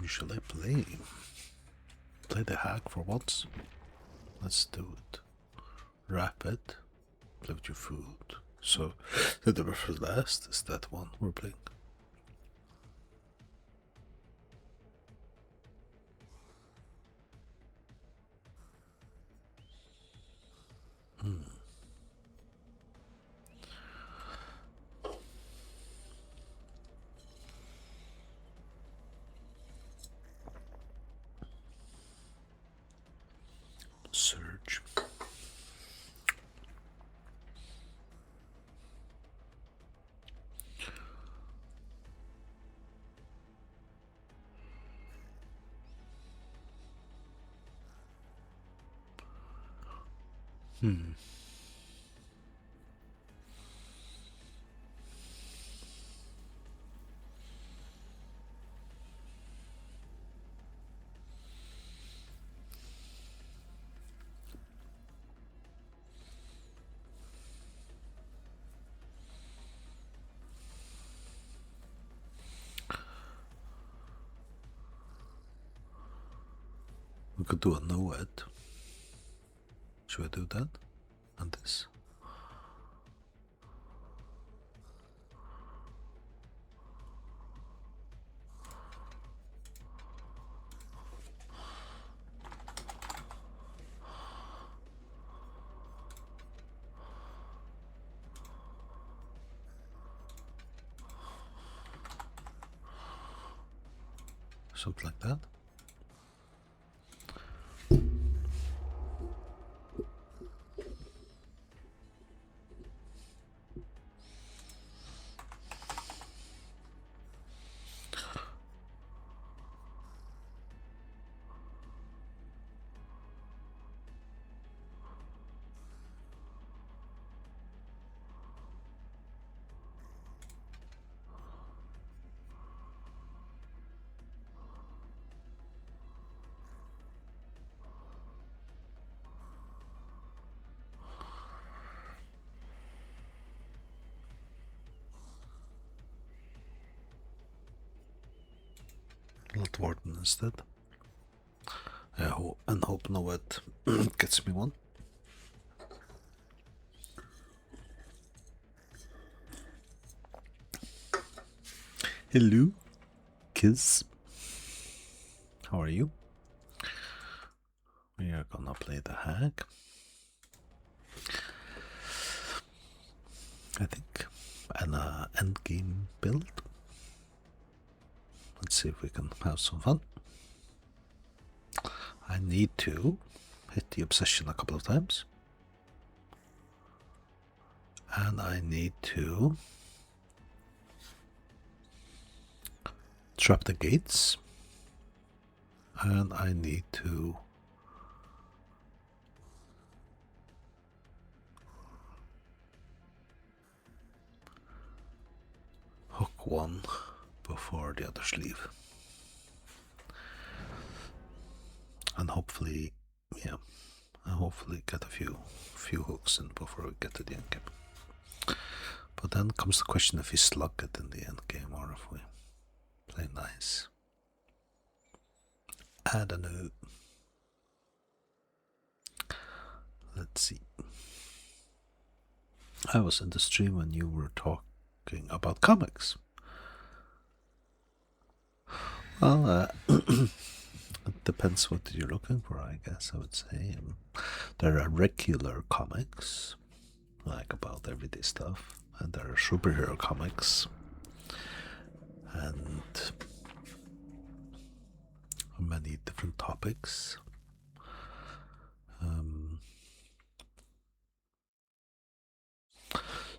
shall I play? Play the hack for once? Let's do it. Rapid. Play with your food. So, the number for last is that one we're playing. Surge. We could do a no-ed. Should I do that? And this? Something like that. Not Warden instead. And hope no-ed gets me one. Hello, kids. How are you? We are gonna play the hack. I think an endgame build. Let's see if we can have some fun. I need to hit the obsession a couple of times. And I need to trap the gates. And I need to hook one before the others leave. And hopefully, yeah, and hopefully get a few hooks in before we get to the end game. But then comes the question if we slug it in the end game or if we play nice. I don't know. Let's see. I was in the stream when you were talking about comics. Well, it depends what you're looking for, I guess I would say. There are regular comics, like about everyday stuff, and there are superhero comics, and many different topics.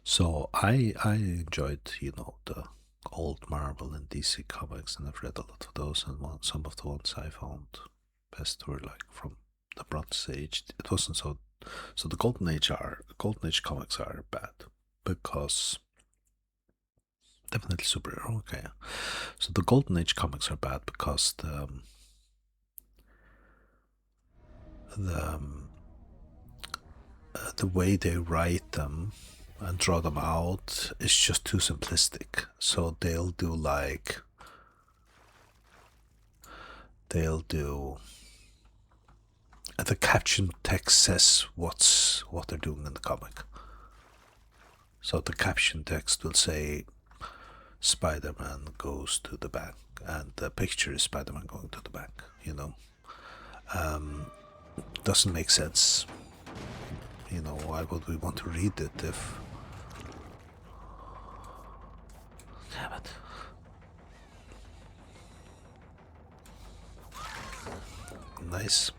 So I enjoyed, the old Marvel and DC comics, and I've read a lot of those, and some of the ones I found best were like from the Bronze Age. It wasn't so the Golden Age comics are bad because definitely superhero. Okay, so the Golden Age comics are bad because the way they write them and draw them out is just too simplistic. So they'll do like they'll do. The caption text says what they're doing in the comic. So the caption text will say Spider-Man goes to the bank, and the picture is Spider-Man going to the bank. Doesn't make sense. Why would we want to read it if... Damn it. Nice.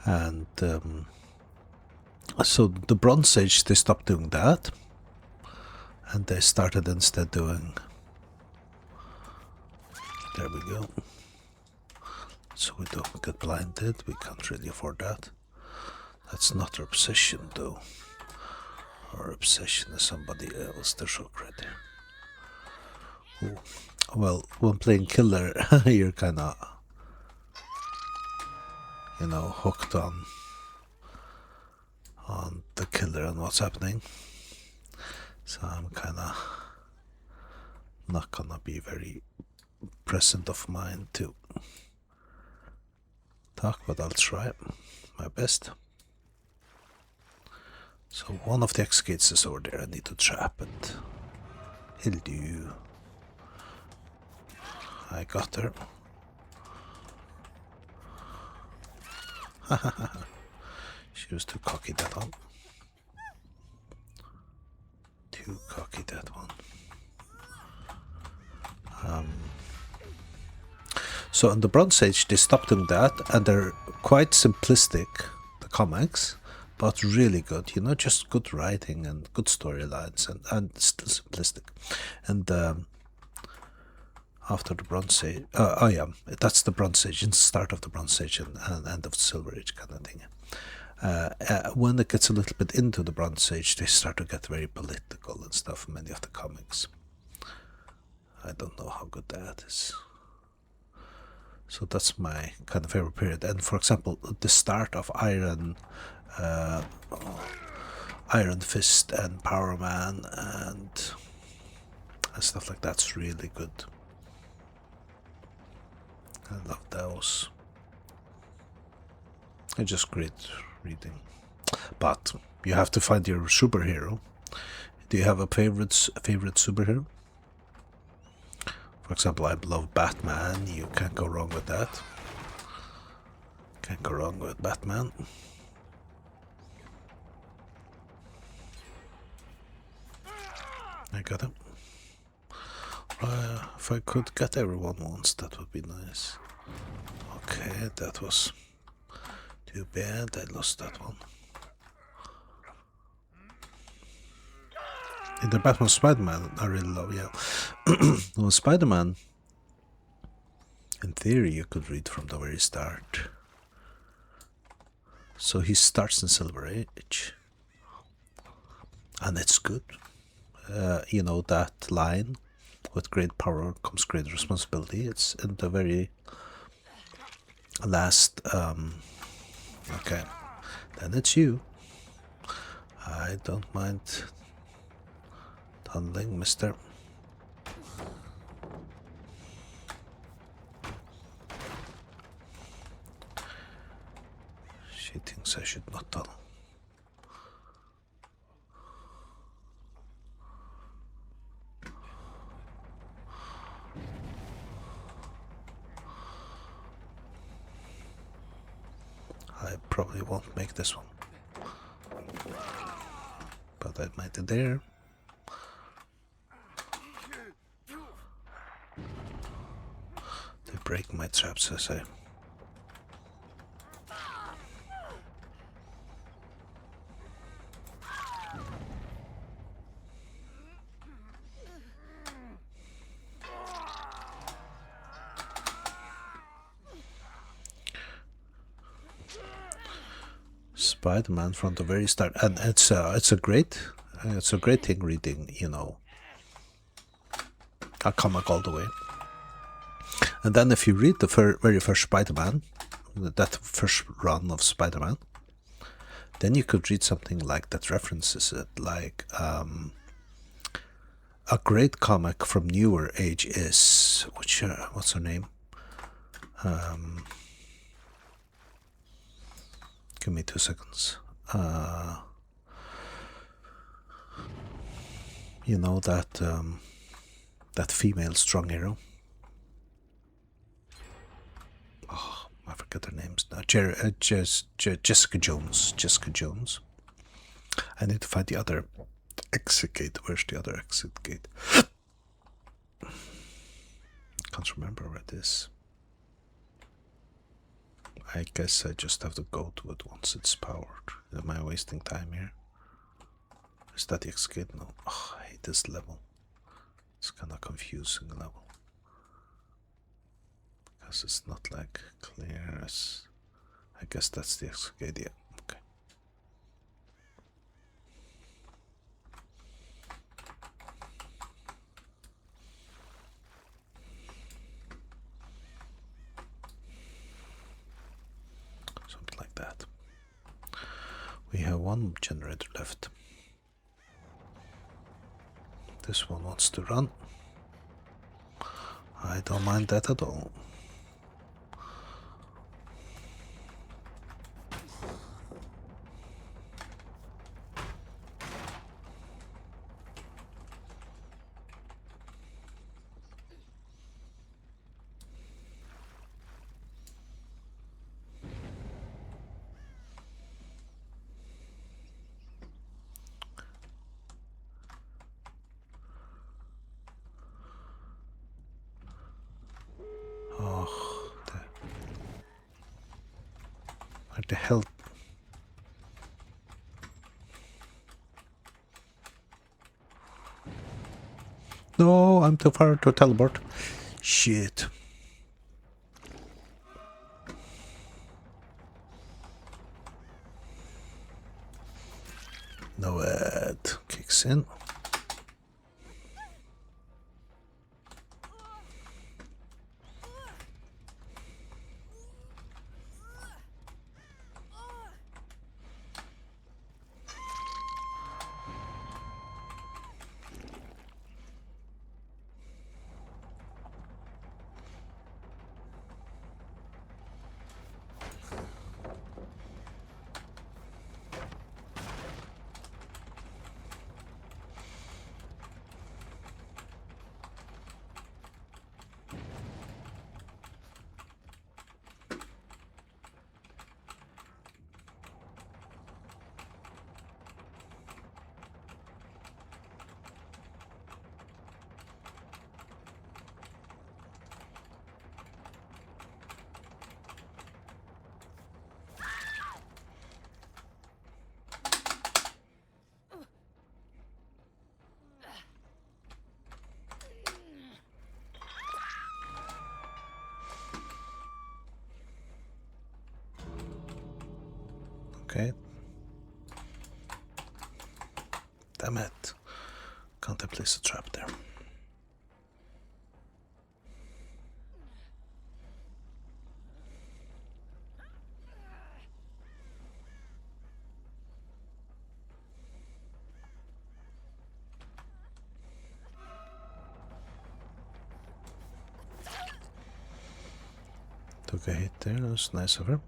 And so the Bronze Age, they stopped doing that, and they started instead doing... There we go. So we don't get blinded, we can't really afford that. That's not our obsession though. Our obsession is somebody else, they're so credit. Well, when playing killer, you're kinda, hooked on the killer and what's happening. So I'm kinda not gonna be very present of mind to talk, but I'll try my best. So one of the X gates is over there, I need to trap it. He'll do. I got her. She was too cocky, that one. Too cocky, that one. So in the Bronze Age, they stopped doing that, and they're quite simplistic, the comics, but really good. Just good writing and good storylines, and still simplistic. And after the Bronze Age, that's the Bronze Age, and start of the Bronze Age and end of the Silver Age kind of thing. When it gets a little bit into the Bronze Age, they start to get very political and stuff, many of the comics. I don't know how good that is. So that's my kind of favorite period. And for example, the start of Iron Fist and Power Man and stuff like that's really good. I love those. It's just great reading. But you have to find your superhero. Do you have a favorite superhero? For example, I love Batman. You can't go wrong with that. Can't go wrong with Batman. I got him. If I could get everyone once, that would be nice. Okay, that was too bad. I lost that one. In the Batman Spider-Man, I really love, Well, Spider-Man, in theory, you could read from the very start. So he starts in Silver Age, and it's good. That line, with great power comes great responsibility. It's in the very last, okay, then it's you. I don't mind tunneling, mister. She thinks I should not tunnel. I probably won't make this one, but I might be there. They break my traps, I say. Spider-Man from the very start, and it's a great thing reading, a comic all the way. And then if you read the very first Spider-Man, that first run of Spider-Man, then you could read something like that references it, like A great comic from newer age is what's her name? Give me 2 seconds. You know that that female strong hero. Oh, I forget her names now. Jessica Jones. Jessica Jones. I need to find the other exit gate. Where's the other exit gate? Can't remember where it is. I guess I just have to go to it once it's powered. Am I wasting time here? Is that the exit gate? No. Oh, I hate this level. It's kind of confusing level. Because it's not like clear as... I guess that's the exit gate, yeah. Okay. Something like that. We have one generator left. This one wants to run. I don't mind that at all. Oh, where the hell? No, I'm too far to teleport. Shit. No, it kicks in. Okay. Damn it. Can't I place a trap there? Took a hit there, that was nice of her.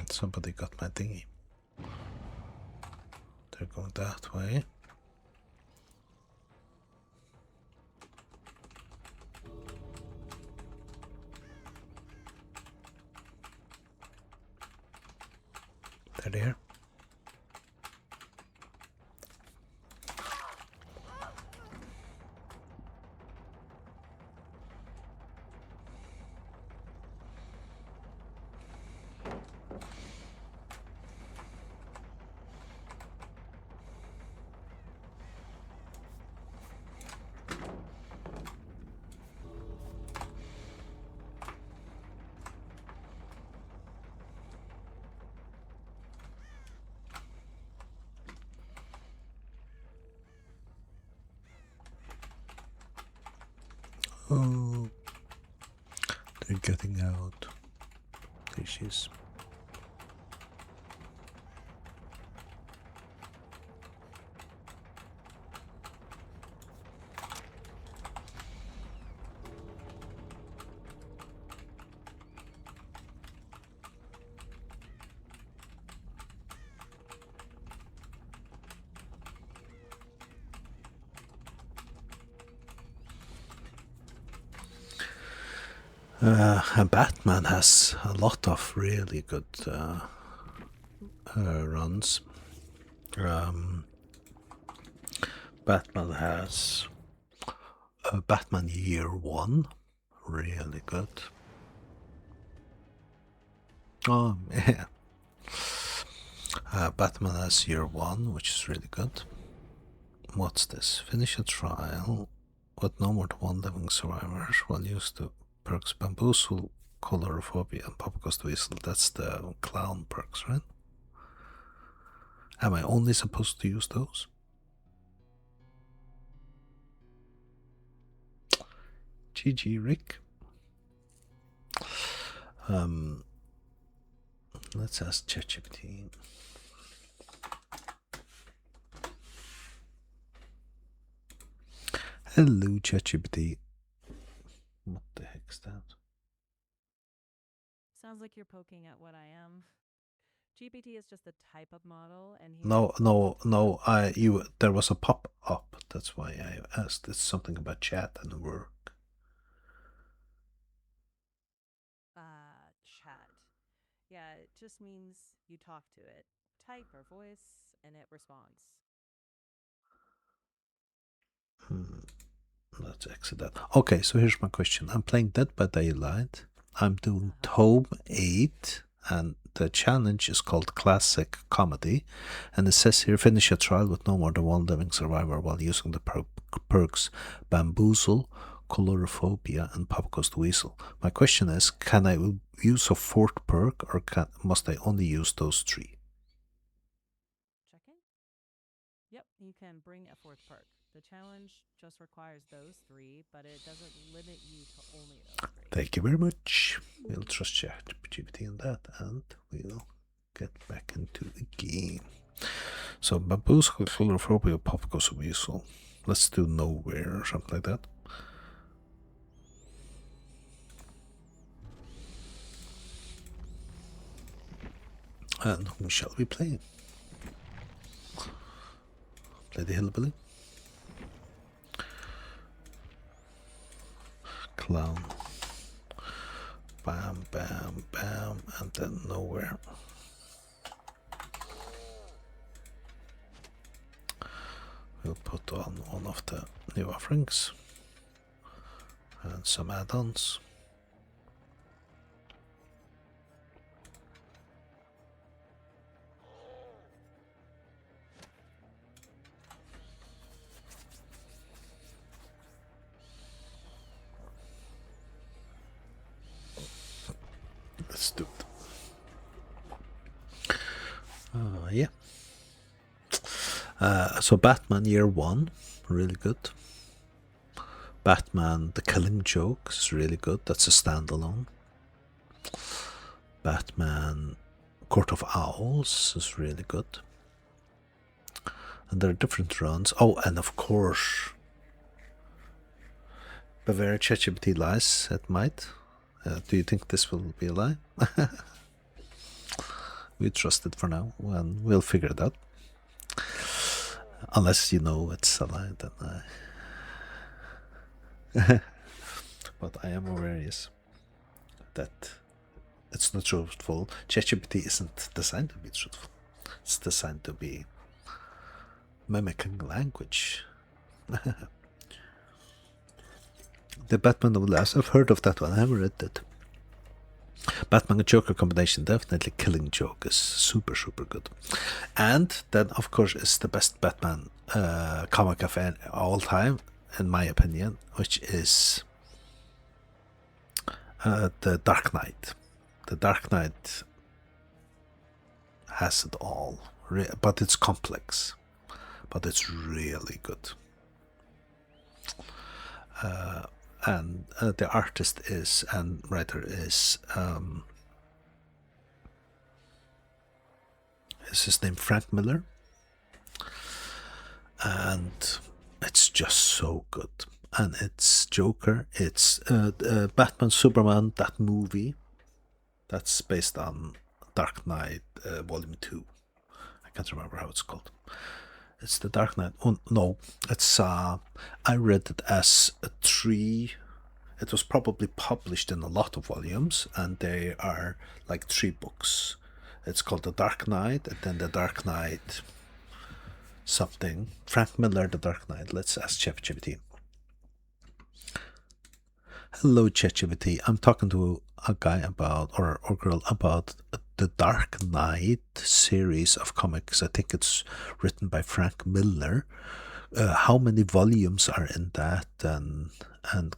Somebody got my thingy. They're going that way. They're there. Oh, They're getting out. There she is. Batman has a lot of really good runs. Batman has Batman Year 1, really good. Oh, yeah. Batman has Year 1, which is really good. What's this? Finish a trial with no more than one living survivors while used to perks Bamboozle, Colorophobia, and Popghost Weasel. That's the clown perks, right? Am I only supposed to use those? GG, Rick. Let's ask ChatGPT. Hello, ChatGPT. What the heck's that? Sounds like you're poking at what I am. GPT is just a type of model, and No. There was a pop up. That's why I asked. It's something about chat and work. Chat. Yeah, it just means you talk to it, type or voice, and it responds. Let's exit that. Okay, so here's my question. I'm playing Dead by Daylight. I'm doing Tome 8, and the challenge is called Classic Comedy. And it says here, finish a trial with no more than one living survivor while using the perks Bamboozle, Colorophobia, and Popghost Weasel. My question is, can I use a fourth perk, or must I only use those three? Check in? Yep, you can bring a fourth perk. The challenge just requires those three, but it doesn't limit you to only those three. Thank you very much. We'll trust ChatGPT on that, and we'll get back into the game. So, Bamboozle, Colorophobia, Popghost Weasel. Let's do Nowhere or something like that. And who shall we play? Play the Hillbilly. Clown. Bam, bam, bam, and then Nowhere. We'll put on one of the new offerings and some add-ons. Let's do it. Yeah. So Batman Year 1, really good. Batman The Killing Joke is really good. That's a standalone. Batman Court of Owls is really good. And there are different runs. Oh, and of course, Beware ChatGPT lies, it might. Do you think this will be a lie? We trust it for now, and we'll figure it out. Unless you know it's a lie, then but I am aware, yes, that it's not truthful. ChatGPT isn't designed to be truthful. It's designed to be mimicking language. The Batman of Last, I've heard of that one. I haven't read it. Batman and Joker combination, definitely Killing Joke is super good. And then, of course, is the best Batman comic of all time, in my opinion, which is the Dark Knight. The Dark Knight has it all, but it's complex, but it's really good. and the artist is and writer is his name Frank Miller, and it's just so good. And it's Joker, it's Batman, Superman, that movie that's based on Dark Knight Volume 2. I can't remember how it's called. It's the Dark Knight. Oh no, it's I read it as a 3. It was probably published in a lot of volumes, and they are like 3 books. It's called The Dark Knight, and then The Dark Knight something. Frank Miller, The Dark Knight. Let's ask ChatGPT. Hello, ChatGPT. I'm talking to a guy about, or girl, about the Dark Knight series of comics. I think it's written by Frank Miller. How many volumes are in that, and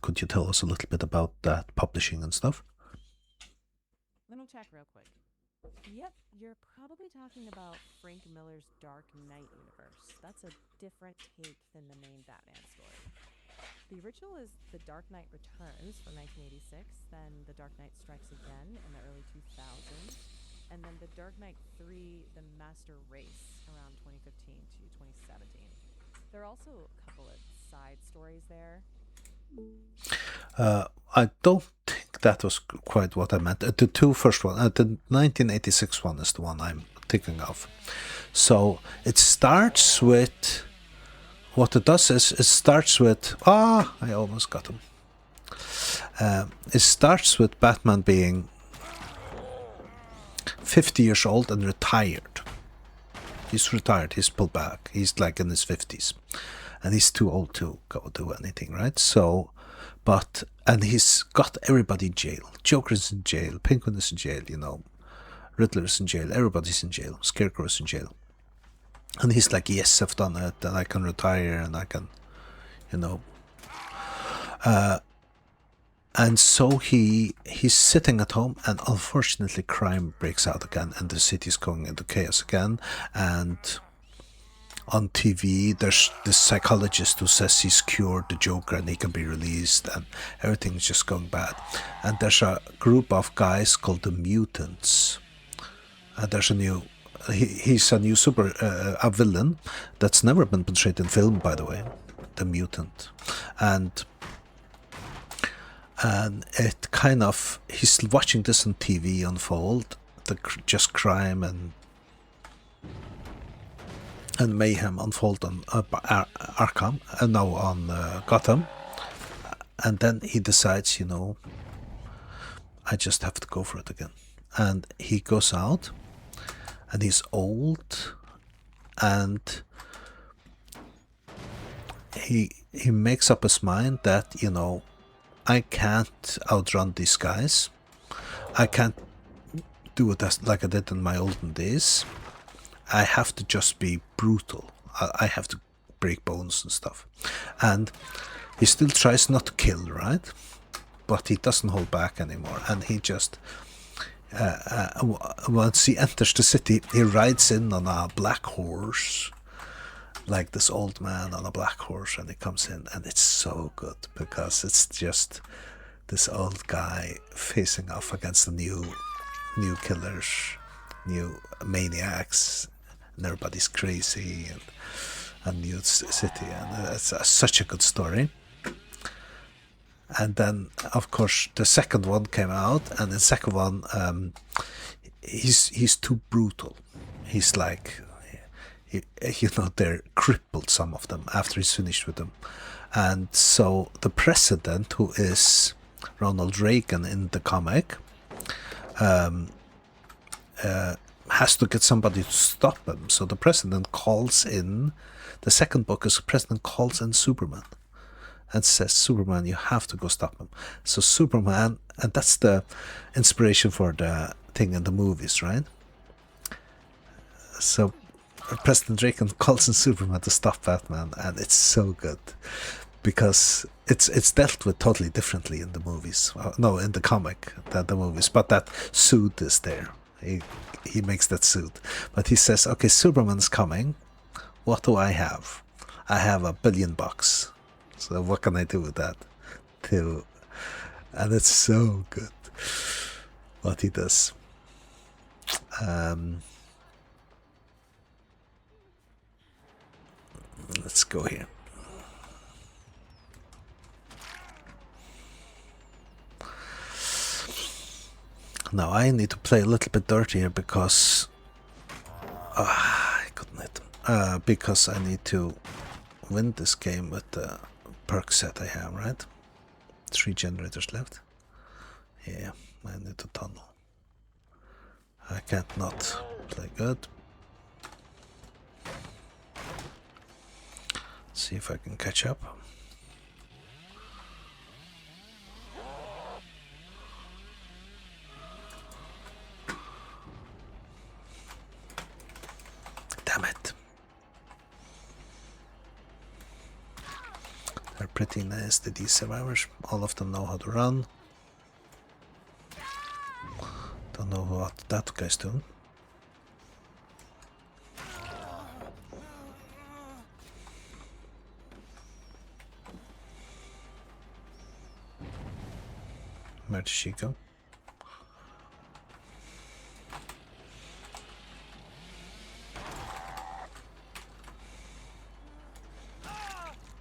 could you tell us a little bit about that publishing and stuff? Let me check real quick. Yep, you're probably talking about Frank Miller's Dark Knight universe. That's a different take than the main Batman story. The original is The Dark Knight Returns from 1986, then The Dark Knight Strikes Again in the early 2000s, and then The Dark Knight 3, The Master Race around 2015 to 2017. There are also a couple of side stories there. I don't think that was quite what I meant. The 2 first one, the 1986 one is the one I'm thinking of. So it starts with, what it does is, it starts with, I almost got him. It starts with Batman being 50 years old and retired. He's retired, he's pulled back, he's like in his 50s. And he's too old to go do anything, right? So, and he's got everybody in jail. Joker's in jail, Penguin is in jail, Riddler's in jail, everybody's in jail, Scarecrow's in jail. And he's like, yes, I've done it, and I can retire, and I can, and so he's sitting at home, and unfortunately crime breaks out again, and the city's going into chaos again, and on TV, there's this psychologist who says he's cured the Joker and he can be released, and everything's just going bad. And there's a group of guys called the Mutants. And there's a new, he's a new a villain that's never been portrayed in film, by the way, the Mutant. And it kind of, he's watching this on TV unfold, just crime and mayhem unfold on Arkham, and now on Gotham. And then he decides, I just have to go for it again. And he goes out, and he's old, and he makes up his mind that, I can't outrun these guys. I can't do it like I did in my olden days. I have to just be brutal. I have to break bones and stuff. And he still tries not to kill, right? But he doesn't hold back anymore. And he just, once he enters the city, he rides in on a black horse, like this old man on a black horse, and he comes in, and it's so good because it's just this old guy facing off against the new killers, new maniacs, and everybody's crazy, and a new city, and it's such a good story. And then, of course, the second one came out, and the second one, he's too brutal. He's like, they're crippled, some of them, after he's finished with them. And so the president, who is Ronald Reagan in the comic, has to get somebody to stop him. So the president calls in, the second book is the president calls in Superman and says, Superman, you have to go stop him. So Superman, and that's the inspiration for the thing in the movies, right? So President Reagan calls in Superman to stop Batman, and it's so good because it's dealt with totally differently in the movies. No, in the comic than the movies, but that suit is there. He makes that suit, but he says, okay, Superman's coming. What do I have? I have $1 billion. So what can I do with that? too. And it's so good what he does. Let's go here. Now I need to play a little bit dirtier because I couldn't hit him. Because I need to win this game with the perk set I have, right? 3 generators left. Yeah, I need to tunnel. I can't not play good. See if I can catch up. Damn it. They're pretty nasty, these survivors. All of them know how to run. Don't know what that guy's doing. Where did she go?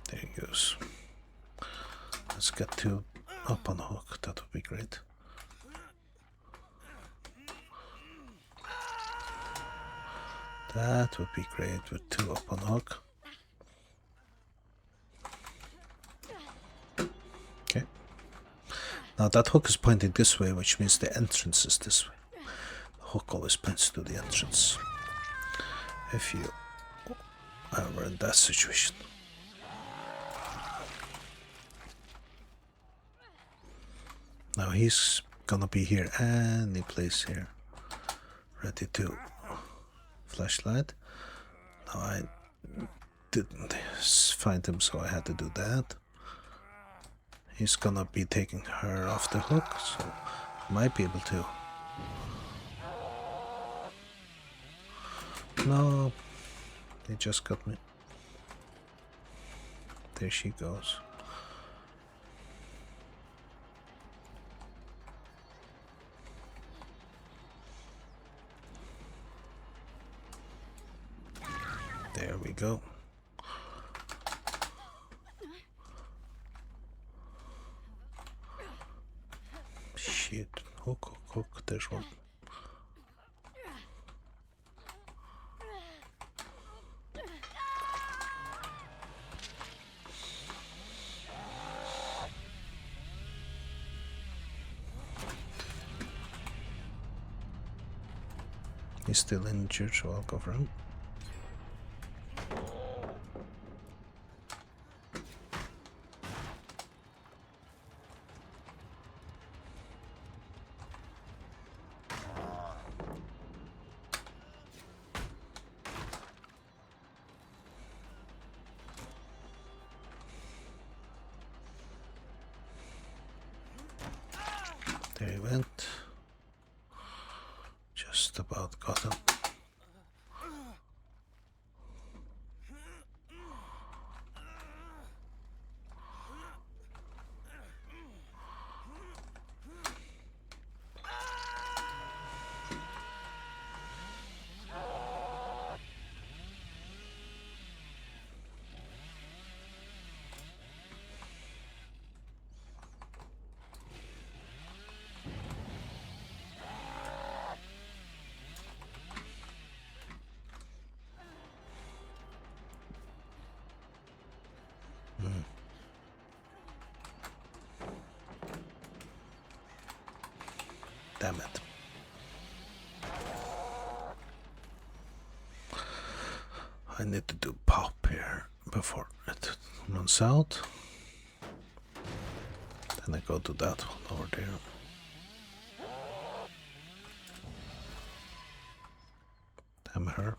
There he goes. Let's get 2 up on a hook, that would be great. That would be great with 2 up on a hook. Okay. Now that hook is pointing this way, which means the entrance is this way. The hook always points to the entrance. If you are in that situation. Now he's gonna be here any place here. Ready to flashlight. Now I didn't find him, so I had to do that. He's gonna be taking her off the hook, so I might be able to. No, they just got me. There she goes. There we go. Shit. Hook, hook, hook. There's one. He's still injured, so I'll go for him. There he went. Just about got him. Damn it. I need to do pop here before it runs out. Then I go to that one over there. Damn her.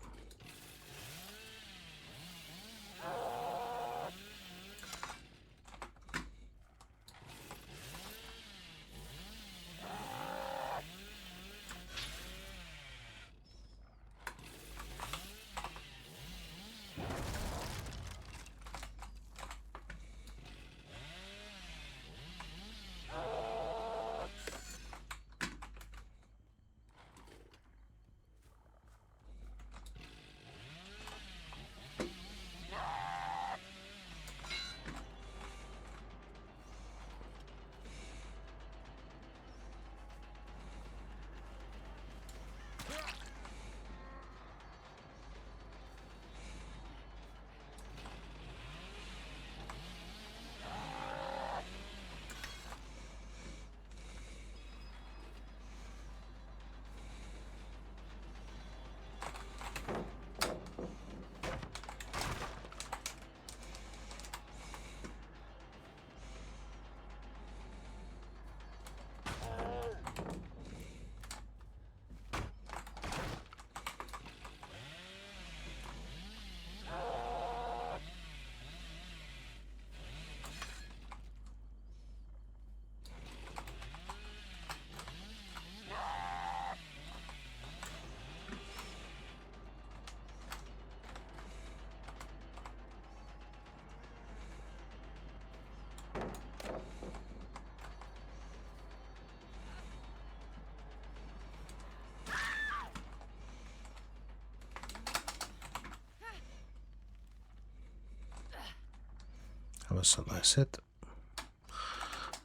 was a nice hit.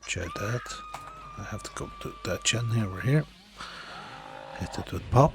Enjoyed that. I have to go to that gen here. We're here. Hit it with pop.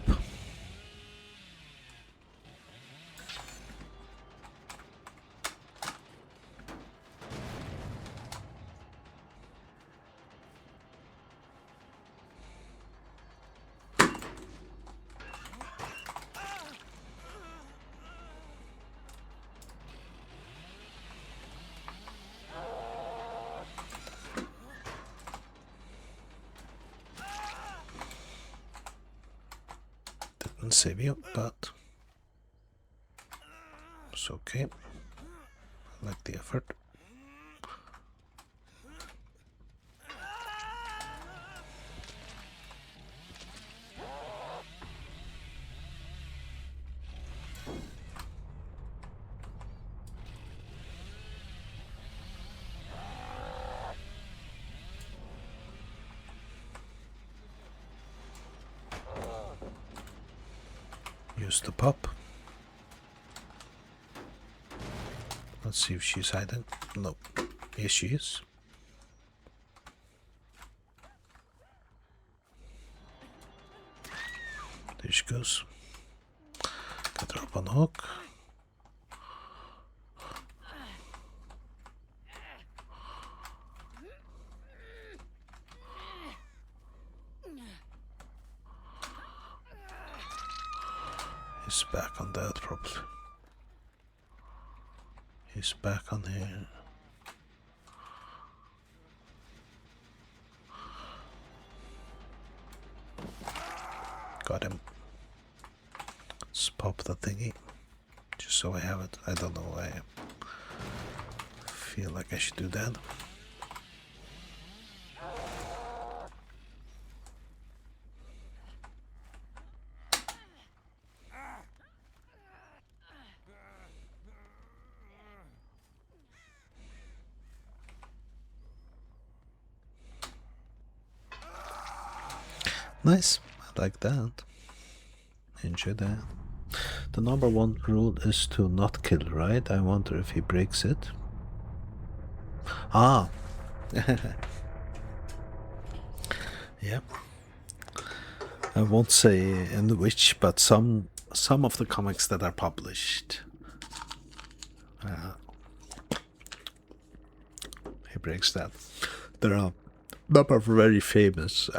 Didn't save you, but it's okay. I like the effort. Use the pop. Let's see if she's hiding. No. Yes, she is. There she goes. Got her up on the hook. He's back on that probably. He's back on here. Got him. Let's pop the thingy. Just so I have it. I don't know why I feel like I should do that. Nice, I like that. Enjoy that. The number one rule is to not kill, right? I wonder if he breaks it. Ah! Yeah. I won't say in which, but some of the comics that are published. He breaks that. There are a number of very famous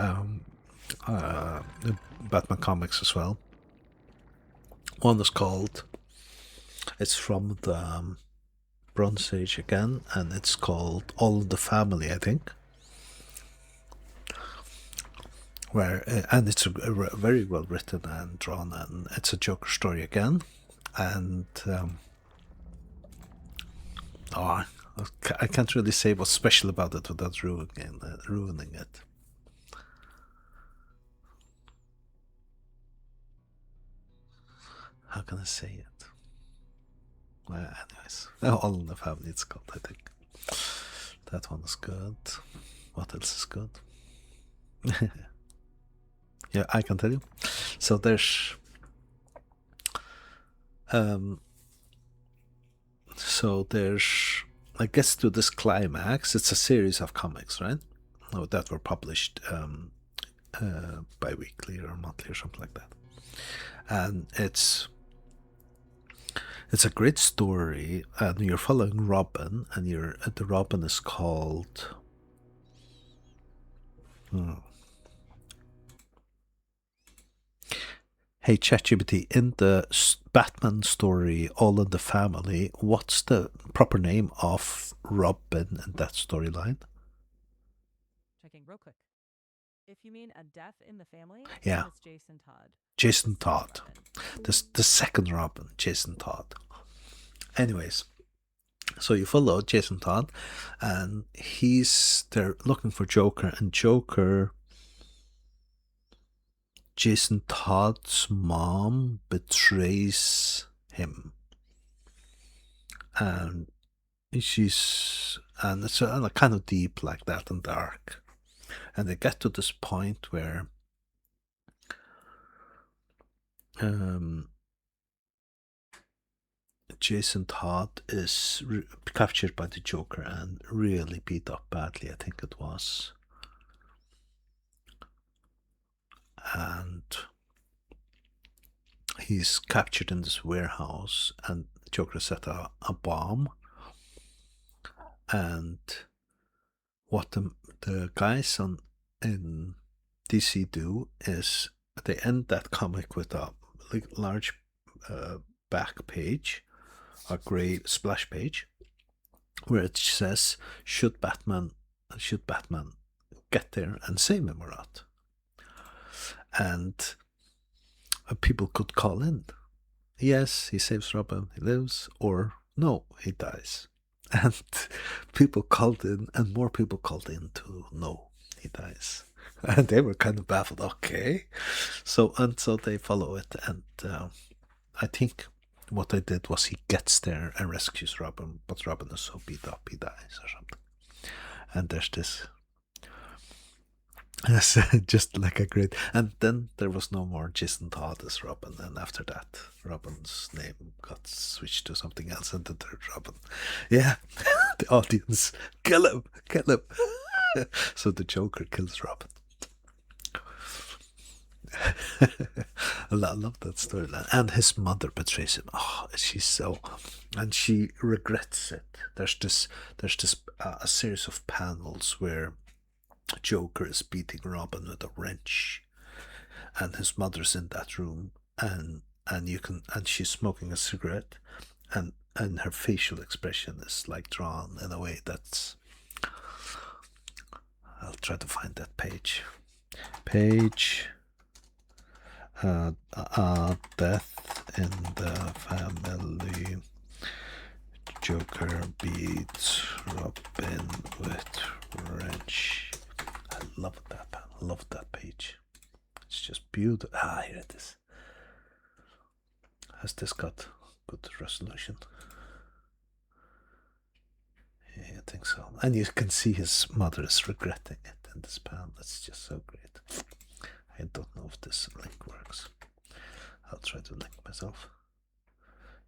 Batman comics as well. One is called, it's from the Bronze Age again, and it's called All in the Family, I think. Where and it's very well written and drawn, and it's a Joker story again. And I can't really say what's special about it without ruining it. How can I say it? Well, anyways, All in the Family it's called, I think. That one is good. What else is good? Yeah, I can tell you. So there's I guess to this climax, it's a series of comics, right? That were published bi-weekly or monthly or something like that. And it's a great story, and you're following Robin, and the Robin is called Hey ChatGPT, in the Batman story All in the Family, what's the proper name of Robin in that storyline? Checking real quick. If you mean a death in the family, Yeah. it's Jason Todd. Jason Todd. The second Robin, Jason Todd. Anyways, so you follow Jason Todd, and they're looking for Joker, and Jason Todd's mom betrays him, and it's kind of deep like that and dark, and they get to this point where Jason Todd is captured by the Joker and really beat up badly, I think it was. And he's captured in this warehouse, and Joker set a bomb. And what the guys in DC do is they end that comic with a large back page, a grey splash page, where it says, should Batman get there and save him or not? And people could call in, yes, he saves Robin, he lives, or no, he dies. And people called in, and more people called in to no, he dies. And they were kind of baffled. Okay, so they follow it, and I think what they did was he gets there and rescues Robin, but Robin is so beat up he dies or something. And there's this. Yes, just like a great. And then there was no more Jason Todd as Robin, and after that, Robin's name got switched to something else, and the third Robin. Yeah, the audience, kill him. So the Joker kills Robin. I love that storyline. And his mother betrays him. Oh, she's so, and she regrets it. There's this a series of panels where Joker is beating Robin with a wrench, and his mother's in that room, and she's smoking a cigarette, and her facial expression is like drawn in a way that's. I'll try to find that page. Death in the family. Joker beats Robin with wrench. I love that panel. I love that page. It's just beautiful. Here it is. Has this got good resolution? Yeah, I think so. And you can see his mother is regretting it in this panel. It's just so great. I don't know if this link works. I'll try to link myself.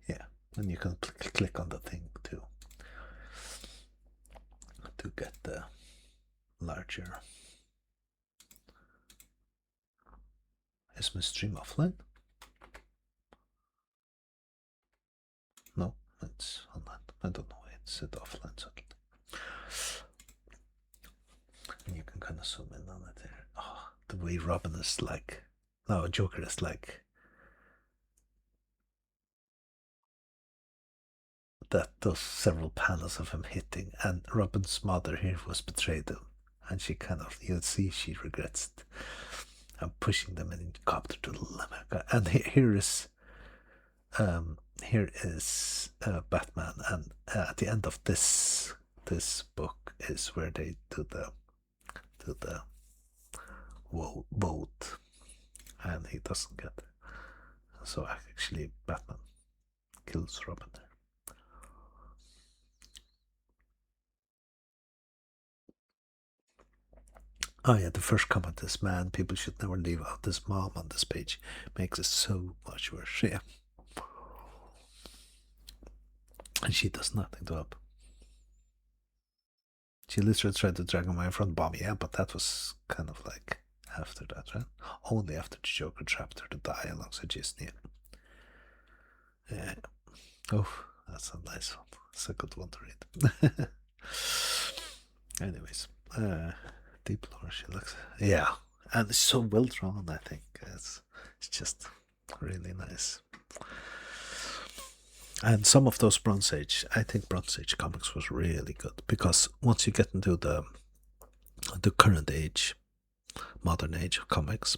Yeah, and you can click on the thing to get the larger. Is my stream offline? No, it's online. I don't know why it said offline suddenly. And you can kind of zoom in on it there. Oh, the way Robin is like, no, Joker is like that. Those several panels of him hitting, and Robin's mother here was betrayed him, and she kind of, you'll see she regrets it. I'm pushing them in the helicopter to the limit. And here is Batman, and at the end of this book is where they do the vote, and he doesn't get it. So actually, Batman kills Robin there. Oh yeah, the first comment is, man, people should never leave out this mom on this page. Makes it so much worse. Yeah. And she does nothing to help. She literally tried to drag him away from the bomb, yeah, but that was kind of like after that, right? Only after the Joker trapped her to die alongside Jason. Yeah. Oh, that's a nice one. It's a good one to read. Anyways, deep lore, she looks, yeah, and it's so well drawn. I think it's just really nice. And some of those Bronze Age, I think Bronze Age comics was really good, because once you get into the current age, modern age of comics,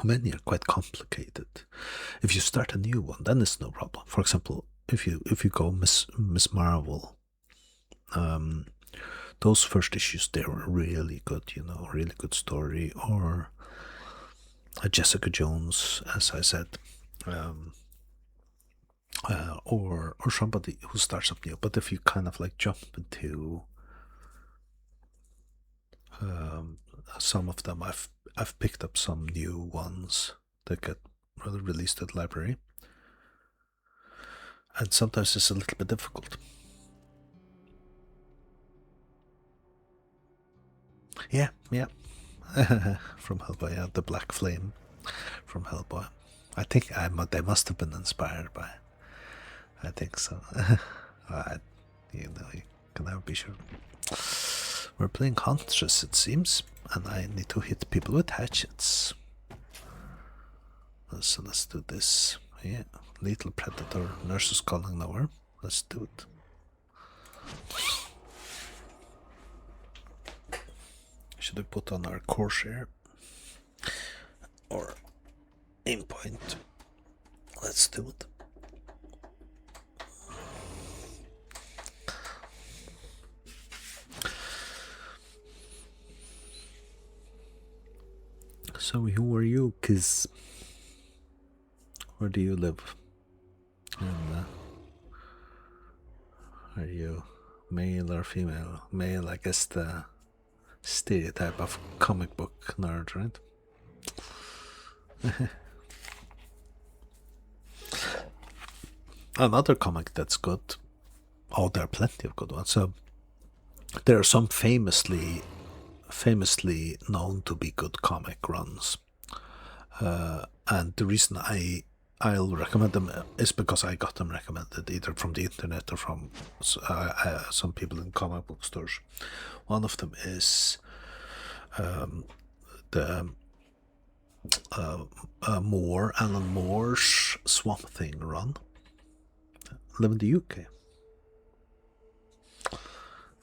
many are quite complicated. If you start a new one, then it's no problem. For example, if you go Miss Marvel, those first issues, they were really good, really good story. Or Jessica Jones, as I said, or somebody who starts up new. But if you kind of like jump into some of them, I've picked up some new ones that get released at library. and sometimes it's a little bit difficult. Yeah, yeah. From Hellboy, yeah, the Black Flame from Hellboy. I think they must have been inspired by. I think so. You can never be sure. We're playing Huntress, it seems, and I need to hit people with hatchets. So let's do this. Yeah, Lethal Predator, Nurse is calling nowhere. Let's do it. Should we put on our Corsair or aim point? Let's do it. So who are you, kids? Where do you live? And, are you male or female? Male, I guess the stereotype of comic book nerd, right? Another comic that's good. Oh, there are plenty of good ones. So there are some famously known to be good comic runs, and the reason I'll recommend them is because I got them recommended either from the internet or from some people in comic book stores. One of them is the Alan Moore's Swamp Thing run. Live in the UK.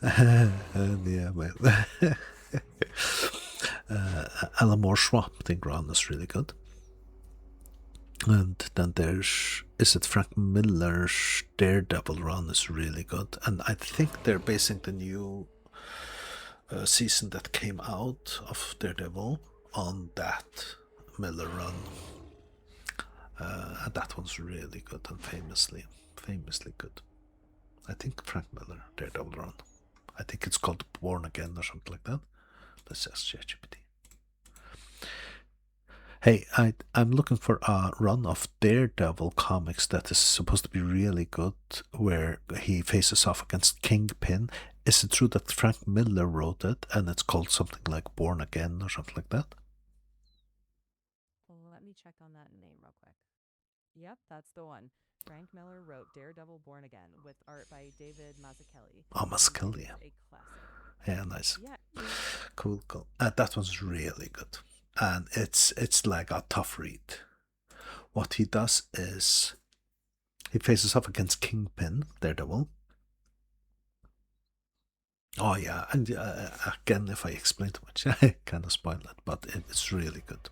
Yeah, man. Alan Moore's Swamp Thing run is really good. And then there's, is it Frank Miller's Daredevil run is really good. And I think they're basing the new season that came out of Daredevil on that Miller run. And that one's really good and famously good. I think Frank Miller Daredevil run. I think it's called Born Again or something like that. Let's ask ChatGPT. Hey, I'm looking for a run of Daredevil comics that is supposed to be really good, where he faces off against Kingpin. Is it true that Frank Miller wrote it and it's called something like Born Again or something like that? Well, let me check on that name real quick. Yep, that's the one. Frank Miller wrote Daredevil Born Again with art by David Mazzucchelli. Oh, Mazzucchelli. A classic. Yeah, nice. Yeah. Cool. That one's really good. And it's like a tough read. What he does is he faces off against Kingpin, Daredevil. Oh yeah, and again, if I explain too much, I kind of spoil it, but it's really good.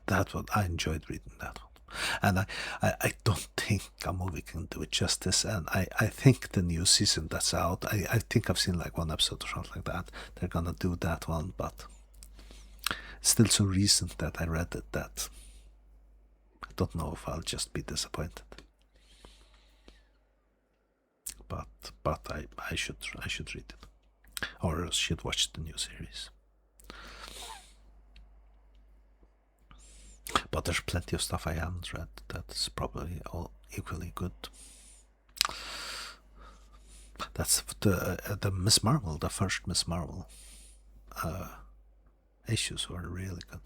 That one, I enjoyed reading that one. And I don't think a movie can do it justice. And I think the new season that's out, I think I've seen like one episode or something like that. They're gonna do that one, but it's still so recent that I read it that I don't know if I'll just be disappointed. But I should read it, or else should watch the new series. But there's plenty of stuff I haven't read that's probably all equally good. That's the Miss Marvel, the first Miss Marvel issues were really good.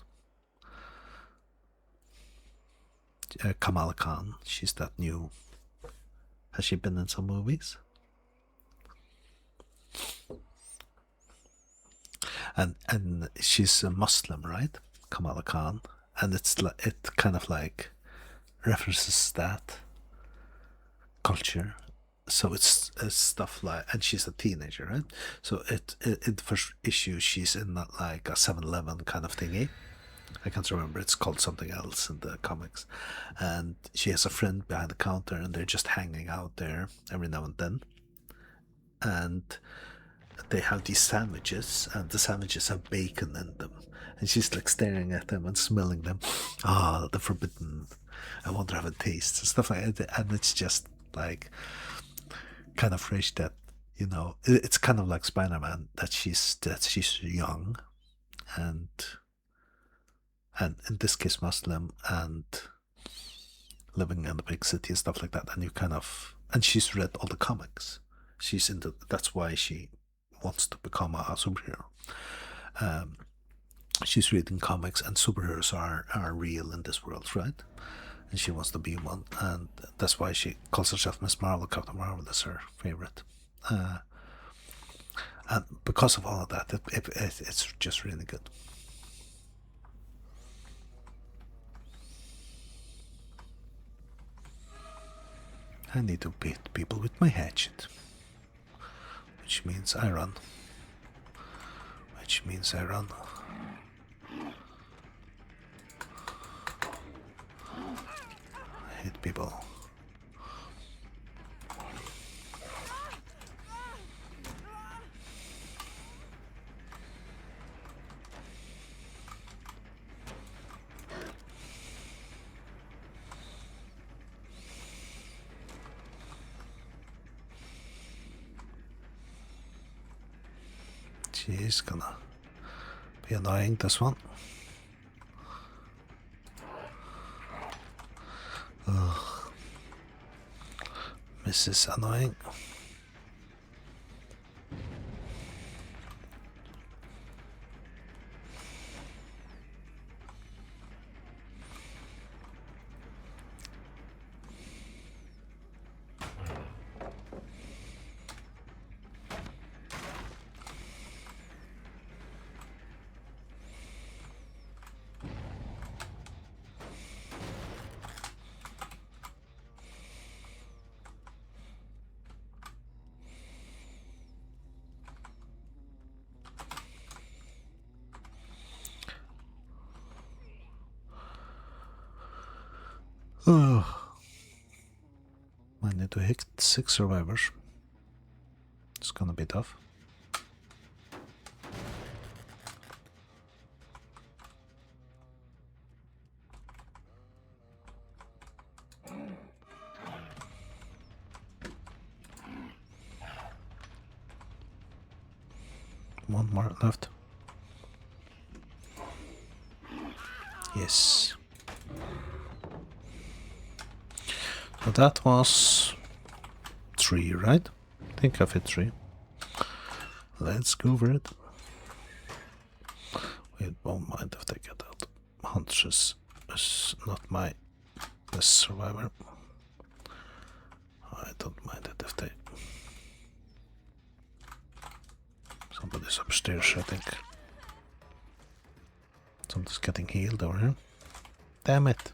Kamala Khan, she's that new. Has she been in some movies? And she's a Muslim, right? Kamala Khan, and it kind of like references that culture. So it's stuff like, and she's a teenager, right? So in the first issue she's in that like a 7-Eleven kind of thingy. I can't remember, it's called something else in the comics. And she has a friend behind the counter and they're just hanging out there every now and then. And they have these sandwiches, and the sandwiches have bacon in them. And she's like staring at them and smelling them. Ah, the forbidden. I wonder how it tastes and stuff like that. And it's just like kind of fresh that, you know, it's kind of like Spider-Man, that she's young and in this case Muslim and living in a big city and stuff like that, and you kind of and she's read all the comics. She's into. That's why she wants to become a superhero. She's reading comics, and superheroes are real in this world, right? And she wants to be one, and that's why she calls herself Miss Marvel. Captain Marvel is her favorite, and because of all of that, it's just really good. I need to beat people with my hatchet, which means I run. Which means I run. I hit people. She's gonna be annoying, this one. Ugh. Mrs. Annoying. Oh, I need to hit 6 survivors. It's gonna be tough. One more left. Yes. So that was 3, right? I think I've hit 3. Let's go for it. We won't mind if they get out. Huntress is not my best survivor. I don't mind it if they... Somebody's upstairs, I think. Somebody's getting healed over here. Damn it.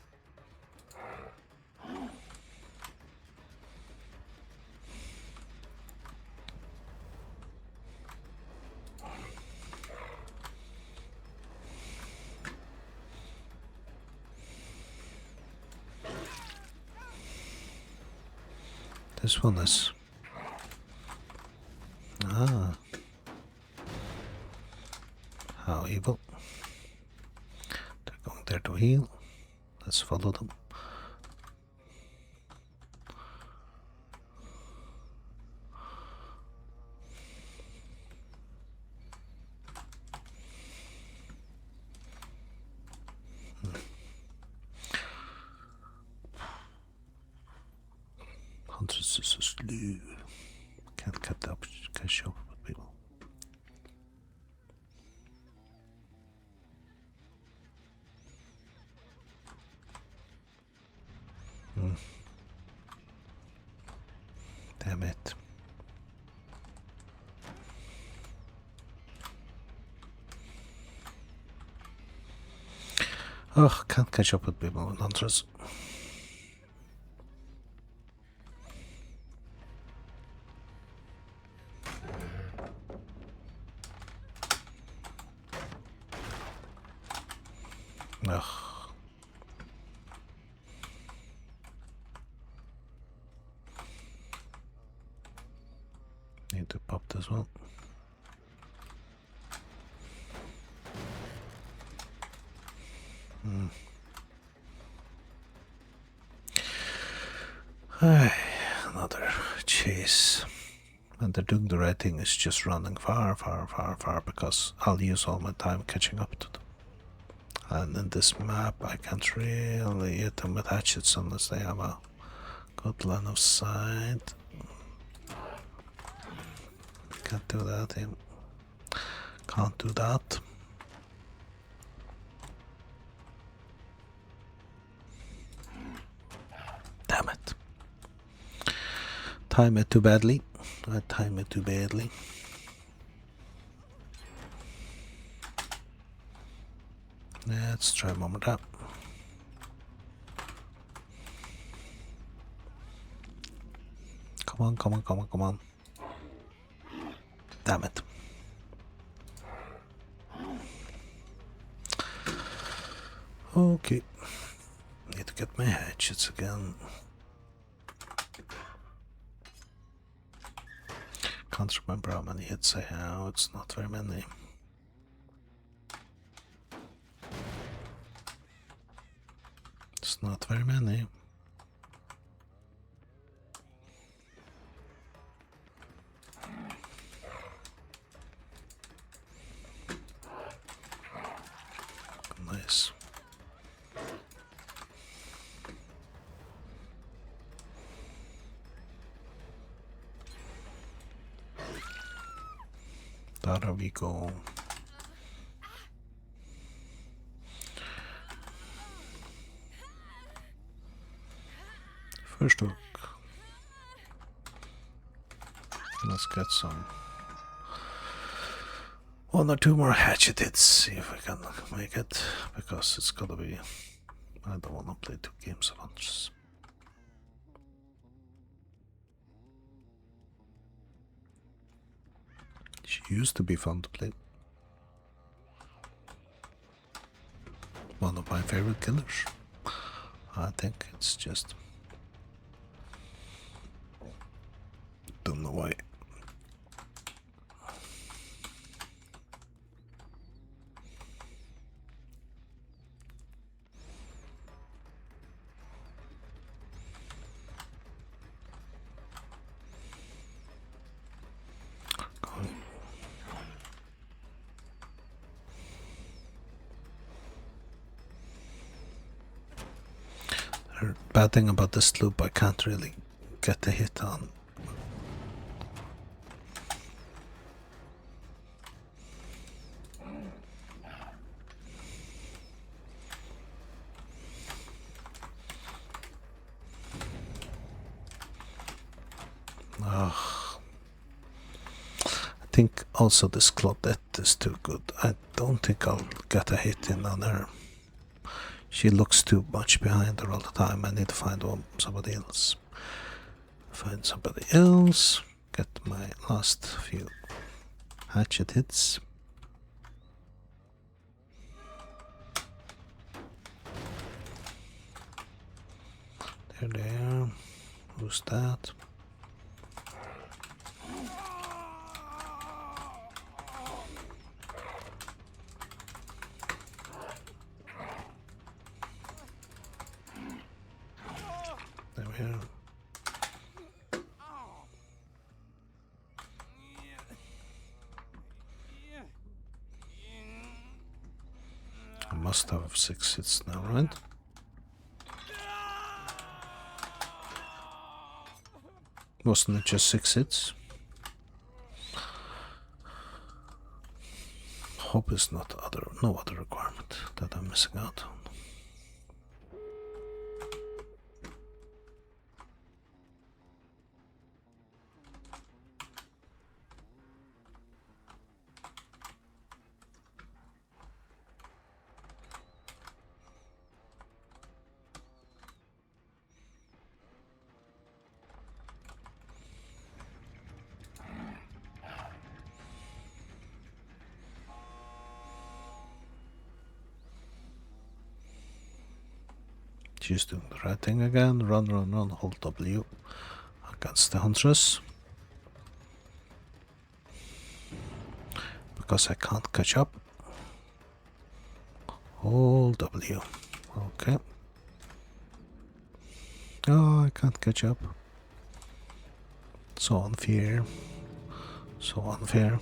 This one is... Ah. How evil. They're going there to heal. Let's follow them. Huntress is so slow. Can't catch up with people. Damn it. Oh, can't catch up with people with Huntress. Ugh. Need to pop this one. Another chase. And they're doing the right thing, is just running far, far, far, far, because I'll use all my time catching up to them. And in this map, I can't really hit them with hatchets unless they have a Got line of sight. Can't do that here. Can't do that. Damn it. Time it too badly. I time it too badly. Let's try one more time. Come on, come on, come on, come on. Damn it. Okay. Need to get my hatchets again. Can't remember how many hits I have. It's not very many. It's not very many. Nice. There we go. First hook. Let's get some. One or two more hatchet hits, see if I can make it, because it's gotta be. I don't wanna play 2 games at once. She used to be fun to play. One of my favorite killers. I think it's just. Don't know why. The bad thing about this loop, I can't really get the hit on. I think also this Claudette is too good. I don't think I'll get a hit in on her. She looks too much behind her all the time. I need to find somebody else. Find somebody else. Get my last few hatchet hits. There they are. Who's that? There we are. I must have 6 hits now, right? Wasn't it just 6 hits? Hope is not no other requirement that I'm missing out on. She's doing the right thing again. Run, run, run. Hold W against the Huntress. Because I can't catch up. Hold W. Okay. Oh, I can't catch up. So unfair. So unfair.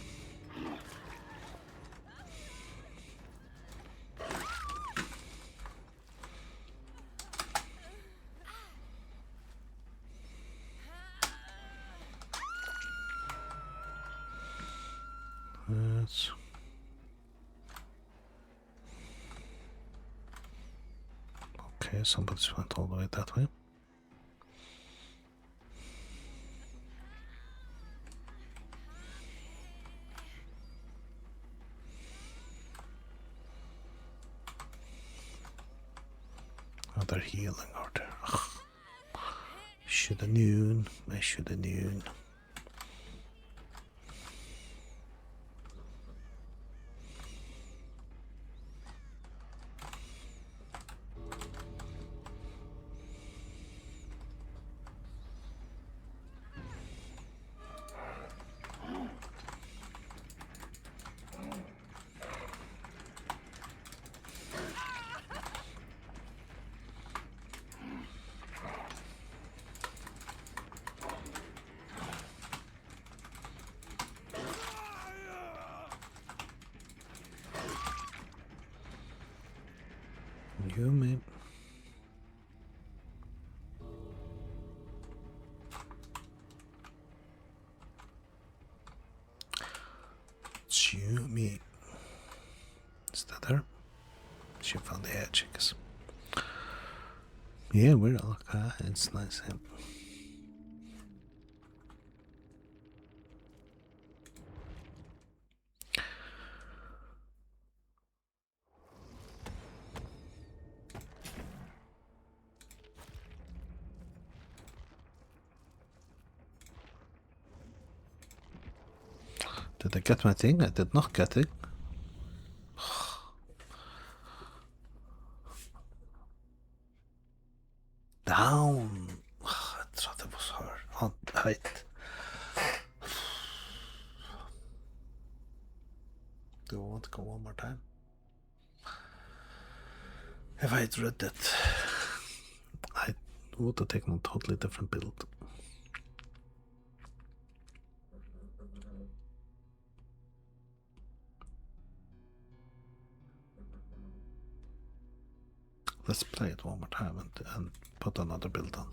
Yes. Okay, somebody's went all the way that way. Oh, they're healing out there. Shoulda known. I shoulda known. You may. It's you, me. Is that her? She found the edge, I guess. Yeah, we're okay. It's nice. Did I get my thing? I did not get it. Down. I thought it was her. On height. Do I want to go one more time? If I had read it, I would have taken a totally different build. Let's play it one more time and put another build on.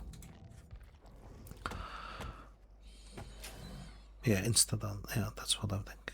Yeah, instead of, yeah, that's what I think.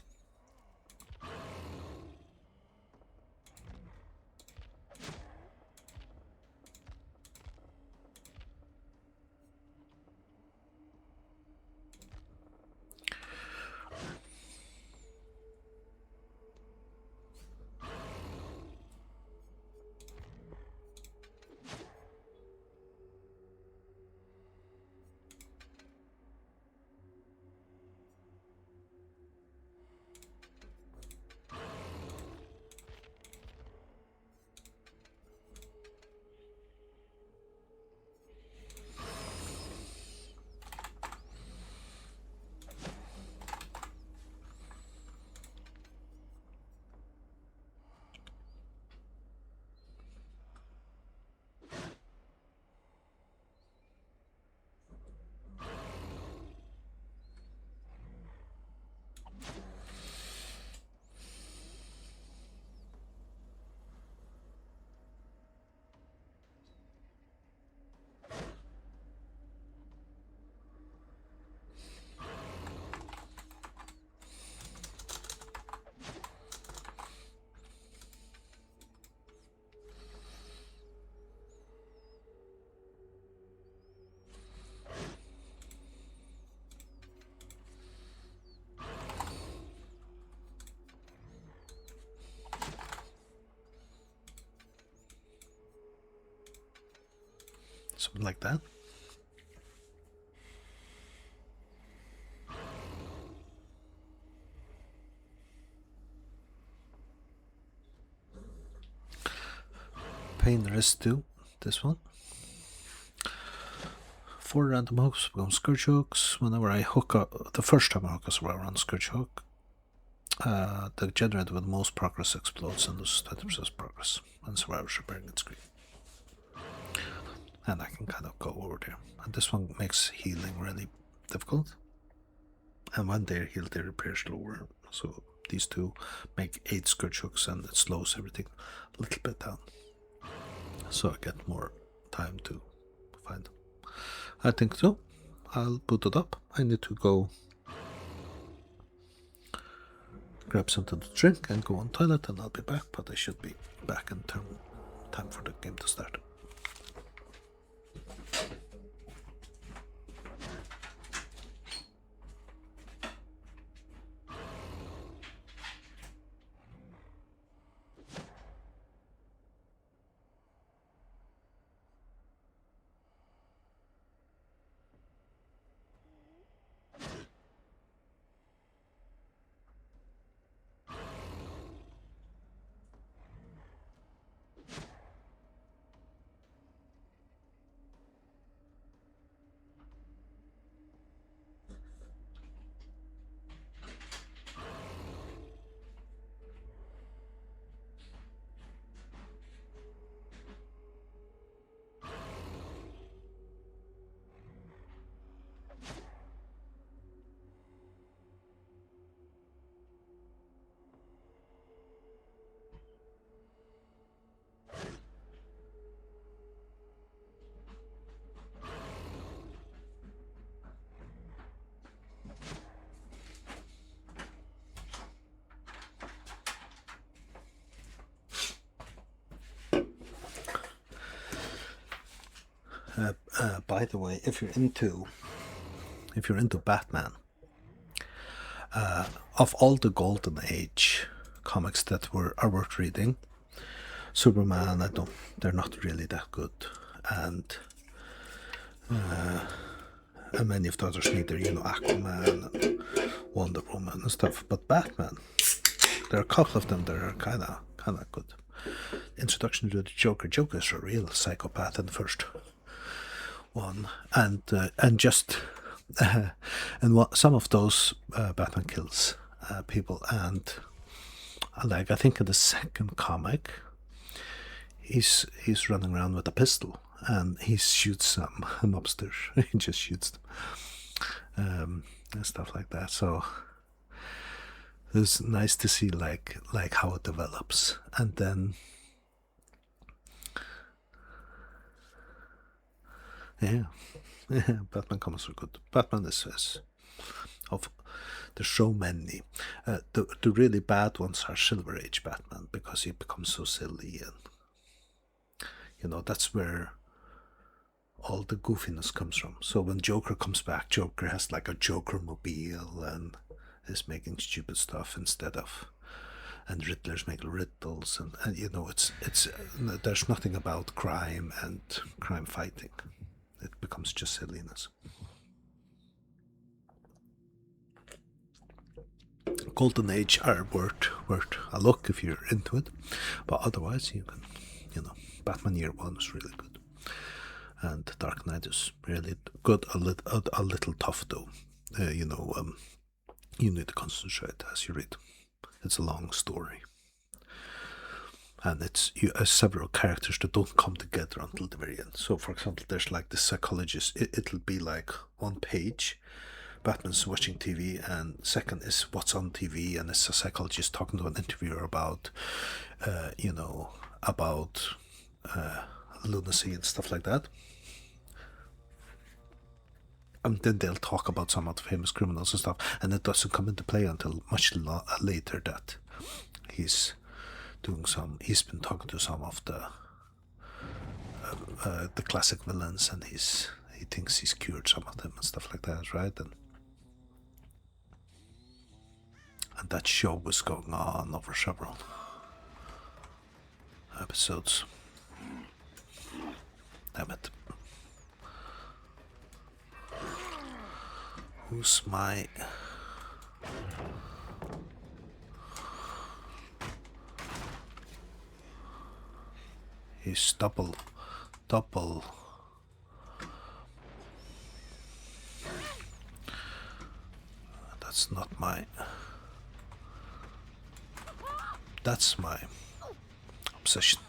Something like that. Pain rest 2, this one. 4 random hooks become scourge hooks. Whenever I hook up, the first time I hook a survivor on scourge hook, the generator with most progress explodes and loses 20% progress, and survivors repairing its screen. And I can kind of go over there. And this one makes healing really difficult. And when they're healed, they repair slower. So these two make 8 scourge hooks, and it slows everything a little bit down. So I get more time to find them. I think so. I'll put it up. I need to go grab something to drink and go on toilet, and I'll be back, but I should be back in time for the game to start. By the way, if you're into Batman, of all the Golden Age comics that are worth reading, Superman, they're not really that good, and many of the others neither. Aquaman, and Wonder Woman, and stuff. But Batman, there are a couple of them that are kind of good. Introduction to the Joker. Joker's a real psychopath in the first one, and just and what some of those Batman kills people, and I think in the second comic he's running around with a pistol and he shoots some mobsters. He just shoots them, and stuff like that. So it's nice to see like how it develops, and then yeah, Batman comics are good. Batman is of there's so many. The really bad ones are Silver Age Batman, because he becomes so silly, and that's where all the goofiness comes from. So when Joker comes back, Joker has like a Joker mobile and is making stupid stuff instead of, and Riddler's making riddles, and it's there's nothing about crime and crime fighting. It becomes just silliness. Golden Age are worth a look if you're into it, but otherwise you can, Batman Year One is really good, and Dark Knight is really good. A little tough though. You need to concentrate as you read. It's a long story, and you have several characters that don't come together until the very end. So, for example, there's like the psychologist. It'll be like one page. Batman's watching TV, and second is what's on TV, and it's a psychologist talking to an interviewer about, about lunacy and stuff like that. And then they'll talk about some of the famous criminals and stuff, and it doesn't come into play until much later that he's been talking to some of the classic villains, and he thinks he's cured some of them and stuff like that, right? And that show was going on over several episodes. Damn it. Who's my... He's double. That's not my... That's my obsession.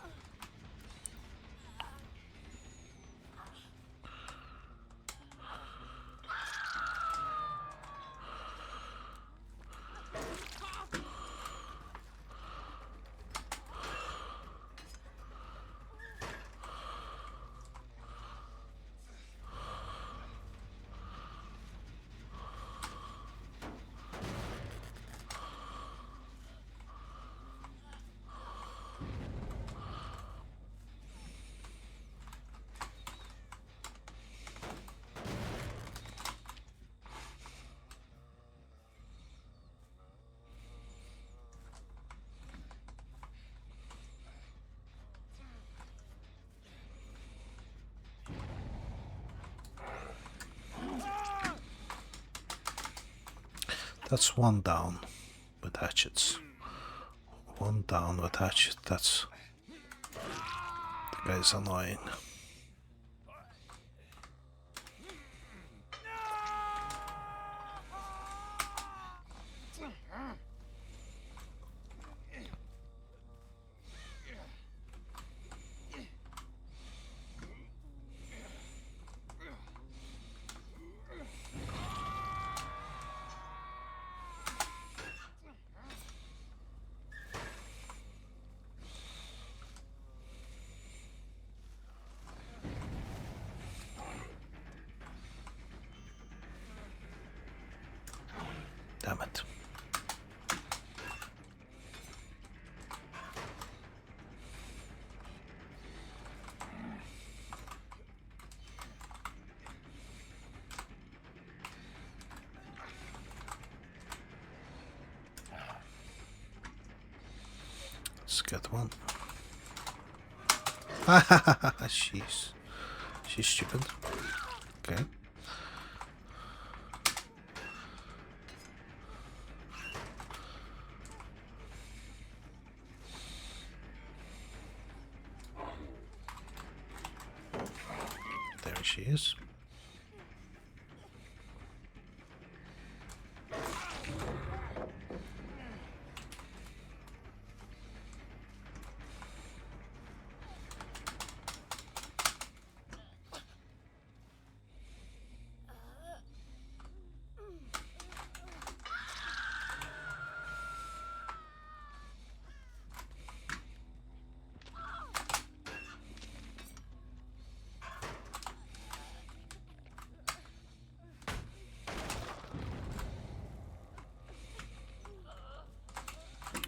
That's one down with hatchets. One down with hatchet. That's... The guy's annoying. Damn it. Let's get one. She's stupid. Okay. There she is.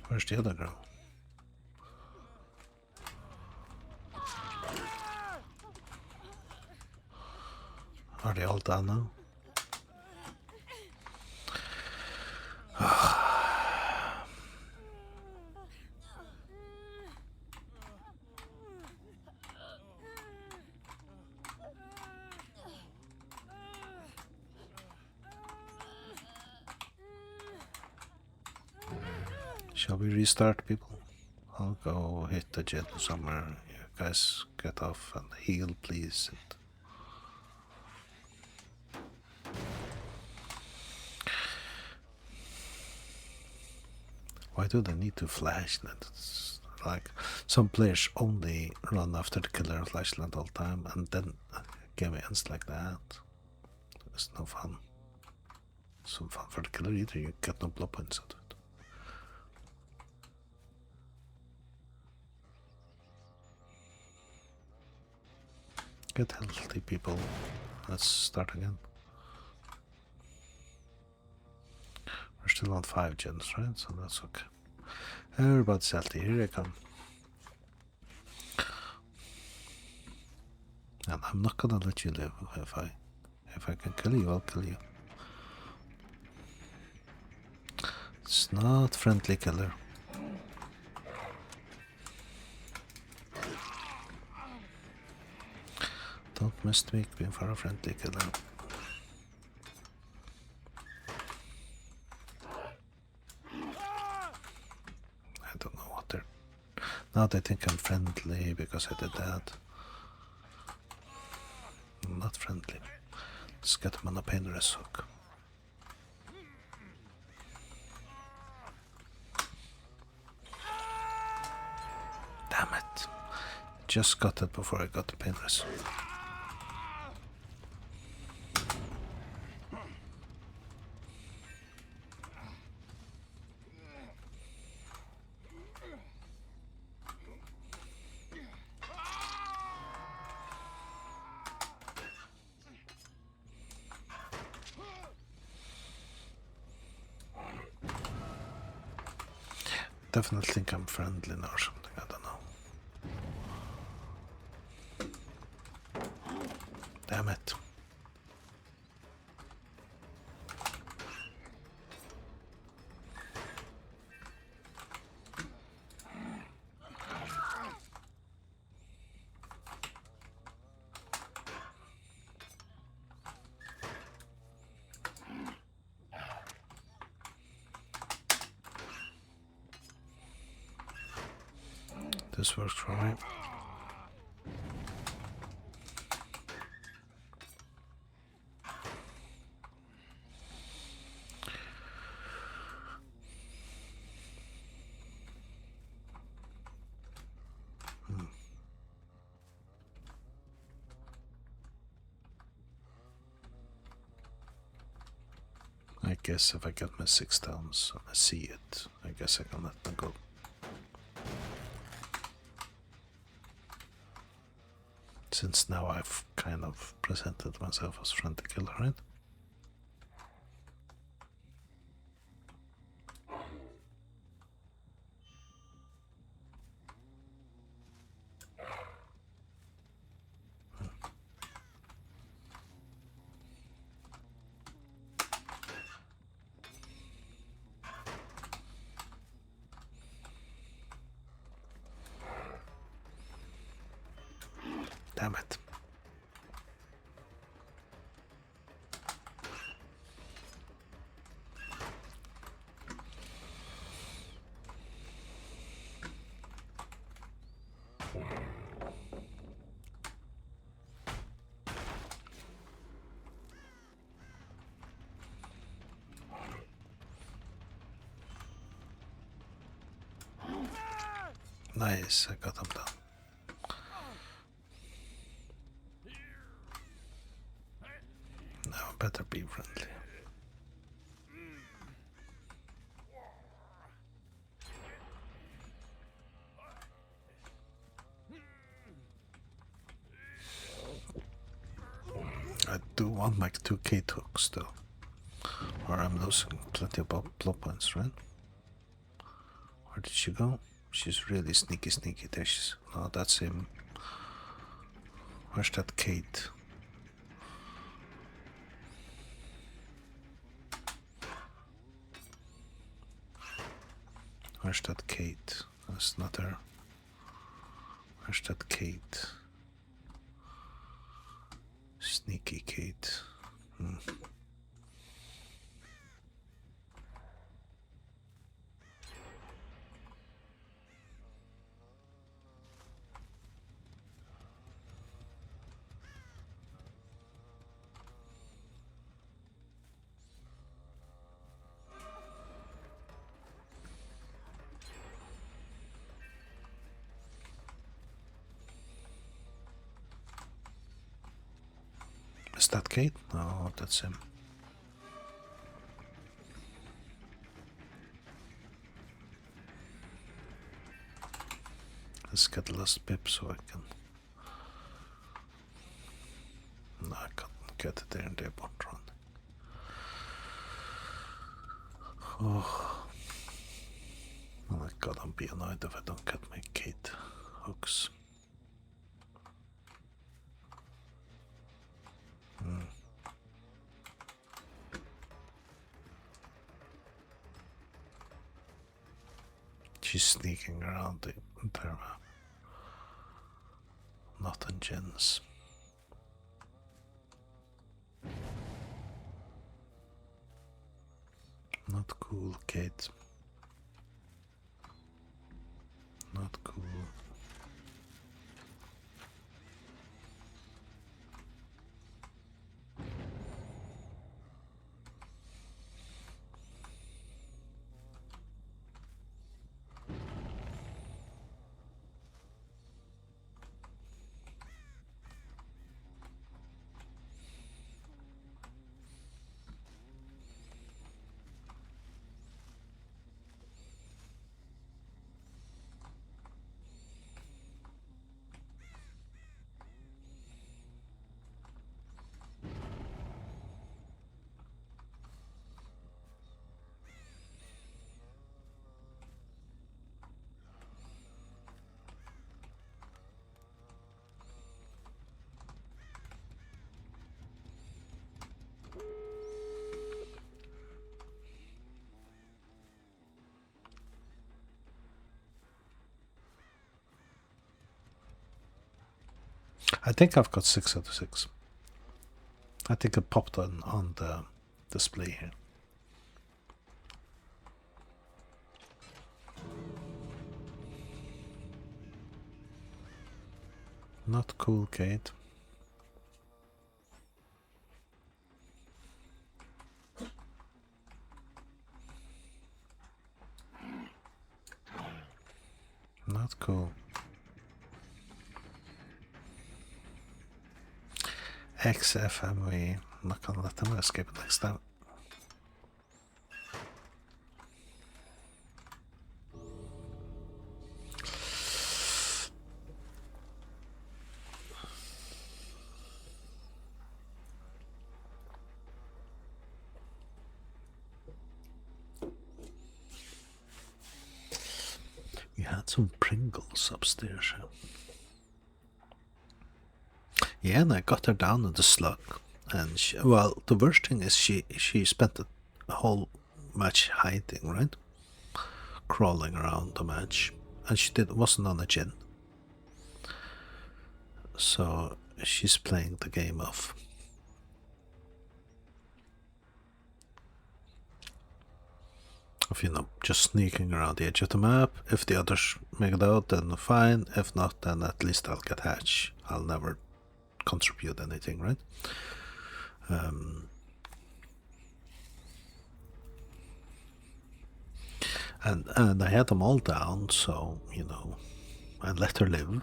Where's the other girl? Are they all done now? Shall we restart, people? I'll go hit the jet somewhere. You guys get off and heal, please. Why do they need to flashlight? It's like some players only run after the killer flashlight all the time, and then game ends like that. It's no fun. Some fun for the killer either. You get no blood points out of it. Get healthy, people. Let's start again. We're still on 5 gens, right? So that's okay. Everybody's healthy. Here I come. And I'm not gonna let you live. If I can kill you, I'll kill you. It's not friendly killer. Don't mistake me for a friendly killer. I don't know what they're... Now they think I'm friendly because I did that. I'm not friendly. Let's get them on a painter's hook. Damn it. Just got it before I got the painter's hook. Definitely think I'm friendly now or something, I don't know. Damn it. This works for me. I guess if I get my 6 towns and I see it, I guess I can let them go. Since now I've kind of presented myself as friend to killer, right? Damn it. Nice, I got him down. Now better be friendly. I do want my 2K hooks though. Or I'm losing plenty of blood points, right? Where did she go? She's really sneaky there. She's... Oh, that's him. Where's that Kate? Where's that Kate? That's not her. Where's that Kate? Sneaky Kate. Is that Kate? No, that's him. Let's get the last pip so I can... No, I can't get it there and they won't run. Oh. Oh my god, I'll be annoyed if I don't get my Kate hooks. She's sneaking around the entire map. Not in gens. Not cool, Kate. Not cool. I think I've got 6 out of 6. I think it popped on the display here. Not cool, Kate. Not cool. XFMV. I'm not gonna let them escape it next time. We had some Pringles upstairs. Yeah, and I got her down in the slug. And she, well, the worst thing is she spent the whole match hiding, right? Crawling around the match. And she wasn't on a gin. So she's playing the game of just sneaking around the edge of the map. If the others make it out, then fine. If not, then at least I'll get hatch. I'll never contribute anything, right? And I had them all down, so I let her live,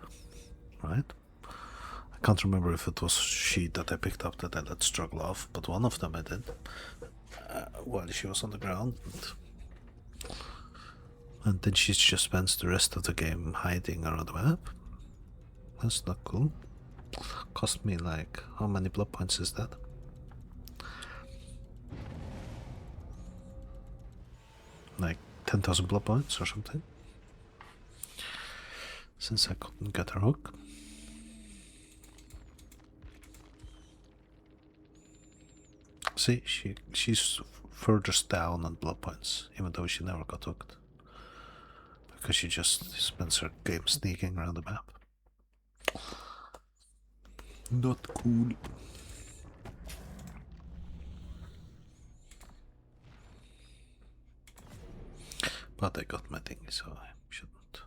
right? I can't remember if it was she that I picked up that I let struggle off, but one of them I did while she was on the ground. And then she just spends the rest of the game hiding around the map. That's not cool. Cost me like, how many blood points is that? Like 10,000 blood points or something. Since I couldn't get her hook. See, she's furthest down on blood points, even though she never got hooked. Because she just spends her game sneaking around the map. Not cool. But I got my thing, so I shouldn't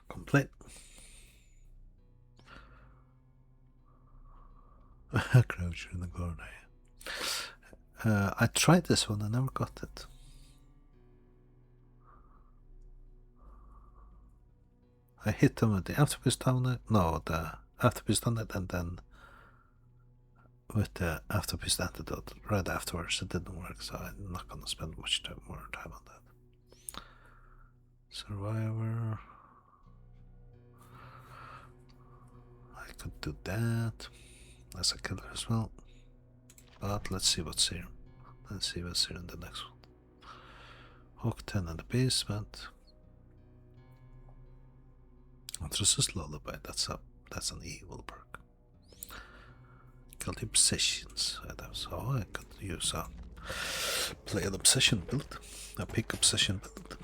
complain. Croucher in the corner. I tried this one, I never got it. I hit them with the afterpiece down it. No, the afterpiece on it, and then with the afterpiece antidote right afterwards. It didn't work, so I'm not gonna spend much more time on that. Survivor. I could do that as a killer as well. But let's see what's here. Let's see what's here in the next one. Hook 10 in the basement. Anthracus Lullaby, that's an evil perk. Guilty Obsessions. So I could use a play an obsession build. A pick obsession build.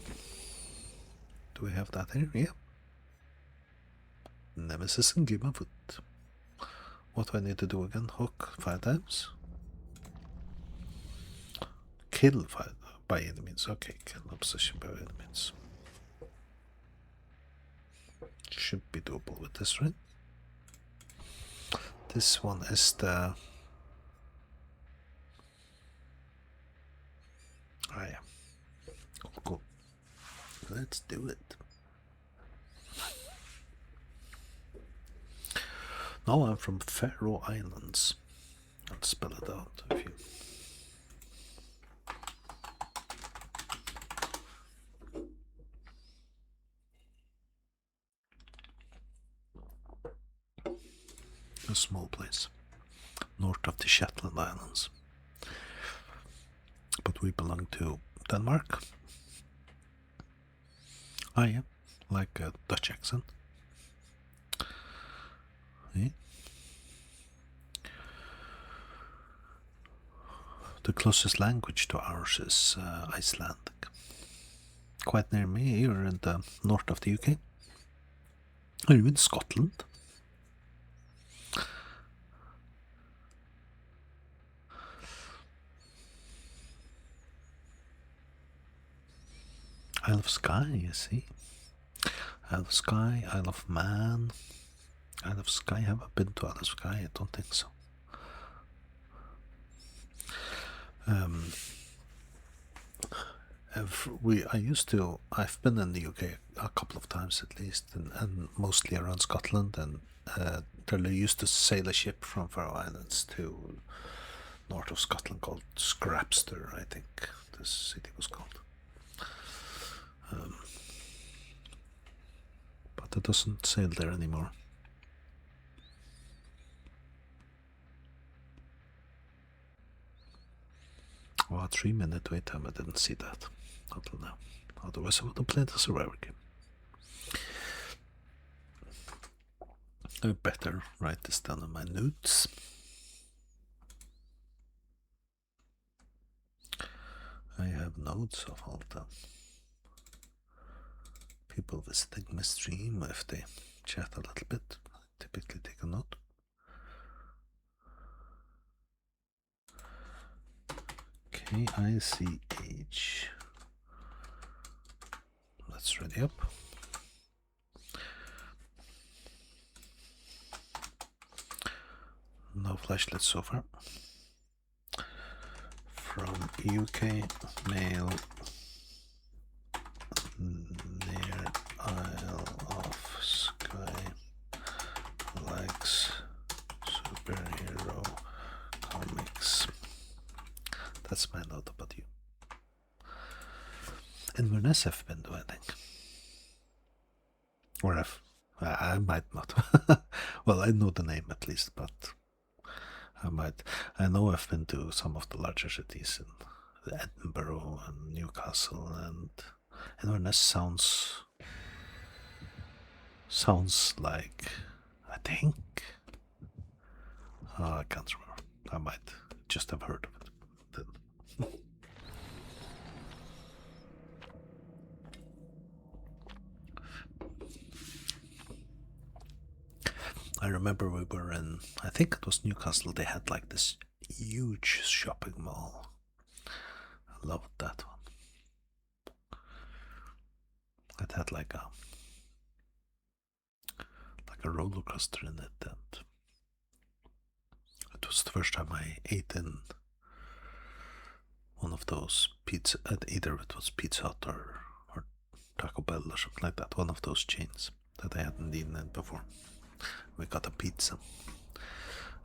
Do we have that here? Yeah. Nemesis and Game of Wood. What do I need to do again? Hook 5 times? Kill 5 by enemies. Okay, kill obsession by enemies. Should be doable with this, right? This one is the... Oh yeah. Cool. Let's do it. Now I'm from Faroe Islands. I'll spell it out if you... A small place north of the Shetland Islands, but we belong to Denmark. Ah, yeah, like a Dutch accent. Yeah. The closest language to ours is Icelandic. Quite near me, you're in the north of the UK. Are you in Scotland? Isle of Skye, you see. Isle of Skye, Isle of Man. Isle of Skye? Have I been to Isle of Skye? I don't think so. I've been in the UK a couple of times at least, and mostly around Scotland, and there used to sail a ship from Faroe Islands to north of Scotland called Scrapster, I think this city was called. But it doesn't sail there anymore. Oh, a 3-minute wait time, I didn't see that until now. Otherwise I would have played the Survivor game. I better write this down in my notes. I have notes of all the people visiting my stream. If they chat a little bit, I typically take a note. KICH. Let's ready up. No flashlights so far. From UK mail near Isle of Skye likes superhero comics. That's my note about you. Inverness I've been to, I think. Or I might not. Well, I know the name at least, but I know I've been to some of the larger cities in Edinburgh and Newcastle, and Inverness sounds like, I think, I can't remember. I might just have heard of it. I remember we were in, I think it was Newcastle, they had like this huge shopping mall. I loved that one. It had like a roller coaster in it, and it was the first time I ate in one of those pizza, either it was Pizza Hut or Taco Bell or something like that, one of those chains that I hadn't eaten in before. We got a pizza,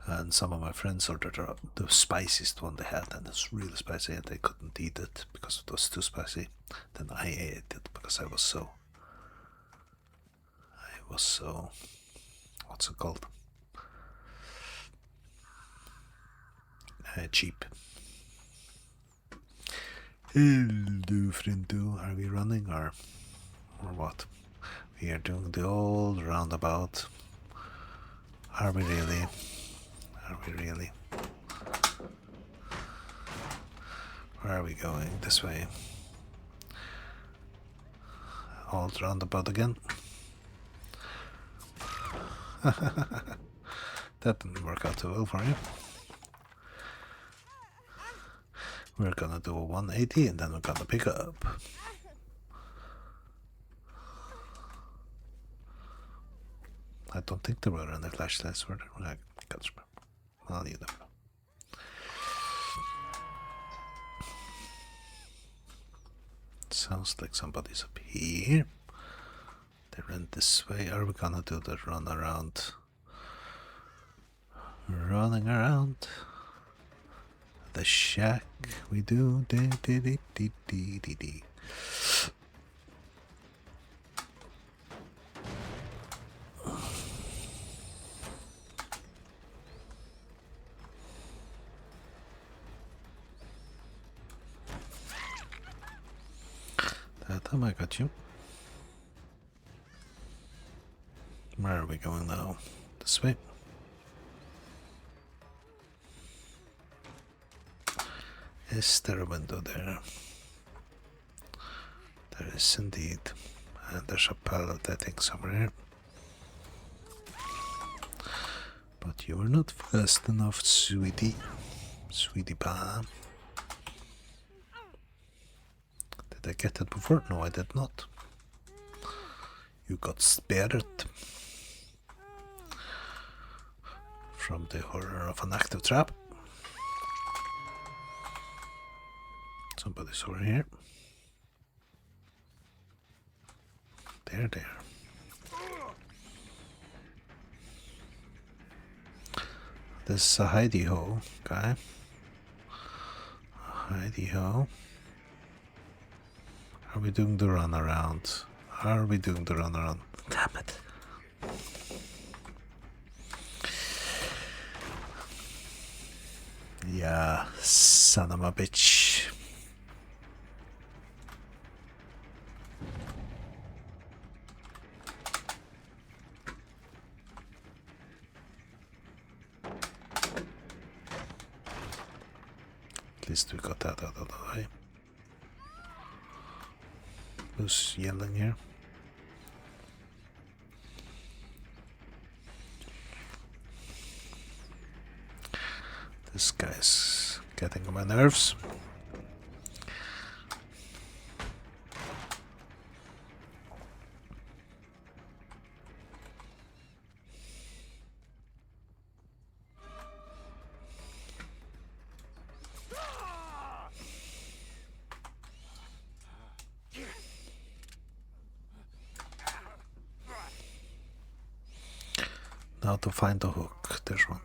and some of my friends ordered the spiciest one they had, and it's really spicy, and they couldn't eat it because it was too spicy. Then I ate it because I was so what's it called? Cheap. Hello, friendo. Are we running or what? We are doing the old roundabout. Are we really? Are we really? Where are we going? This way. Old roundabout again. That didn't work out too well for you. We're gonna do a 180 and then we're gonna pick up. I don't think there were any flashlights, were there? I can't remember. Well, you never know. Sounds like somebody's up here. They ran this way. Are we gonna do the run around? Running around the shack. We do. That time I got you. Where are we going now? This way. Is there a window there? There is indeed. And there's a pallet, I think, somewhere here. But you were not fast enough, sweetie. Sweetie pie. Did I get it before? No, I did not. You got spared. from the horror of an active trap. Somebody's over here. There. This is a hidey-ho guy. Hidey-ho. Are we doing the run around? Damn it. Yeah, son of a bitch. At least we got that out of the way. Who's yelling here? This guy's getting on my nerves. Now to find the hook. There's one.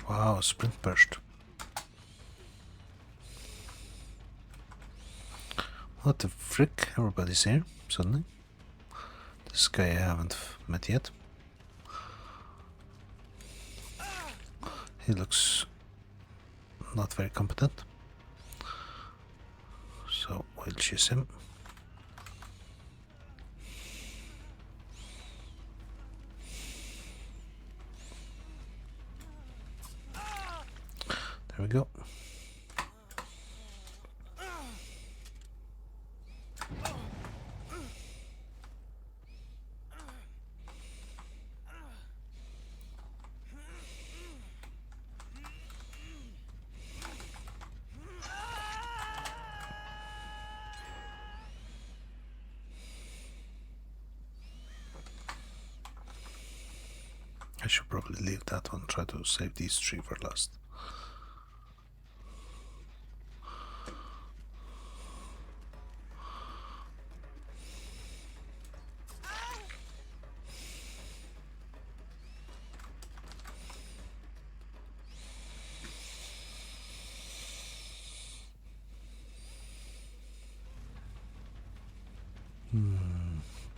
Wow, sprint burst. What the frick? Everybody's here suddenly. This guy I haven't met yet. He looks not very competent. So we'll choose him. There we go. I should probably leave that one, try to save these three for last.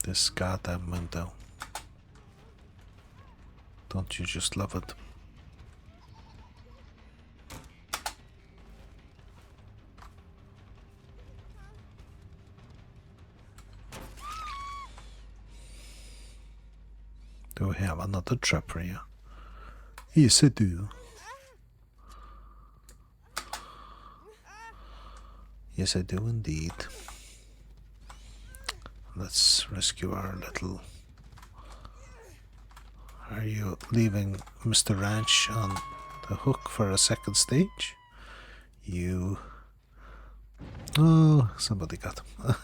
This goddamn window. Don't you just love it? Do we have another trap here? Yes, I do. Yes, I do indeed. Let's rescue our little... Are you leaving Mr. Ranch on the hook for a second stage? You... Oh, somebody got him.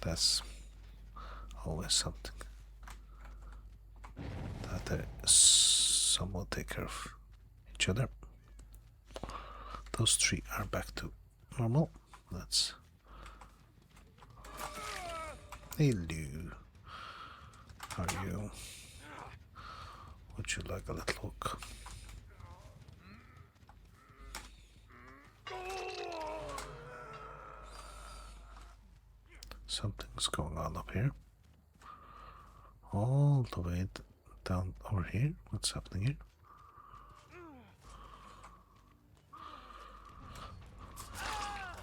That's always something. That some will take care of each other. Those three are back to normal. Let's... Hello. How are you? Would you like a little hook? Something's going on up here. All the way down over here. What's happening here?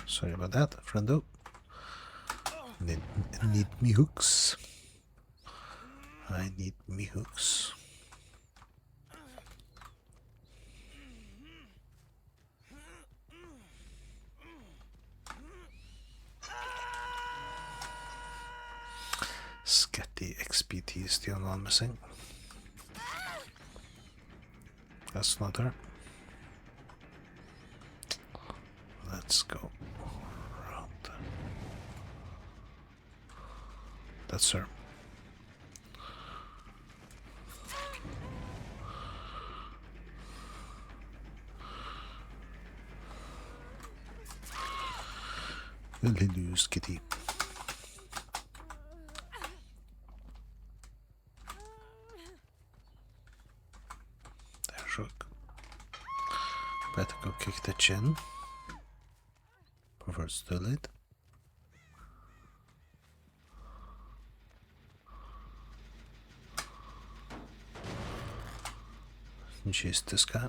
Sorry about that, friendo. Need me hooks. I need me hooks. Sketty XPT is the only one missing. That's not her. Let's go around. That's her. Really lose Kitty. There, shook. Better go kick the chin before it's too late. And chase this guy.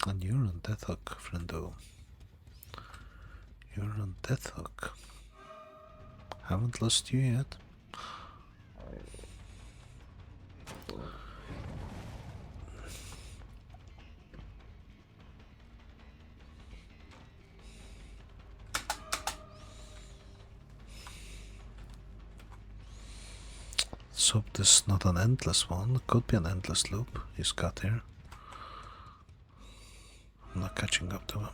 And you're on death hook, friendo. You're on death hook. Haven't lost you yet. Let's hope this is not an endless one. It could be an endless loop he's got here. I'm not catching up to him.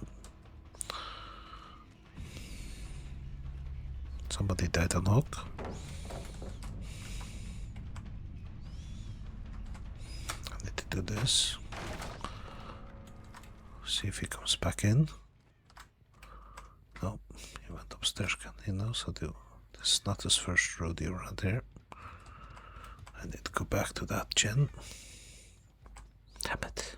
Somebody died on hook. I need to do this. See if he comes back in. No, he went upstairs. He knows how to. This is not his first rodeo around here. I need to go back to that gen. Damn it.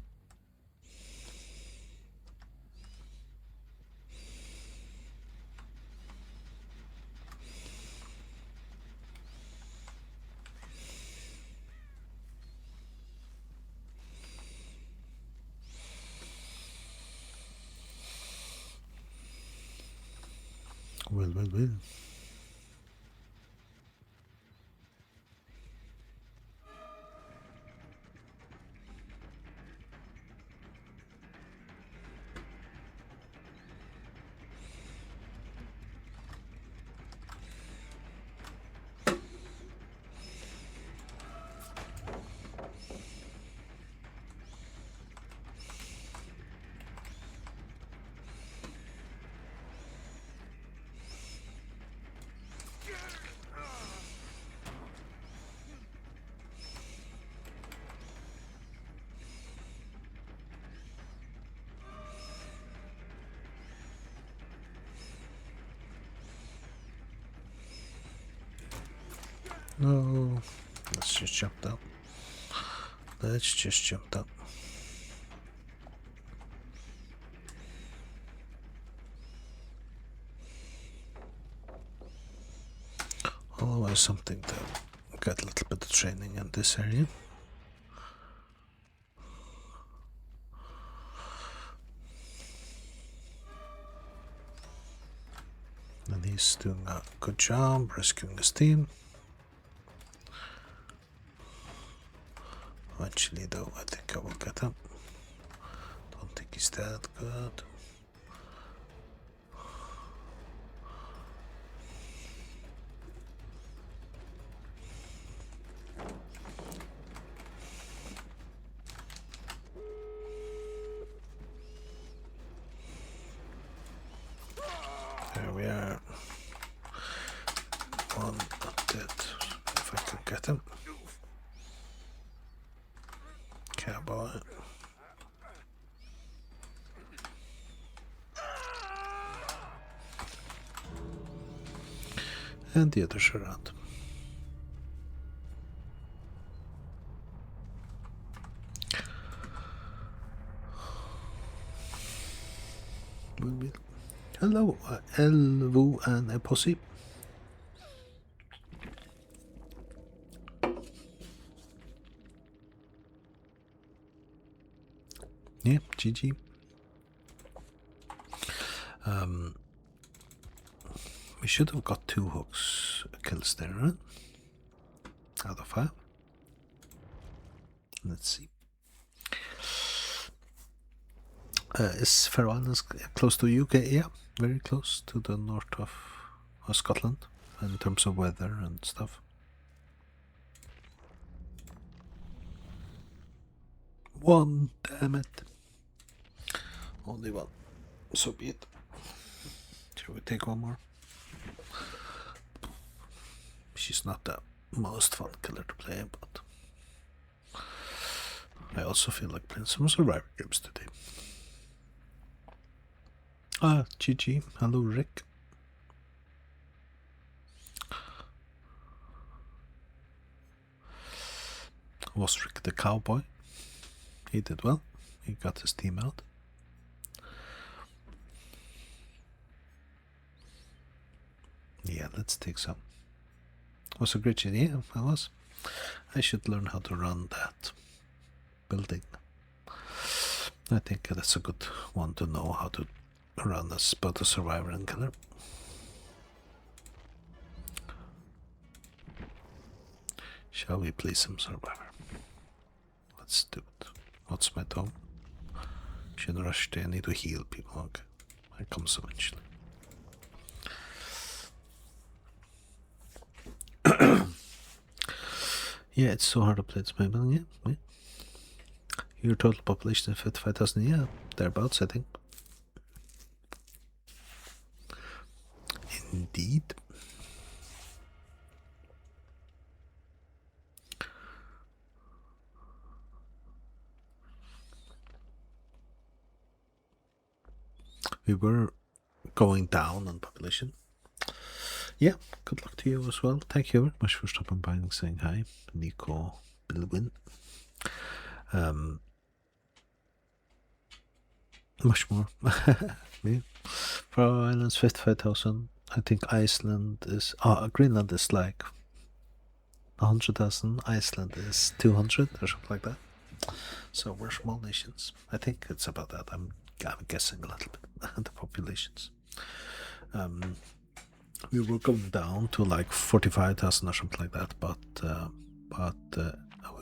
Well. No, let's just jump up. Let's just jump up. Always something to get a little bit of training in this area. And he's doing a good job rescuing his team. Eventually, though, I think I will get him. Don't think he's that good. There we are. One dead. If I can get him. Cowboy. And the others around. Hello, Elvo and a posse. Yeah, GG. We should have got 2 hooks kills there, right? Out of 5. Let's see. Is Faroe Islands close to UK? Yeah, very close to the north of Scotland in terms of weather and stuff. One, damn it. Only one. So be it. Shall we take one more? She's not the most fun killer to play, but I also feel like playing some Survivor games today. Ah, GG. Hello, Rick. Was Rick the cowboy? He did well. He got his team out. Yeah, let's take some. Was a great idea. I was. I should learn how to run that building. I think that's a good one to know how to run as both a survivor and killer. Shall we play some survivor? Let's do it. What's my tone? Should rush there. I need to heal people. Okay. It comes eventually. Yeah, it's so hard to play this map. Yeah. Your total population is 55,000. Yeah, thereabouts, I think. Indeed. We were going down on population. Yeah, good luck to you as well. Thank you very much for stopping by and saying hi, Nico Bilwin. Much more. Yeah. Faroe Islands 55,000. I think Iceland is. Greenland is like 100,000. Iceland is 200 or something like that. So we're small nations. I think it's about that. I'm guessing a little bit the populations. We were going down to like 45,000 or something like that, but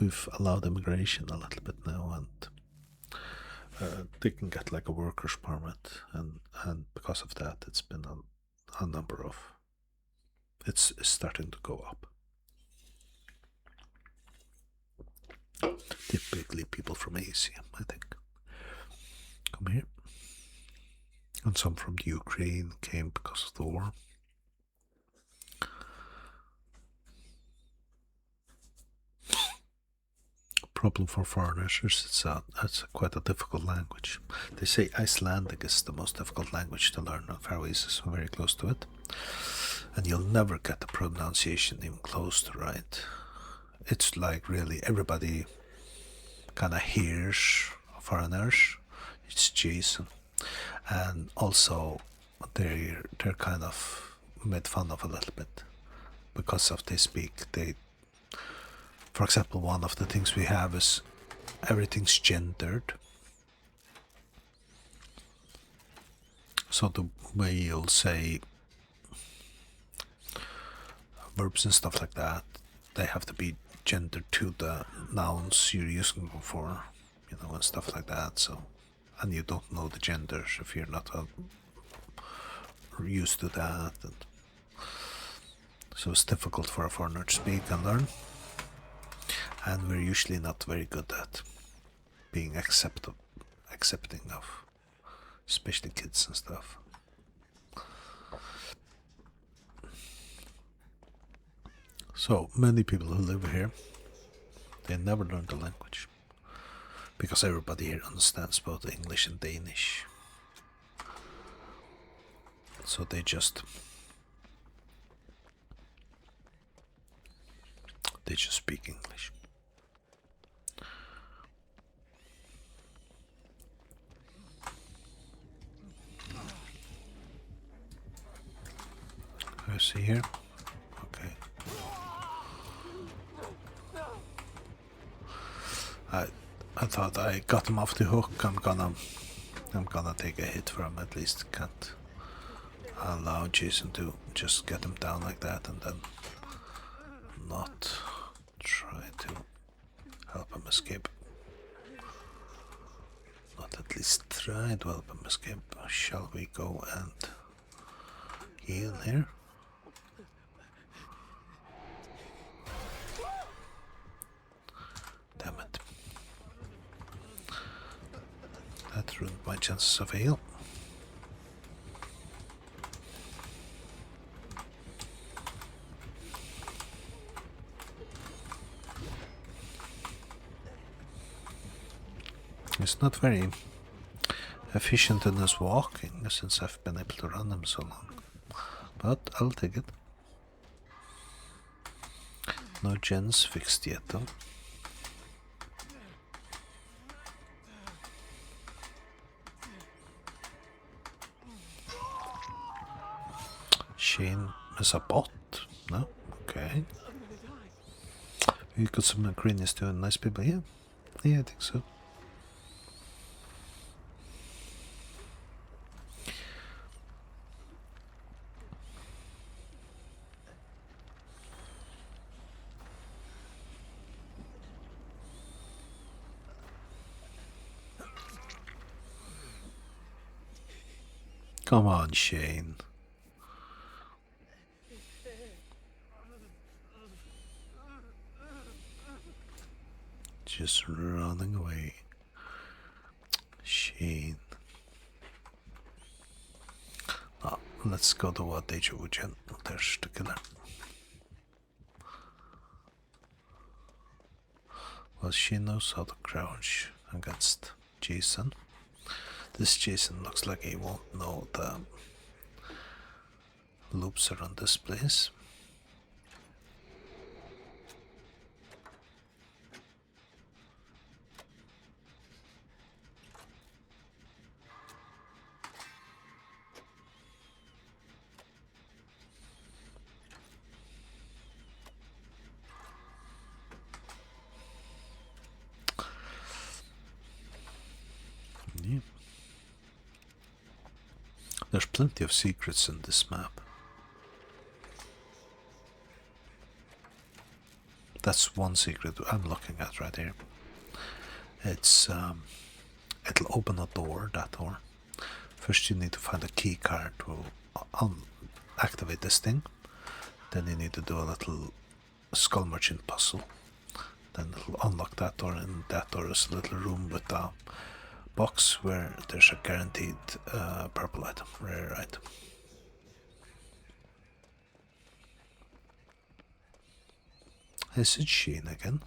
we've allowed immigration a little bit now, and they can get like a worker's permit, and because of that, it's been a number of. It's starting to go up. Typically, people from Asia, I think, come here, and some from the Ukraine came because of the war. Problem for foreigners is it's quite a difficult language. They say Icelandic is the most difficult language to learn, and Faroese is very close to it, and you'll never get the pronunciation even close to right. It's like really everybody kind of hears foreigners. It's Jason, and also they're kind of made fun of a little bit because of they speak. For example, one of the things we have is everything's gendered. So the way you'll say verbs and stuff like that, they have to be gendered to the nouns you're using them for, and stuff like that. So, and you don't know the genders if you're not used to that. And so it's difficult for a foreigner to speak and learn. And we're usually not very good at being accepting of, especially kids and stuff. So many people who live here, they never learn the language because everybody here understands both English and Danish. So they just speak English. I see here. Okay. I thought I got him off the hook. I'm gonna take a hit for him at least. Can't allow Jason to just get him down like that and then not try to help him escape. Not at least try to help him escape. Shall we go and heal here? Damn it. That ruined my chances of heal. It's not very efficient in his walking since I've been able to run him so long. But I'll take it. No gens fixed yet though. Shane is a bot? No? Okay. You got some greenies doing nice people, yeah? Yeah, I think so. Come on, Shane. Just running away. Shane. Oh, let's go to what Deja Vu Gen. There's the killer. Well, she knows how to crouch against Jason. This Jason looks like he won't know the loops around this place. Yeah. There's plenty of secrets in this map. That's one secret I'm looking at right here. It's it'll open a door, that door. First you need to find a key card to activate this thing. Then you need to do a little skull merchant puzzle. Then it'll unlock that door, and that door is a little room with a box where there's a guaranteed purple item, rare item. Is it Shane again?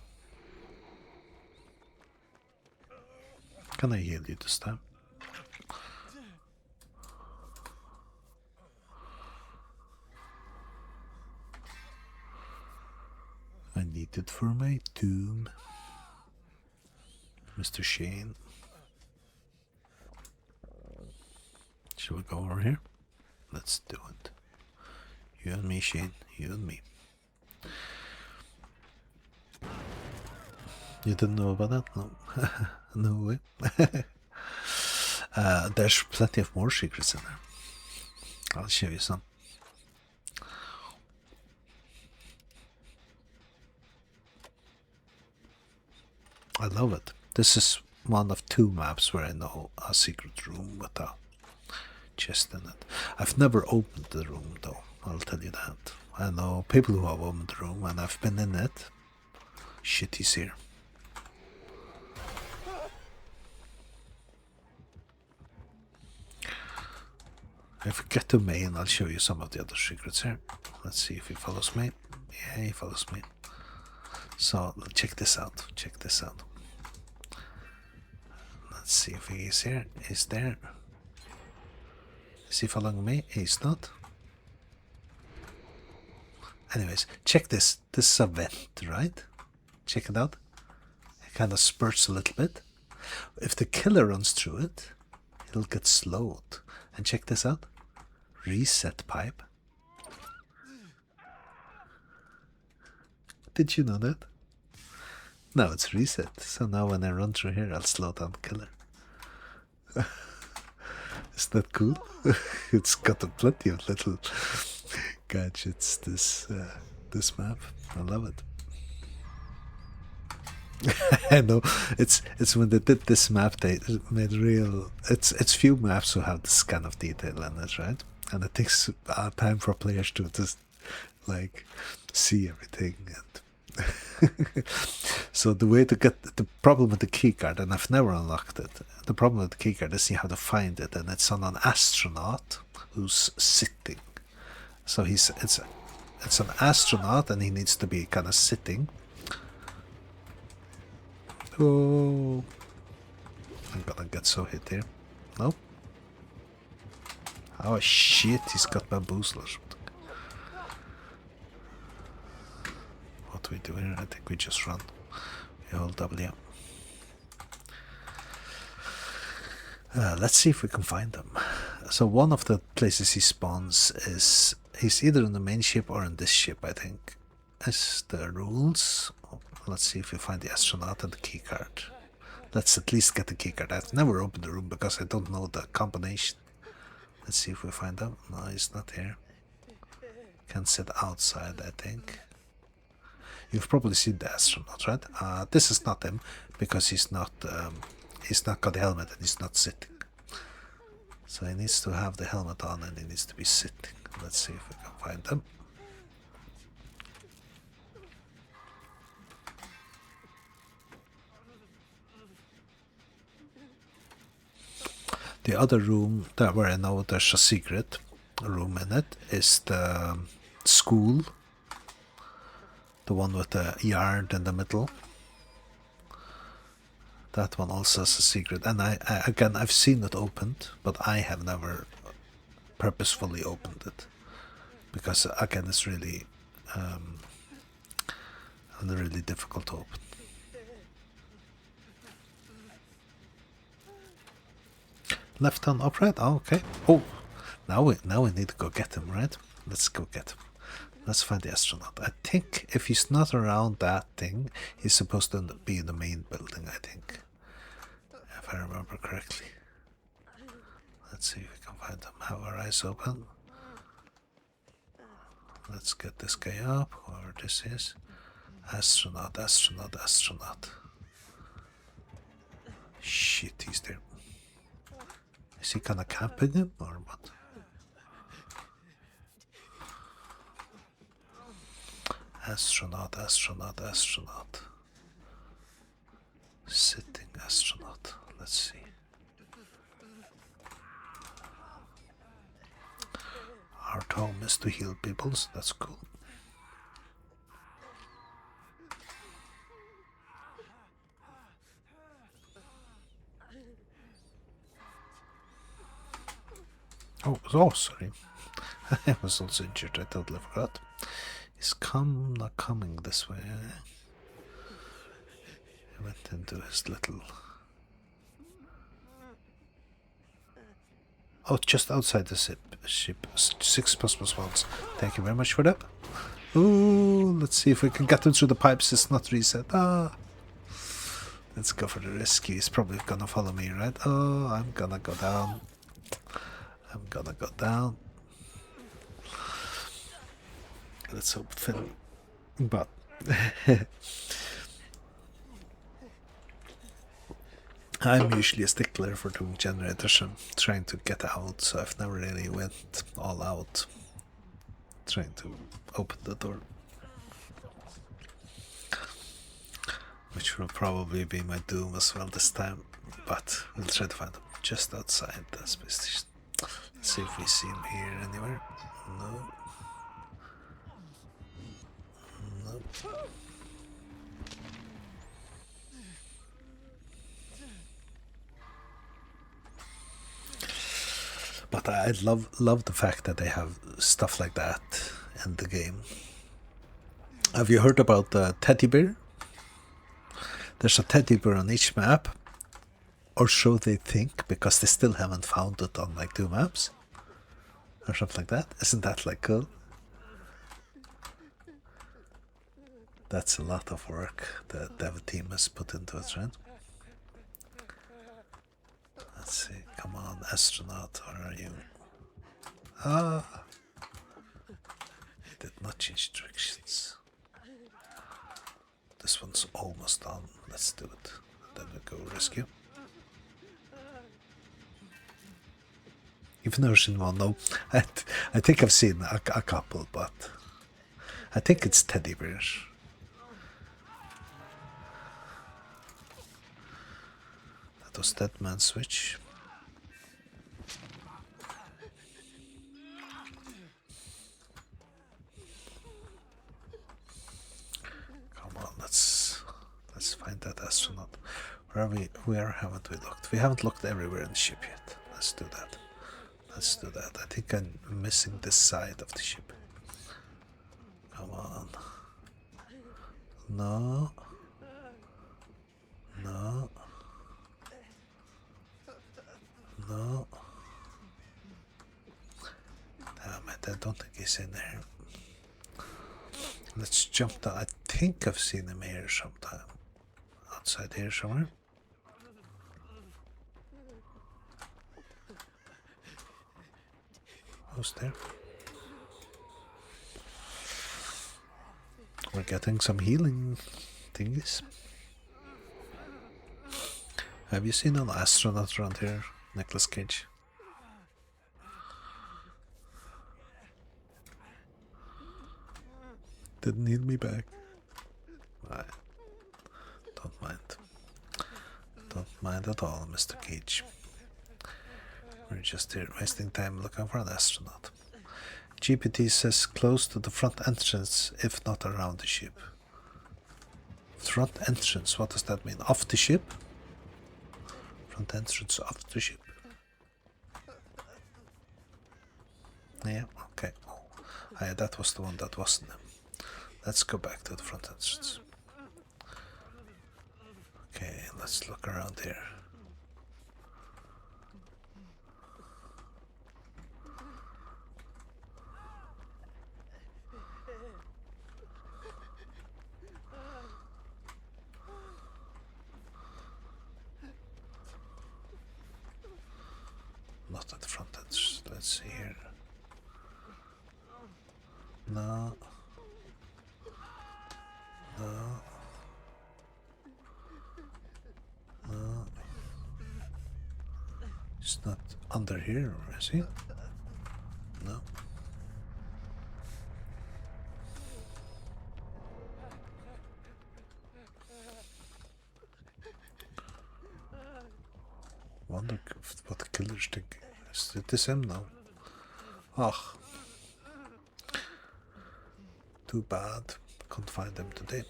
Can I heal you this time? I need it for my tomb. Mr. Shane. Shall we go over here? Let's do it. You and me, Shane. You and me. You didn't know about that? No. No way. There's plenty of more secrets in there. I'll show you some. I love it. This is one of two maps where I know a secret room with a chest in it. I've never opened the room though, I'll tell you that. I know people who have opened the room and I've been in it. Shitty's here. If we get to main, I'll show you some of the other secrets here. Let's see if he follows me. Yeah, he follows me. So check this out. Check this out. Let's see if he is here. He's there. Is he following me? He's not. Anyways, check this. This is a vent, right? Check it out. It kind of spurts a little bit. If the killer runs through it, it'll get slowed. And check this out. Reset pipe. Did you know that? Now it's reset. So now when I run through here, I'll slow down the killer. Is that cool? It's got plenty of little gadgets. This map, I love it. I know it's when they did this map they made real. It's few maps who have this kind of detail in it, right? And it takes time for players to just like see everything. And so the way to get the problem with the keycard, and I've never unlocked it. The problem with the keycard is you have to find it, and it's on an astronaut who's sitting. So it's an astronaut, and he needs to be kind of sitting. Oh, I'm gonna get so hit here. Nope. Oh shit, he's got bamboozlers. What do we do here? I think we just run. We hold W. Let's see if we can find them. So one of the places he spawns is he's either in the main ship or in this ship, I think. Is the rules. Let's see if we find the astronaut and the keycard. Let's at least get the keycard. I've never opened the room because I don't know the combination. Let's see if we find him. No, he's not here. Can sit outside, I think. You've probably seen the astronaut, right? This is not him because he's not got the helmet and he's not sitting. So he needs to have the helmet on and he needs to be sitting. Let's see if we can find him. The other room where I know there's a secret room in it is the school. The one with the yard in the middle. That one also has a secret. And I've seen it opened, but I have never purposefully opened it. Because again, it's really difficult to open. Left hand upright? Oh, okay. Oh, now we need to go get him, right? Let's go get him. Let's find the astronaut. I think if he's not around that thing, he's supposed to be in the main building, I think. If I remember correctly. Let's see if we can find him. Have our eyes open. Let's get this guy up, whoever this is. Astronaut, astronaut, astronaut. Shit, he's there. Is he gonna camping him or what? Astronaut, astronaut, astronaut. Sitting astronaut. Let's see. Our home is to heal people, so that's cool. Oh, sorry. I was also injured, I totally forgot. He's not coming this way. He went into his little... Oh, just outside the ship. 6++1s. Thank you very much for that. Ooh, let's see if we can get him through the pipes. It's not reset. Let's go for the rescue. He's probably gonna follow me, right? Oh, I'm gonna go down. I'm gonna go down. Let's hope Phil. But I'm usually a stickler for doing generators and trying to get out, so I've never really went all out trying to open the door. Which will probably be my doom as well this time, but we'll try to find him just outside the space station. Let's see if we see him here anywhere. No. Nope. But I love the fact that they have stuff like that in the game. Have you heard about the teddy bear? There's a teddy bear on each map, or so they think, because they still haven't found it on like 2 maps or something like that. Isn't that like cool? That's a lot of work the dev team has put into it, right? Let's see, come on. on, astronaut, where are you? Ah! Did not change directions. This one's almost done. Let's do it. Then we go rescue. You've never seen one, no? I think I've seen a couple, but I think it's teddy bears. That was Dead Man Switch. Come on, let's find that astronaut. Where are we? Where haven't we looked? We haven't looked everywhere in the ship yet. Let's do that. Let's do that. I think I'm missing this side of the ship. Come on. No. No. No. Damn it, I don't think he's in there. Let's jump down. I think I've seen him here sometime. Outside here somewhere. Who's there? We're getting some healing thingies. Have you seen an astronaut around here, Nicolas Cage? Didn't need me back. I don't mind. Don't mind at all, Mr. Cage. We're just here wasting time looking for an astronaut. GPT says close to the front entrance, if not around the ship. Front entrance, what does that mean? Off the ship? Front entrance off the ship. Yeah, okay. Oh, yeah, that was the one that wasn't him. Let's go back to the front entrance. Okay, let's look around here. Not at the front entrance. Let's see here. No. No. No. It's not under here, is he? No. Wonder what the killer's thinking. Is this him now? Ah. Too bad. Can't find him today.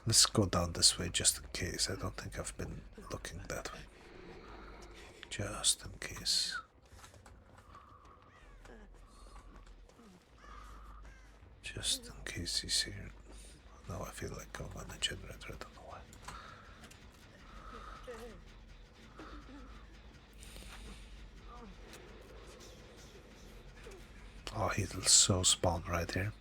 Let's go down this way just in case. I don't think I've been looking that way. Just in case. Just in case he's here. Now I feel like I'm on a generator. I don't know why. Oh, he'll so spawn right here.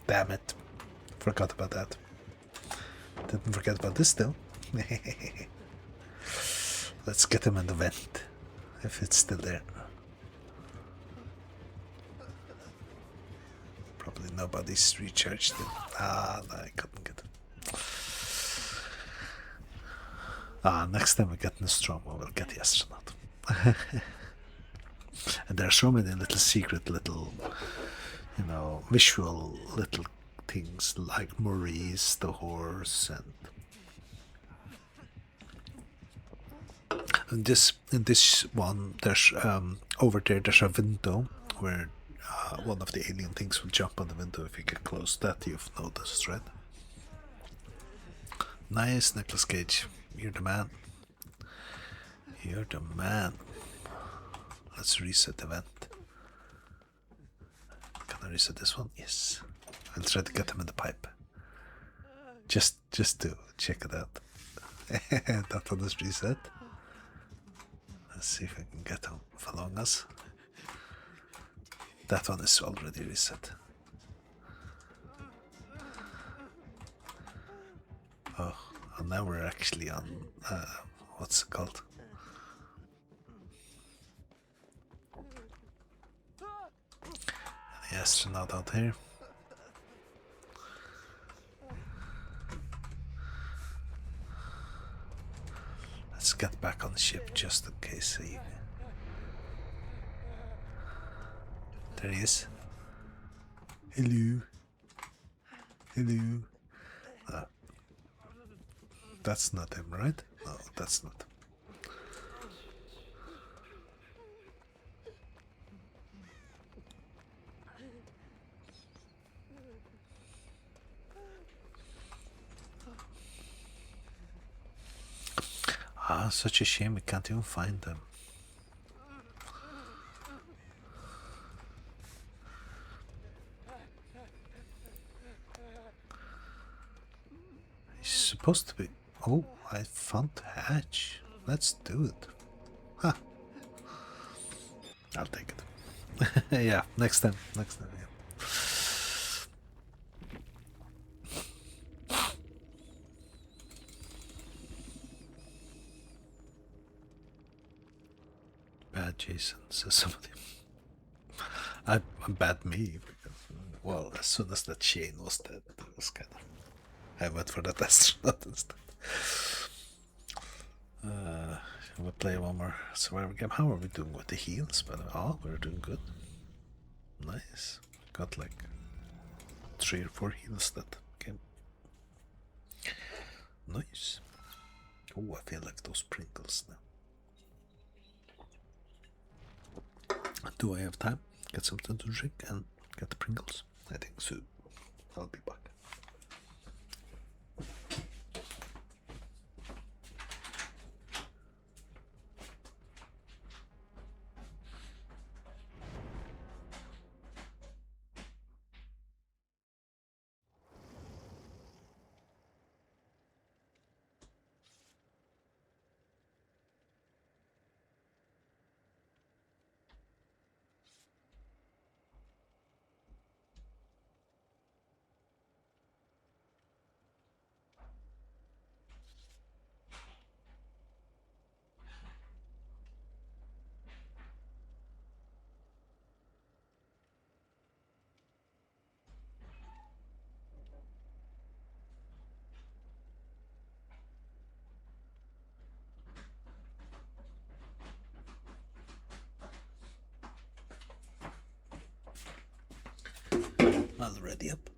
Damn it. Forgot about that. Didn't forget about this though. Let's get him in the vent. If it's still there. Probably nobody's recharged it. Ah, no, I couldn't get it. Ah, next time we get Nostromo, we'll get the astronaut. And there are so many little secret little, you know, visual little things like Maurice the horse, and in this one there's over there's a window where one of the alien things will jump on the window if you get close. That you've noticed, right? Nice, Nicolas Cage. You're the man. You're the man. Let's reset event. Can I reset this one? Yes. I'll try to get him in the pipe. Just to check it out. That one is reset. Let's see if I can get him following us. That one is already reset. Oh, and now we're actually on, what's it called? The astronaut out here. Let's get back on the ship just in case he... There he is. Hello. Hello. That's not him, right? No, that's not him. Ah, such a shame we can't even find them. He's supposed to be... Oh, I found the hatch. Let's do it. Huh. I'll take it. Yeah, next time. Next time, yeah. Bad Jason, says somebody. I'm bad me. Because, well, as soon as that chain was dead, it was kind of... I went for that astronaut instead. We'll play one more survival game. How are we doing with the heals? But oh, we're doing good. Nice. Got like 3 or 4 heals that game. Nice. Oh, I feel like those Pringles now. Do I have time? Get something to drink and get the Pringles? I think so. I'll be back. Already up.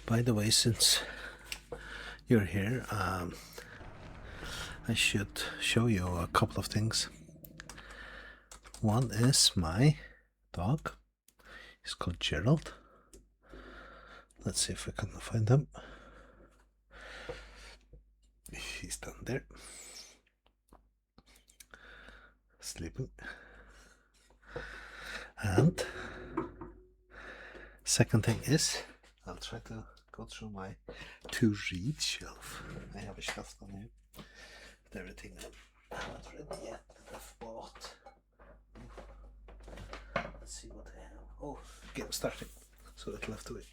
By the way, since you're here, I should show you a couple of things. One is my dog. He's called Gerald. Let's see if I can find him. He's down there, sleeping. And second thing is, I'll try to go through my to read shelf. I have a shelf down here with everything I haven't read yet that I've bought. Let's see what I have. Oh, game starting, so it'll have to wait.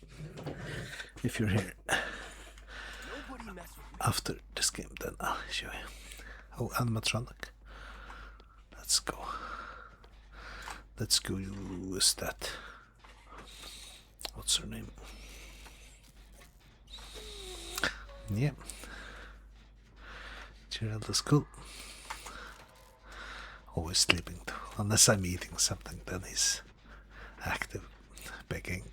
If you're here after this game, then I'll show you. Oh, animatronic. Let's go. Let's go use that. What's her name? Yeah. Gerald is cool. Always sleeping too. Unless I'm eating something, then he's active, begging.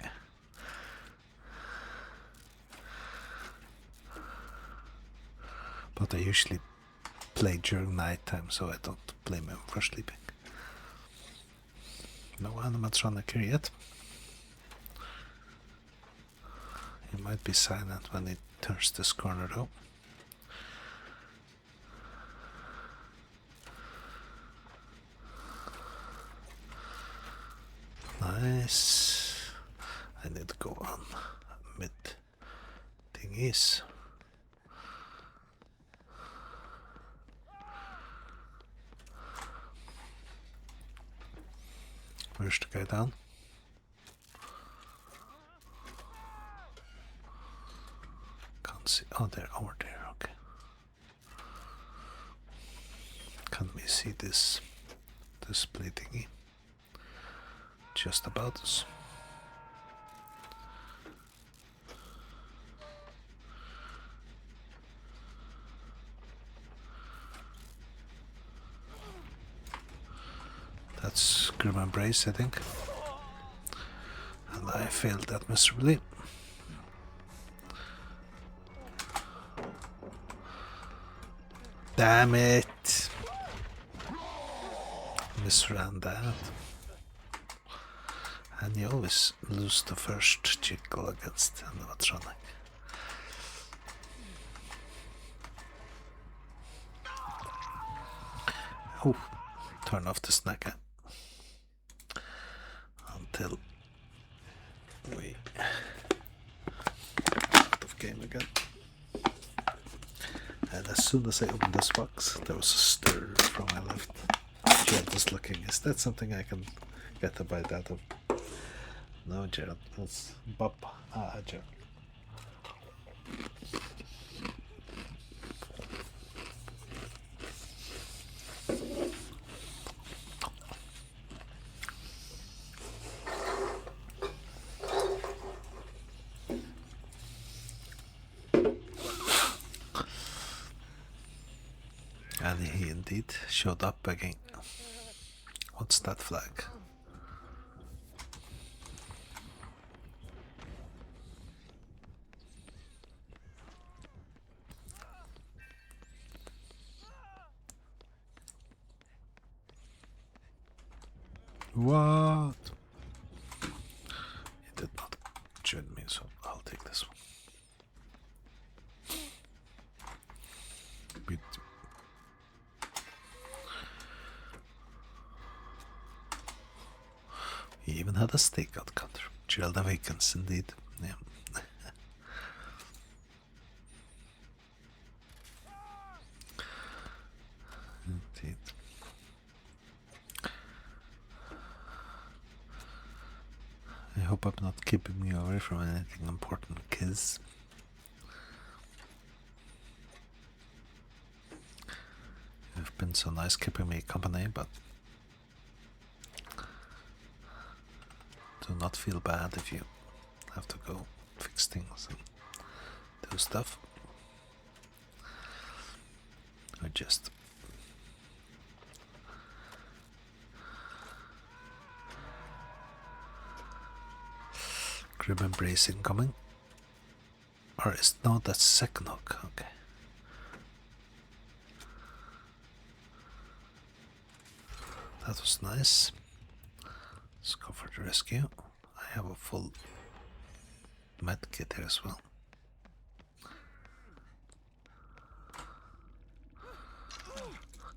But I usually play during night time, so I don't blame him for sleeping. No animatronic here yet. He might be silent when he turns this corner though. Nice. I need to go on mid thingies. Where's the guy down? Can't see. Oh, they're over there. Okay. Can we see this display thingy? Just about us. That's Grim Embrace, I think. And I failed that miserably. Damn it! Misran that. And you always lose the first jiggle against animatronic. Oh, turn off the snacker until we out of game again. And as soon as I opened this box, there was a stir from my left. Gerald was looking. Is that something I can get a bite out of? No, Gerald. That's Bob. Gerald. And he indeed showed up again. What's that flag? What? He did not join me, so I'll take this one. He even had a stakeout cutter. Gerald Awakens, indeed. Yeah. Indeed. I hope I'm not keeping me away from anything important, kids. You've been so nice keeping me company, but do not feel bad if you have to go fix things and do stuff. Or just Grim Embrace incoming. Or is no, that's second hook, okay. That was nice. Let's go for the rescue. I have a full med kit here as well.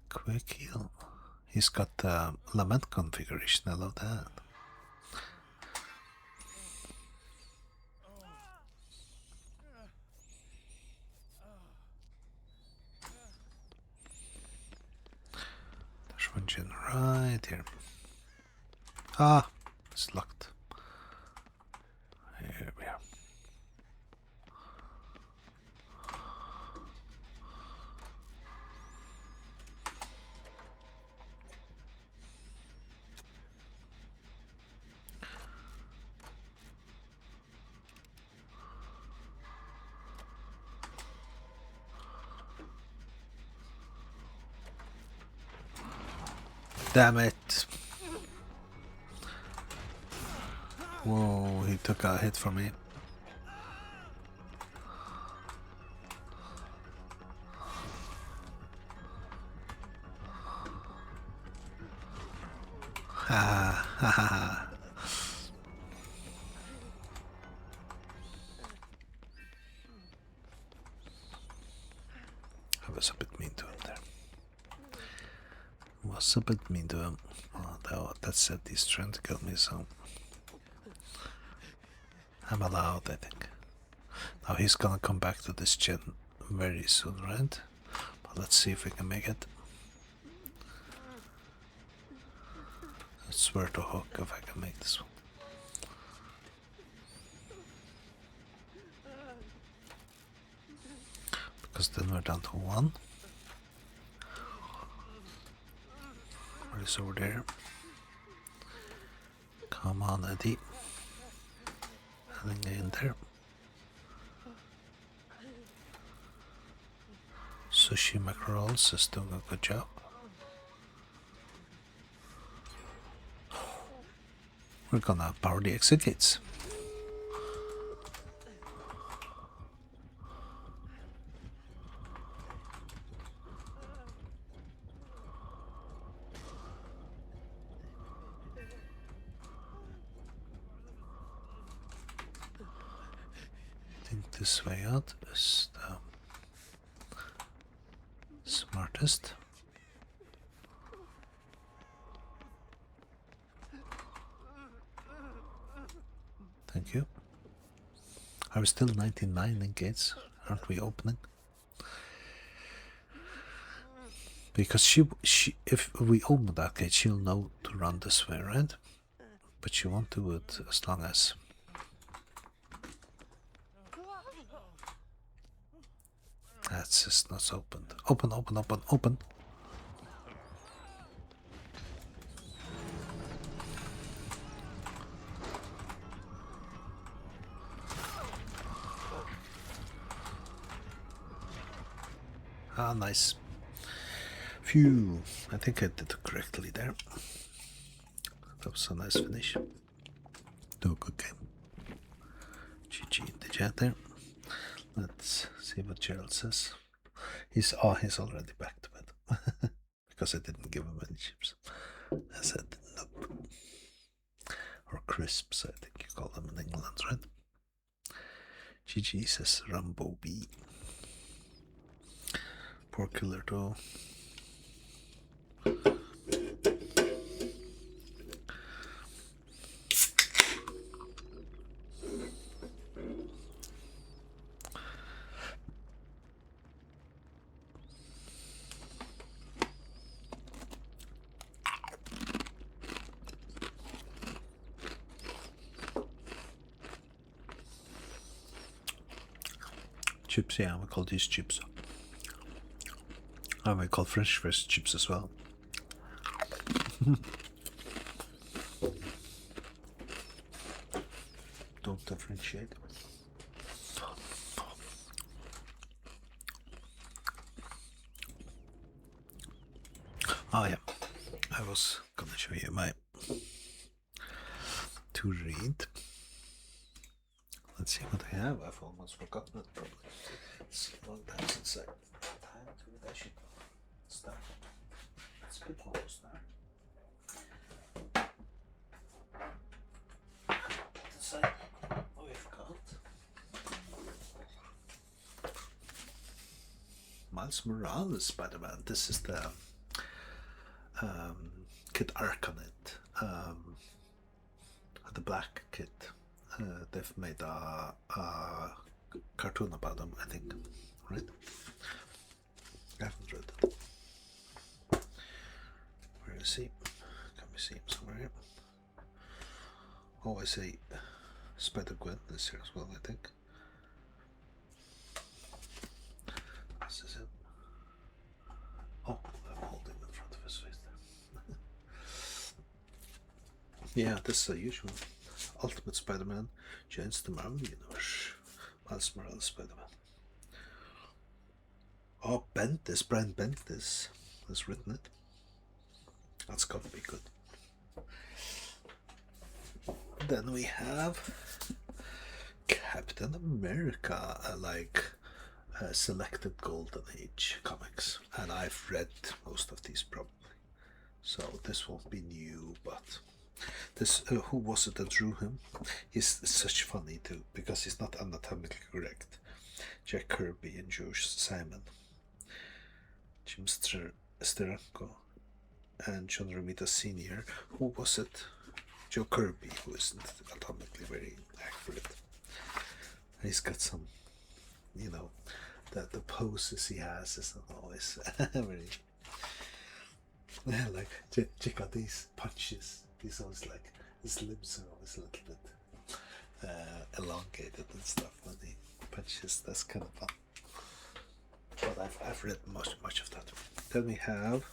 Quick heal. He's got the lament configuration, I love that. There's one gen right here. Ah, it's locked. Here we are. Damn it. Whoa, he took a hit from me. Ha ha ha. I was a bit mean to him there. Was a bit mean to him. Oh, that said, he's trying to kill me, so I'm allowed, I think. Now he's gonna come back to this chin very soon, right? But let's see if we can make it. I swear to hook if I can make this one. Because then we're down to one. What is over there? Come on, Eddie. Hang in there. Sushi Mackerels is doing a good job. We're gonna power the exit gates. I think this way out is the smartest. Thank you. Are we still 99 in gates? Aren't we opening? Because she, if we open that gate, she'll know to run this way, right? But she won't do it as long as. That's just not opened. Open, open, open, open. Ah, nice. Phew, I think I did it correctly there. That was a nice finish. No good game. GG in the chat there. Let's see what Gerald says. He's already back to bed. Because I didn't give him any chips. I said nope. Or crisps, I think you call them in England, right? GG says Rambo B. Poor killer though. Chips, yeah, we call these chips. And we call French fries chips as well. Don't differentiate. Oh yeah, I was gonna show you my to read. Let's see what I have. I've almost forgotten it probably. It's a long time since I had time to read. I should start. It's a bit almost now. Decide what we've got. Miles Morales Spider-Man. This is the Kid Arcanet, the black kid. They've made a cartoon about him, I think, right? I haven't read it. Where is he? Can we see him somewhere here? Oh, I see Spider-Gwen is here as well, I think. This is it. Oh, I'm holding in front of his face there. Yeah, this is a usual. Ultimate Spider-Man joins the Marvel Universe. Miles Morales Spider-Man. Oh, Bendis, Brian Bendis has written it. That's gotta be good. Then we have Captain America, selected Golden Age comics, and I've read most of these probably. So this won't be new, but this who was it that drew him? He's such funny too because he's not anatomically correct. Jack Kirby and George Simon, Jim Steranko, and John Romita Sr. Who was it? Joe Kirby, who isn't anatomically very accurate. And he's got some, you know, the poses he has isn't always very. Like check out these punches. He's always like his limbs are always a little bit elongated and stuff when he punches. That's kind of fun. But I've read much of that. Then we have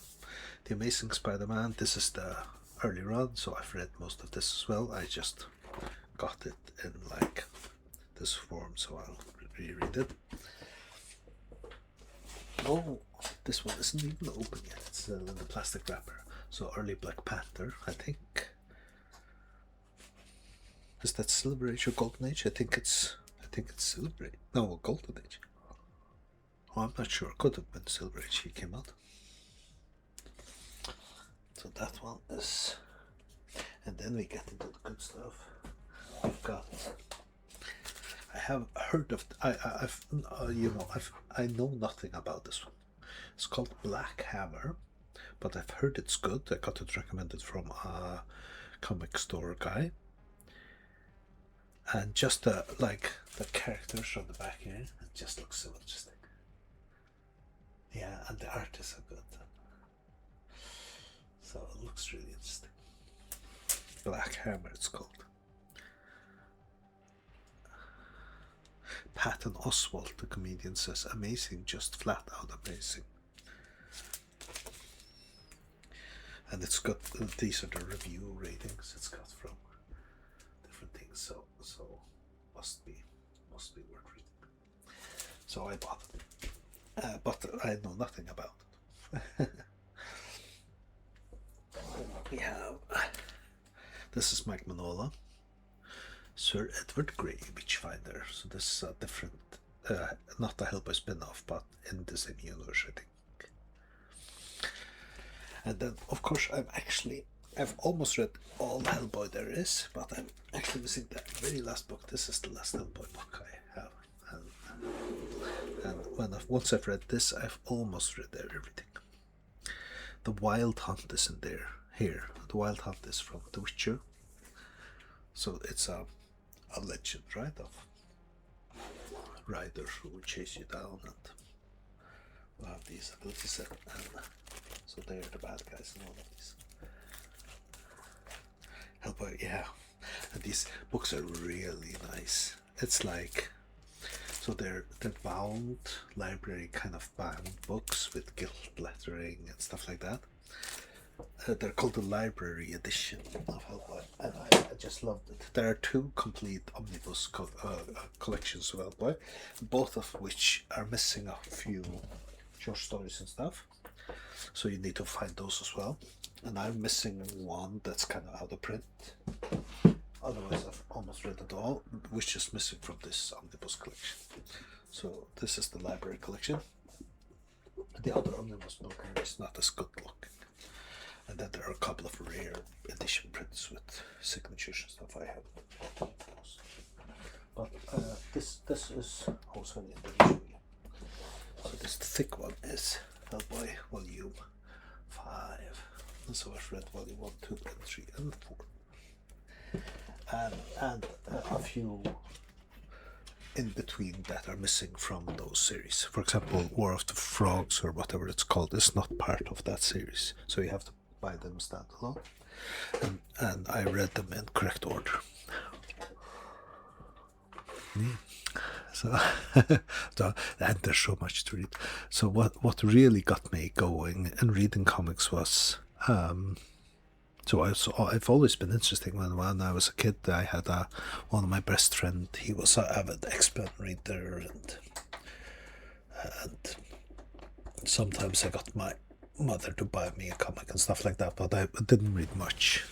The Amazing Spider-Man. This is the early run, so I've read most of this as well. I just got it in like this form, so I'll reread it. Oh, this one isn't even open yet. It's in the plastic wrapper. So early Black Panther, I think. Is that Silver Age or Golden Age? I think it's Silver Age. No, Golden Age. Oh, I'm not sure. Could have been Silver Age. He came out. So that one is, and then we get into the good stuff. We've got. I have heard of. I know nothing about this one. It's called Black Hammer, but I've heard it's good. I got it recommended from a comic store guy. And just like the characters from the back here, it just looks so interesting. Yeah, and the artists are good. So it looks really interesting. Black Hammer, it's called. Patton Oswalt, the comedian, says amazing, just flat out amazing. And it's got, these are the review ratings it's got from different things, so must be worth reading. So I bought it, but I know nothing about it. We have, this is Mike Mignola, Sir Edward Grey, Witchfinder. So this is a different, not a Hellboy spin-off, but in the same universe, I think. And then, of course, I've almost read all Hellboy there is, but I'm actually missing the very last book. This is the last Hellboy book I have. And once I've read this, I've almost read everything. The Wild Hunt is in there. Here, the Wild Hunt is from The Witcher. So it's a legend, right, of riders who will chase you down and will have these abilities, and so they're the bad guys in all of these. Hellboy, yeah. And these books are really nice. It's like, so they're bound, library kind of bound books with gilt lettering and stuff like that. They're called the library edition of Hellboy, and I just loved it. There are two complete omnibus collections of Hellboy, both of which are missing a few short stories and stuff. So you need to find those as well. And I'm missing one that's kind of out of print. Otherwise, I've almost read it all, which is missing from this omnibus collection. So this is the library collection. The other omnibus book is not as good looking. And then there are a couple of rare edition prints with signatures and stuff. I haven't those. But this is also in the issue. So this thick one is Hellboy Volume 5. And so I've read Volume 1, 2, and 3, and 4. And a few in between that are missing from those series. For example, War of the Frogs or whatever it's called is not part of that series. So you have to buy them standalone. And I read them in correct order. So, and there's so much to read. So what really got me going in reading comics was, so I've always been interested. When I was a kid, I had one of my best friend. He was an avid X-Men reader, and sometimes I got my mother to buy me a comic and stuff like that, but I didn't read much.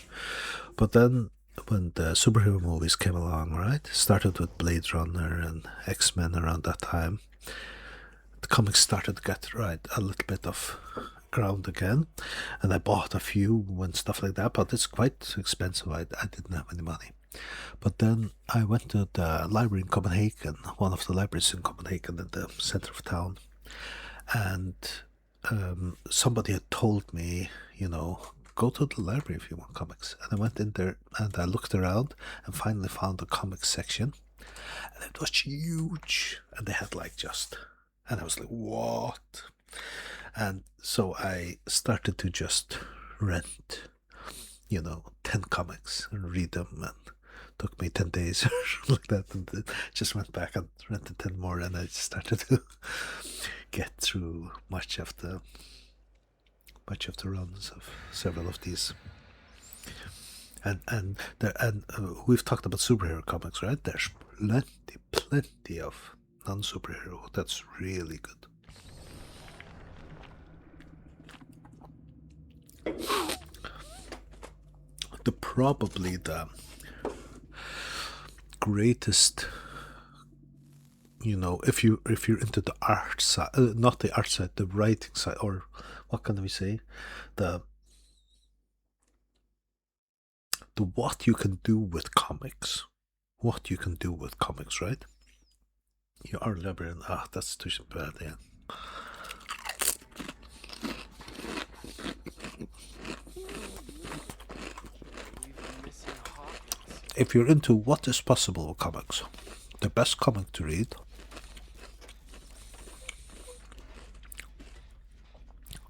But then when the superhero movies came along, right, started with Blade Runner and X-Men around that time, the comics started to get a little bit of ground again, and I bought a few and stuff like that, but it's quite expensive. I didn't have any money. But then I went to the library in Copenhagen, one of the libraries in Copenhagen in the center of town, and somebody had told me, go to the library if you want comics. And I went in there and I looked around and finally found the comics section, and it was huge, and they had and I was like, what? And so I started to just rent, 10 comics and read them, and took me 10 days or something like that, and then just went back and rented 10 more, and I just started to get through much of the runs of several of these. And we've talked about superhero comics, right? There's plenty of non-superhero that's really good. Probably the greatest, if you're into the art side, not the art side, the writing side, or what can we say, the what you can do with comics, right? You are librarian. That's too bad. Yeah. If you're into what is possible with comics, the best comic to read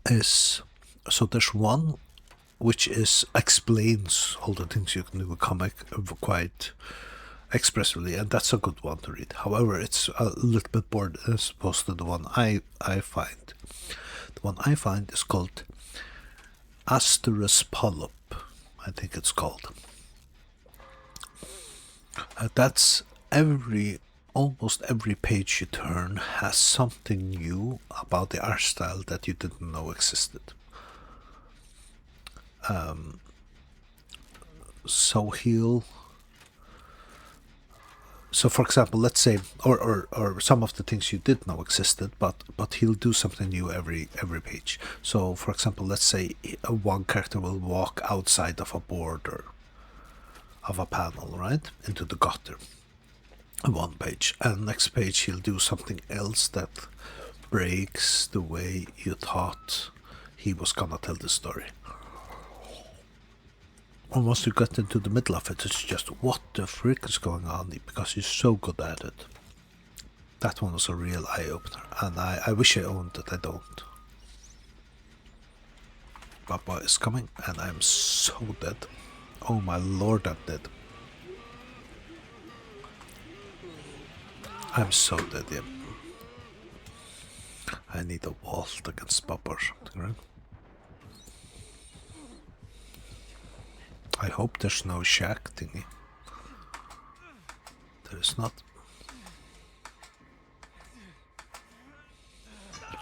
is, so there's one which explains all the things you can do with comic quite expressively, and that's a good one to read. However, it's a little bit bored as opposed to the one I find. The one I find is called Asterus Polyp, I think it's called. That's almost every page you turn has something new about the art style that you didn't know existed. So for example, let's say, or some of the things you did know existed, but he'll do something new every page. So for example, let's say one character will walk outside of a border of a panel, right, into the gutter, one page, and next page he'll do something else that breaks the way you thought he was gonna tell the story. And once you get into the middle of it, it's just, what the frick is going on, because he's so good at it. That one was a real eye-opener, and I wish I owned it. I don't. Papa is coming, and I'm so dead. Oh my lord, I'm dead. I'm so dead, yeah. I need a vault against Papa or something, right? I hope there's no shack thingy. There is not.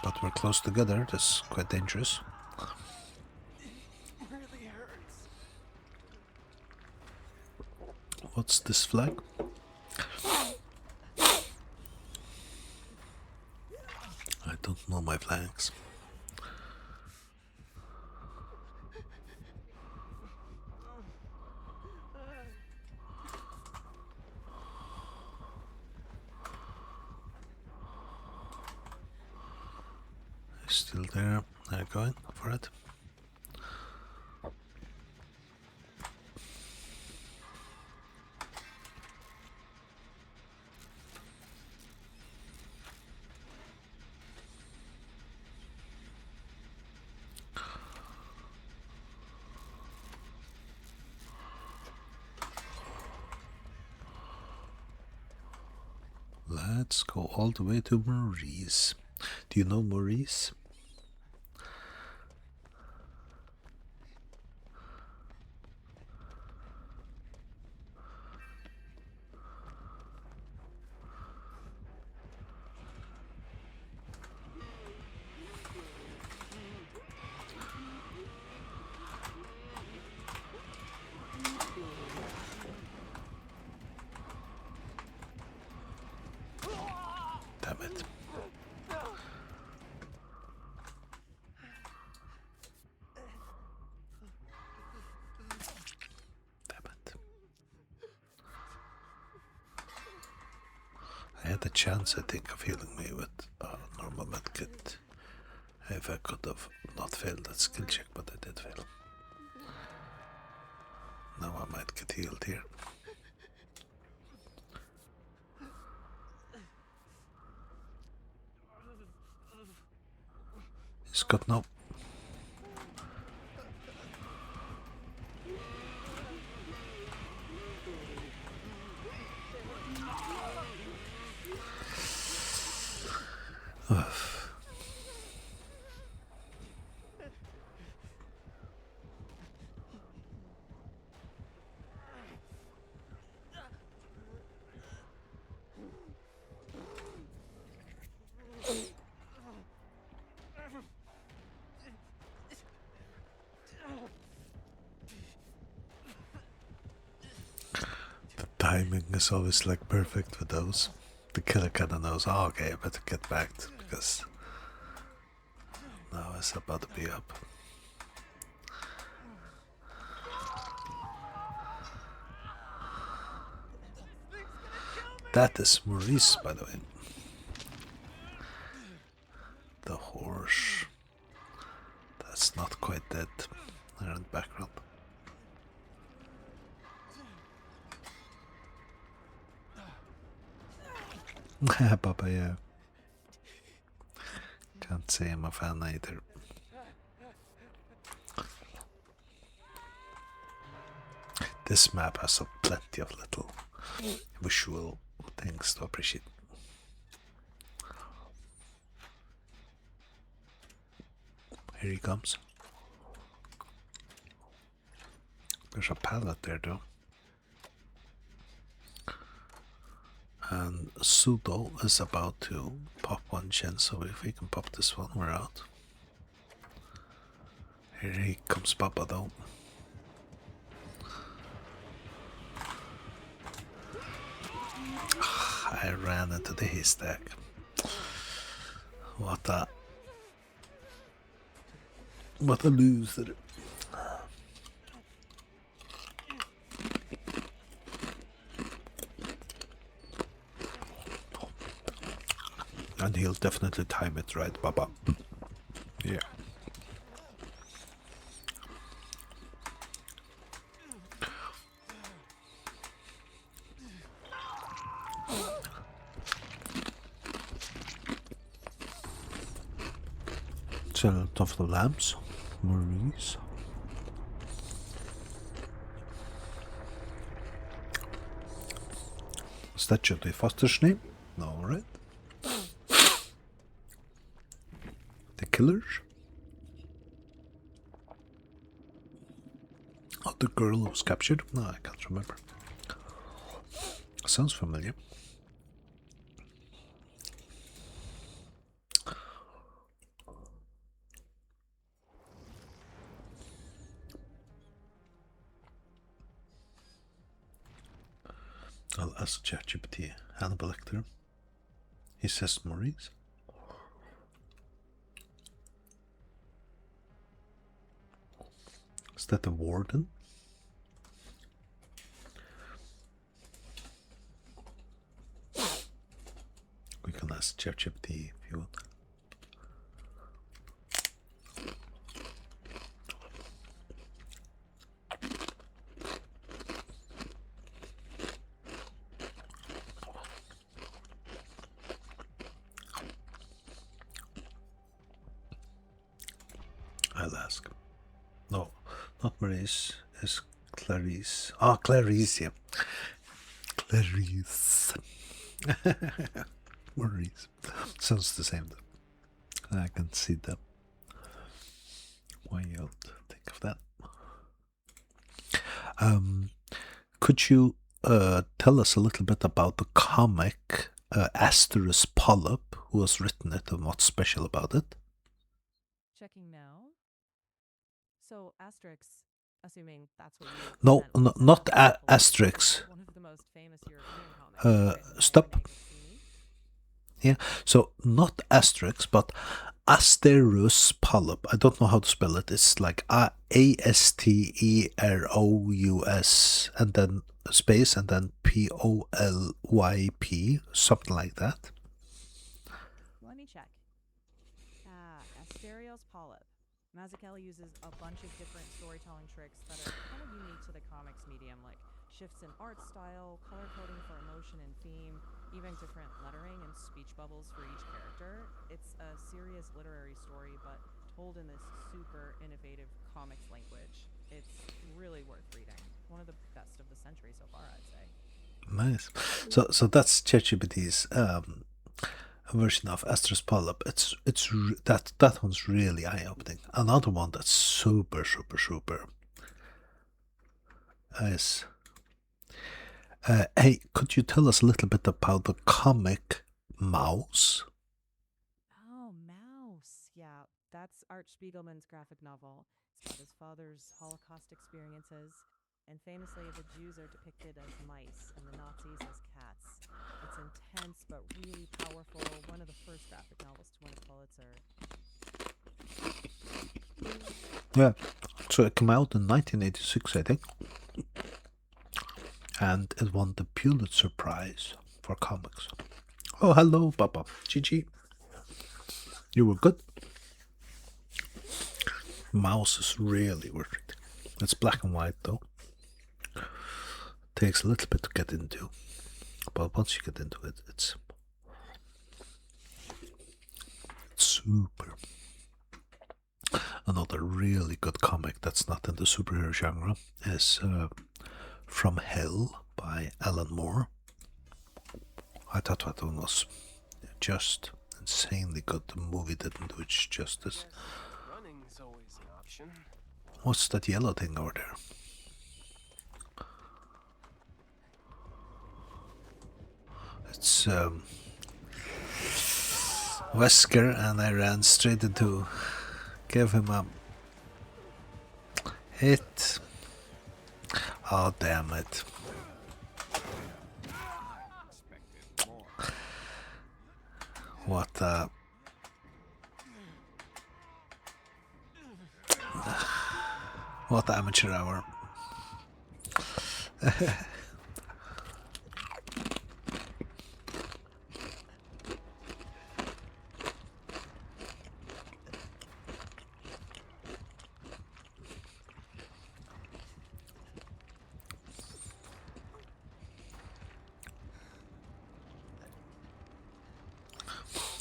But we're close together, that's quite dangerous. What's this flag? I don't know my flags. Still there. I'm going for it. Let's go all the way to Maurice. Do you know Maurice? Damn it. had a chance, I think, of healing me with a normal medkit. If I could have not failed that skill check, but I did fail. Now I might get healed here. He's got no. Timing is always like perfect with those. The killer kind of knows, oh, okay, I better get back because now it's about to be up. That is Maurice, by the way. The horse. That's not quite dead. They're in the background. Papa, yeah. Can't say I'm a fan either. This map has plenty of little visual things to appreciate. Here he comes. There's a pallet there though. And Sudo is about to pop one gen, so if we can pop this one, we're out. Here he comes, Papa, though. I ran into the haystack. What a loser. And he'll definitely time it right, Baba. Yeah. Silent of the Lambs, Maurice. Is that Jodie Foster's name? No, right? The Killers? Oh, the girl who was captured? No, I can't remember. Sounds familiar. I'll ask ChatGPT. Hannibal Lecter. He says Maurice. Is that the warden? We can ask ChatGPT if you want. I'll ask. No, not Maurice. It's Clarice. Ah, Clarice, yeah. Clarice. Maurice. Sounds the same though. I can see that. Why you think of that? Could you tell us a little bit about the comic Asterus Polyp, who has written it, and what's special about it? Checking now. So Asterix, assuming that's what you No, meant, no was not Polyp, Asterix. one of the most famous European comics. written by Stop. Nick Pacini. Yeah, so not Asterix, but Asterus Polyp. I don't know how to spell it. It's like Asterous and then space and then Polyp, something like that. Let me check. Asterios polyp. Mazzucchelli uses a bunch of different storytelling tricks that are kind of unique to the comics medium, like shifts in art style, color coding for emotion and theme, even different lettering and speech bubbles for each character. It's a serious literary story, but told in this super innovative comics language. It's really worth reading. One of the best of the century so far, I'd say. Nice. So that's ChatGPT's version of Asterus Polyp. That one's really eye opening. Another one that's super is. Hey, could you tell us a little bit about the comic Mouse? Oh, Mouse. Yeah, that's Art Spiegelman's graphic novel. It's about his father's Holocaust experiences, and famously, the Jews are depicted as mice and the Nazis as cats. It's intense but really powerful. One of the first graphic novels to win a Pulitzer. Yeah. So it came out in 1986, I think, and it won the Pulitzer Prize for comics. Oh, hello, Papa. Gigi. You were good. Mouse is really worth it. It's black and white though. Takes a little bit to get into, but once you get into it, it's super. Another really good comic that's not in the superhero genre is From Hell by Alan Moore. I thought that one was just insanely good. The movie didn't do it justice. Running's always an option. What's that yellow thing over there? It's Wesker, and I ran straight into give him a hit. Oh, damn it. What the... What amateur hour.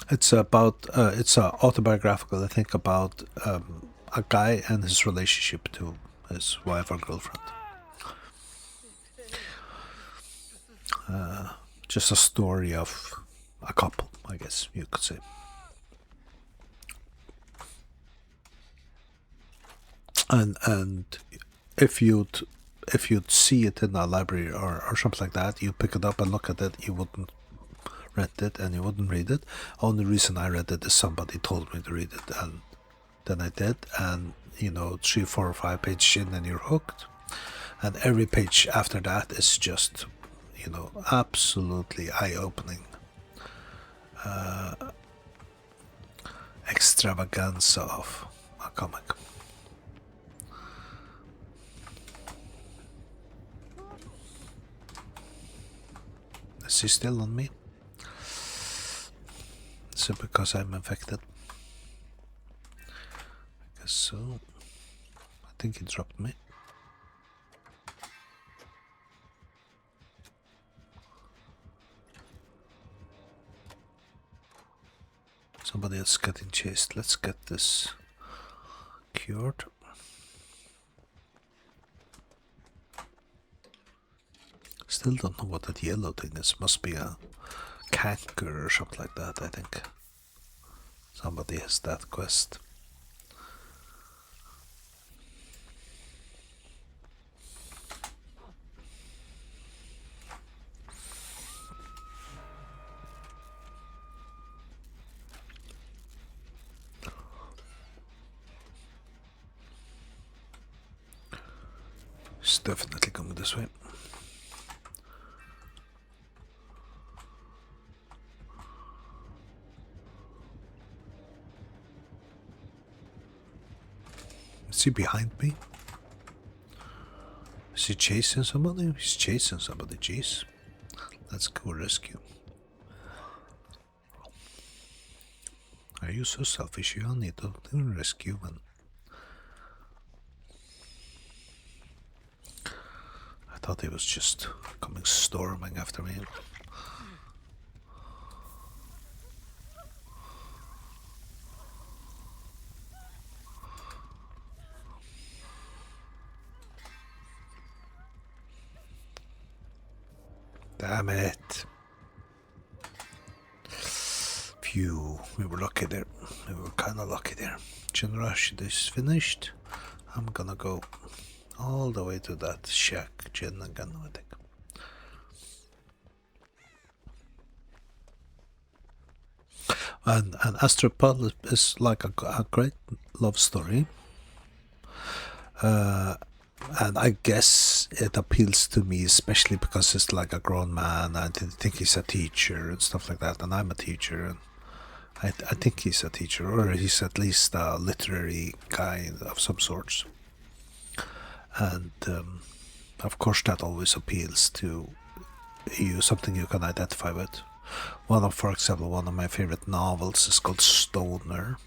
It's about it's autobiographical, I think, about a guy and his relationship to his wife or girlfriend. Just a story of a couple, I guess you could say. And if you'd see it in a library or something like that, you pick it up and look at it, you wouldn't rent it and you wouldn't read it. Only reason I read it is somebody told me to read it, and then I did, and 3, 4, or 5 pages in and you're hooked, and every page after that is just absolutely eye-opening extravaganza of a comic. Is he still on me? Is it because I'm infected? I guess so. I think he dropped me. Somebody else getting chased. Let's get this cured. Still don't know what that yellow thing is. Must be a canker or something like that, I think. Somebody has that quest. It's definitely going this way. he behind me? Is he chasing somebody? He's chasing somebody, jeez. Let's go rescue. Are you so selfish? You don't need to rescue man. I thought he was just coming storming after me. Damn it. Phew, we were lucky there. We were kinda lucky there. Jinrush is finished. I'm gonna go all the way to that shack, Jin again, I think. And Astropod is like a great love story. And I guess it appeals to me, especially because it's like a grown man. I think he's a teacher and stuff like that, and I'm a teacher, and I think he's a teacher, or he's at least a literary guy of some sorts. And of course, that always appeals to you, something you can identify with. For example, one of my favorite novels is called Stoner.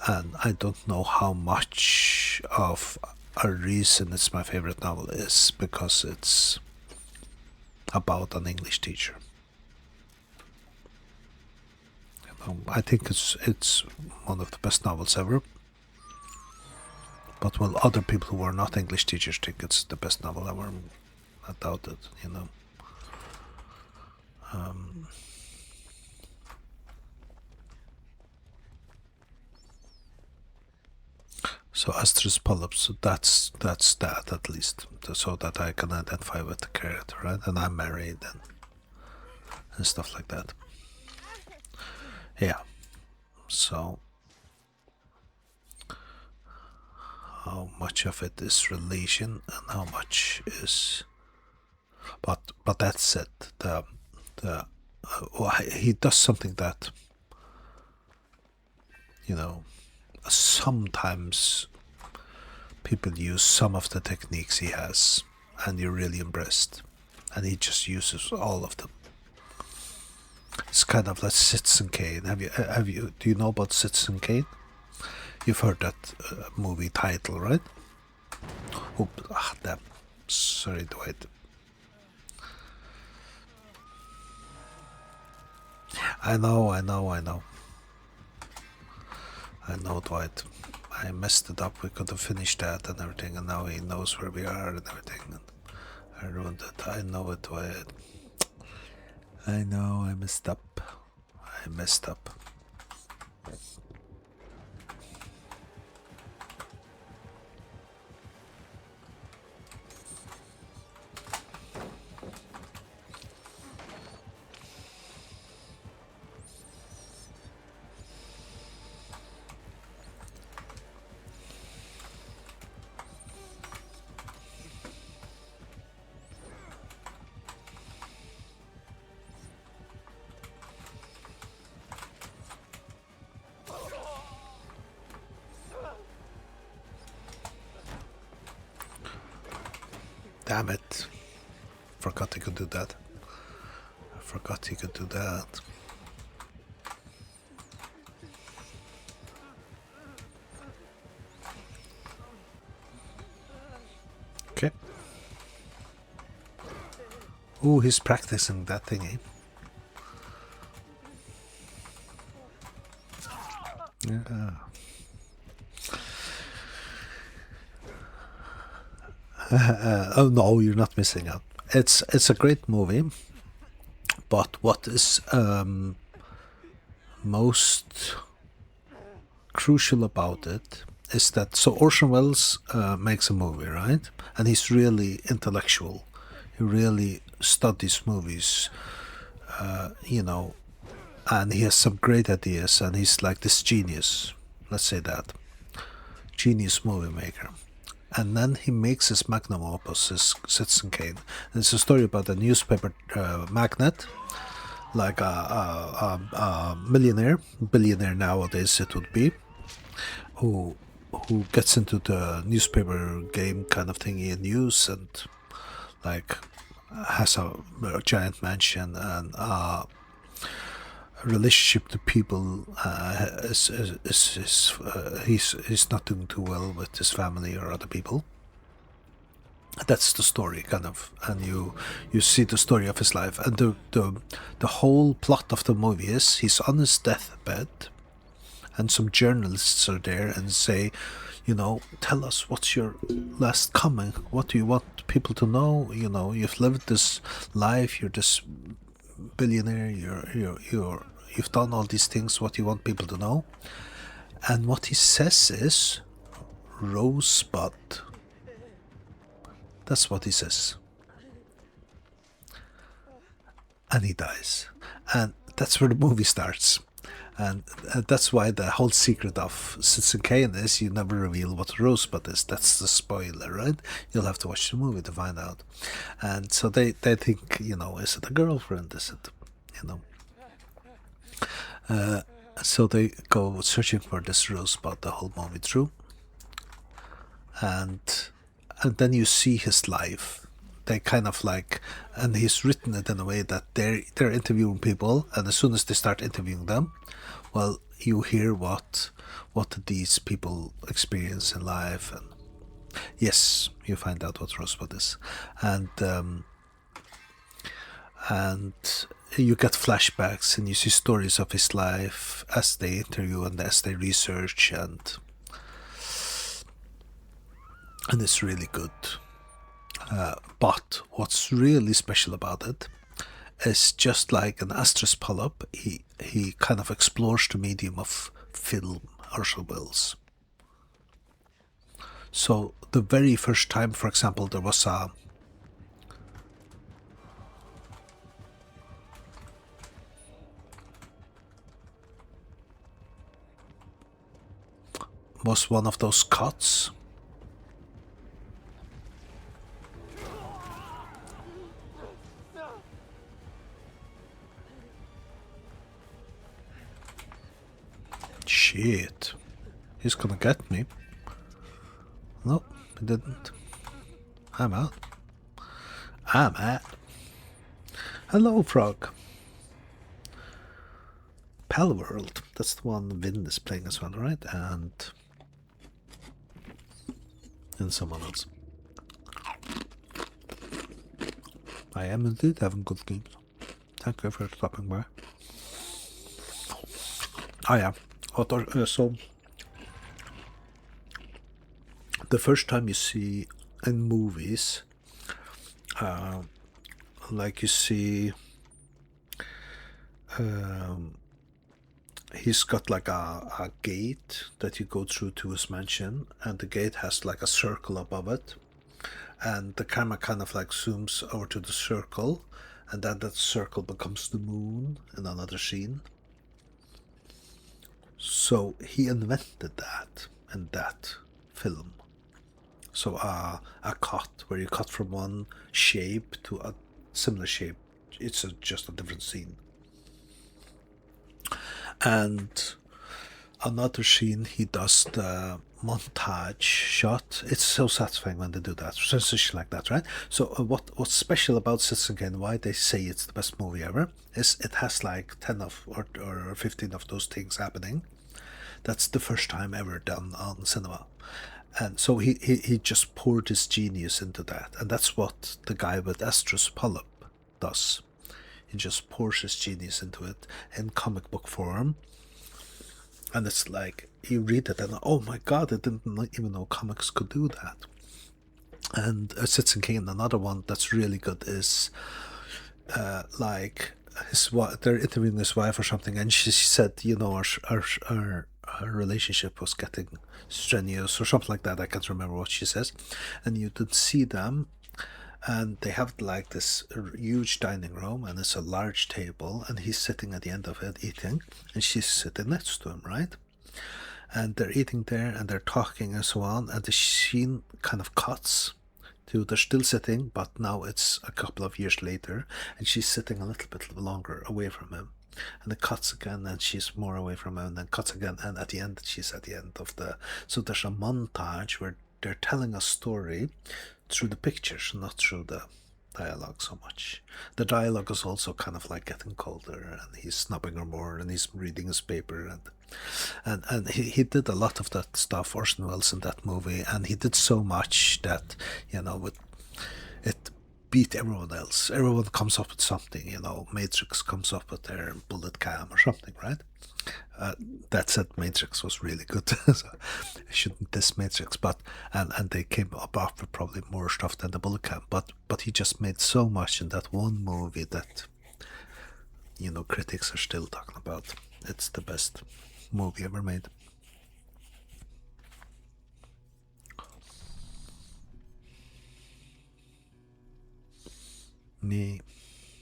And I don't know how much of a reason it's my favorite novel is because it's about an English teacher. I think it's one of the best novels ever. But while other people who are not English teachers think it's the best novel ever, I doubt it, you know. So Astrus Polyps, that's that at least, so that I can identify with the character, right? And I'm married and stuff like that. Yeah. So how much of it is relation and how much is, but that's it. He does something that, you know, sometimes people use some of the techniques he has and you're really impressed, and he just uses all of them. It's kind of like Citizen Kane. Do you know about Citizen Kane? You've heard that movie title, right? Damn, sorry, Dwight. I know, Dwight. I messed it up. We could have finished that and everything, and now he knows where we are and everything. And I ruined it. I know it, Dwight. I know, I messed up. Damn it. Forgot he could do that. Okay. Ooh, he's practicing that thingy. Yeah. Oh no, you're not missing out. It's a great movie, but what is most crucial about it is that, so Orson Welles makes a movie, right? And he's really intellectual. He really studies movies, you know, and he has some great ideas, and he's like this genius. Let's say that genius movie maker. And then he makes his magnum opus, his Citizen Kane. And it's a story about a newspaper magnate, like a billionaire nowadays it would be, who gets into the newspaper game kind of thingy in news and like has a giant mansion and relationship to people he's not doing too well with his family or other people. That's the story kind of, and you see the story of his life, and the whole plot of the movie is he's on his deathbed and some journalists are there and say, tell us what's your last comment, what do you want people to know, you've lived this life, you're this billionaire, you've done all these things, what do you want people to know? And what he says is Rosebud. That's what he says. And he dies. And that's where the movie starts. And that's why the whole secret of Citizen Kane is you never reveal what Rosebud is. That's the spoiler, right? You'll have to watch the movie to find out. And so they think, is it a girlfriend? Is it, so they go searching for this Rosebud the whole movie through. And then you see his life. They kind of like, and he's written it in a way that they're interviewing people, and as soon as they start interviewing them, well, you hear what these people experience in life, and yes, you find out what Rosebud is, and you get flashbacks and you see stories of his life as they interview and as they research, and it's really good. But what's really special about it is, just like an Astrus polyp, he kind of explores the medium of film, Herschel Wells. So the very first time, for example, there was one of those cuts. Shit. He's gonna get me. No, he didn't. I'm out. Hello, Frog. Palworld. That's the one Vin is playing as well, right? And someone else. I am indeed having good games. Thank you for stopping by. Oh yeah. So the first time you see in movies, like you see, he's got like a gate that you go through to his mansion, and the gate has like a circle above it, and the camera kind of like zooms over to the circle, and then that circle becomes the moon in another scene. So he invented that in that film. So a cut where you cut from one shape to a similar shape, it's just a different scene. And another scene, he does the montage shot. It's so satisfying when they do that, transition like that, right? So what's special about Citizen Kane, why they say it's the best movie ever, is it has like 10 or 15 of those things happening. That's the first time ever done on cinema. And so he just poured his genius into that. And that's what the guy with Astrus polyp does. He just pours his genius into it in comic book form. And it's like, you read it and, oh my god, I didn't even know comics could do that. And Citizen Kane, another one that's really good, is like they're interviewing his wife or something, and she said, our relationship was getting strenuous or something like that. I can't remember what she says. And you did see them, and they have like this huge dining room, and it's a large table, and he's sitting at the end of it eating, and she's sitting next to him, right? And they're eating there, and they're talking and so on, and the scene kind of cuts to they're still sitting, but now it's a couple of years later, and she's sitting a little bit longer away from him. and it cuts again, and she's more away from him, and then cuts again, and at the end, she's at the end of the. So there's a montage where they're telling a story through the pictures, not through the dialogue so much. The dialogue is also kind of like getting colder, and he's snubbing her more, and he's reading his paper, and he did a lot of that stuff, Orson Welles, in that movie, and he did so much that, you know, with it beat everyone else. Everyone comes up with something, you know. Matrix comes up with their bullet cam or something, right? That said, Matrix was really good. So I shouldn't diss Matrix, but and they came up with probably more stuff than the bullet cam. But he just made so much in that one movie that, you know, critics are still talking about. It's the best movie ever made. Nee,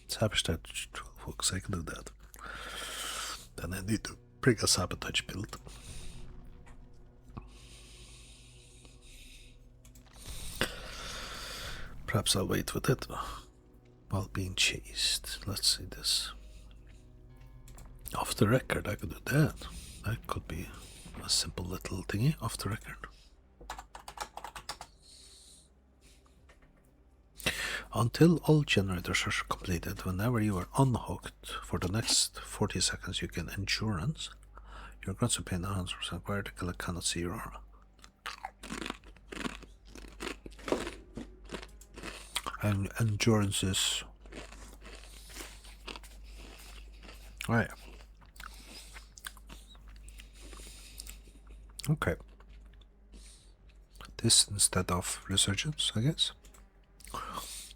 sabotage folks, I can do that. Then I need to bring a sabotage build. Perhaps I'll wait with it while being chased. Let's see this. Off the record, I could do that. That could be a simple little thingy off the record. Until all generators are completed, whenever you are unhooked for the next 40 seconds, you gain endurance. Your grunts are pain 100% vertical, I cannot see your aura. And endurance is. Right. Okay. This instead of resurgence, I guess.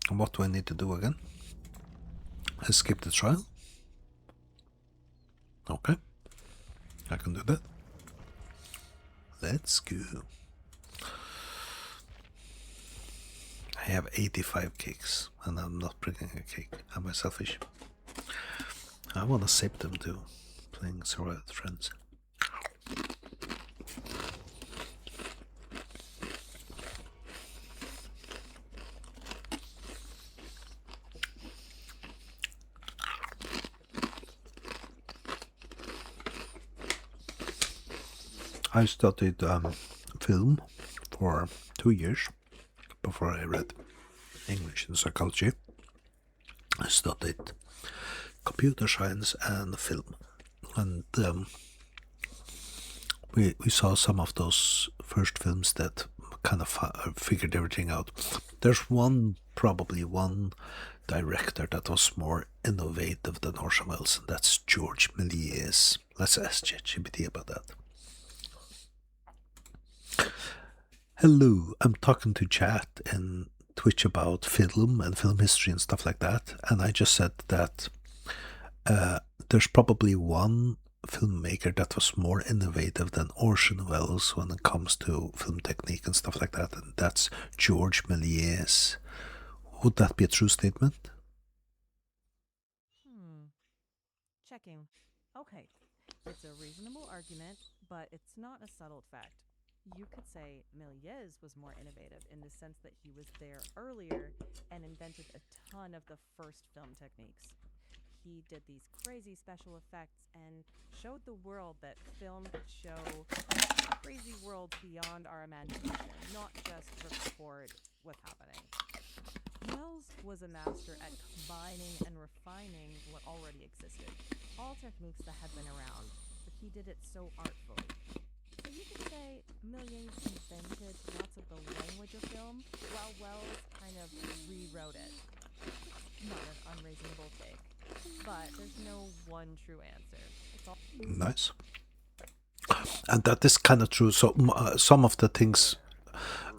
And what do I need to do again? Escape the trial? Okay. I can do that. Let's go. I have 85 cakes, and I'm not bringing a cake. Am I selfish? I want to save them to playing Survival with Friends. I studied film for 2 years before I read English and psychology. I studied computer science and film, and we saw some of those first films that kind of figured everything out. There's probably one director that was more innovative than Orson Welles, and that's George Méliès. Let's ask ChatGPT about that. Hello, I'm talking to chat in Twitch about film and film history and stuff like that, and I just said that there's probably one filmmaker that was more innovative than Orson Welles when it comes to film technique and stuff like that, and that's George Méliès. Would that be a true statement? Checking. Okay. It's a reasonable argument, but it's not a settled fact. You could say Méliès was more innovative in the sense that he was there earlier and invented a ton of the first film techniques. He did these crazy special effects and showed the world that film could show crazy worlds beyond our imagination, not just record what's happening. Wells was a master at combining and refining what already existed, all techniques that had been around, but he did it so artfully. So you could say Méliès invented lots of the language of film, while Wells kind of rewrote it. Not an unreasonable take, but there's no one true answer. It's all Nice. And that is kind of true. So some of the things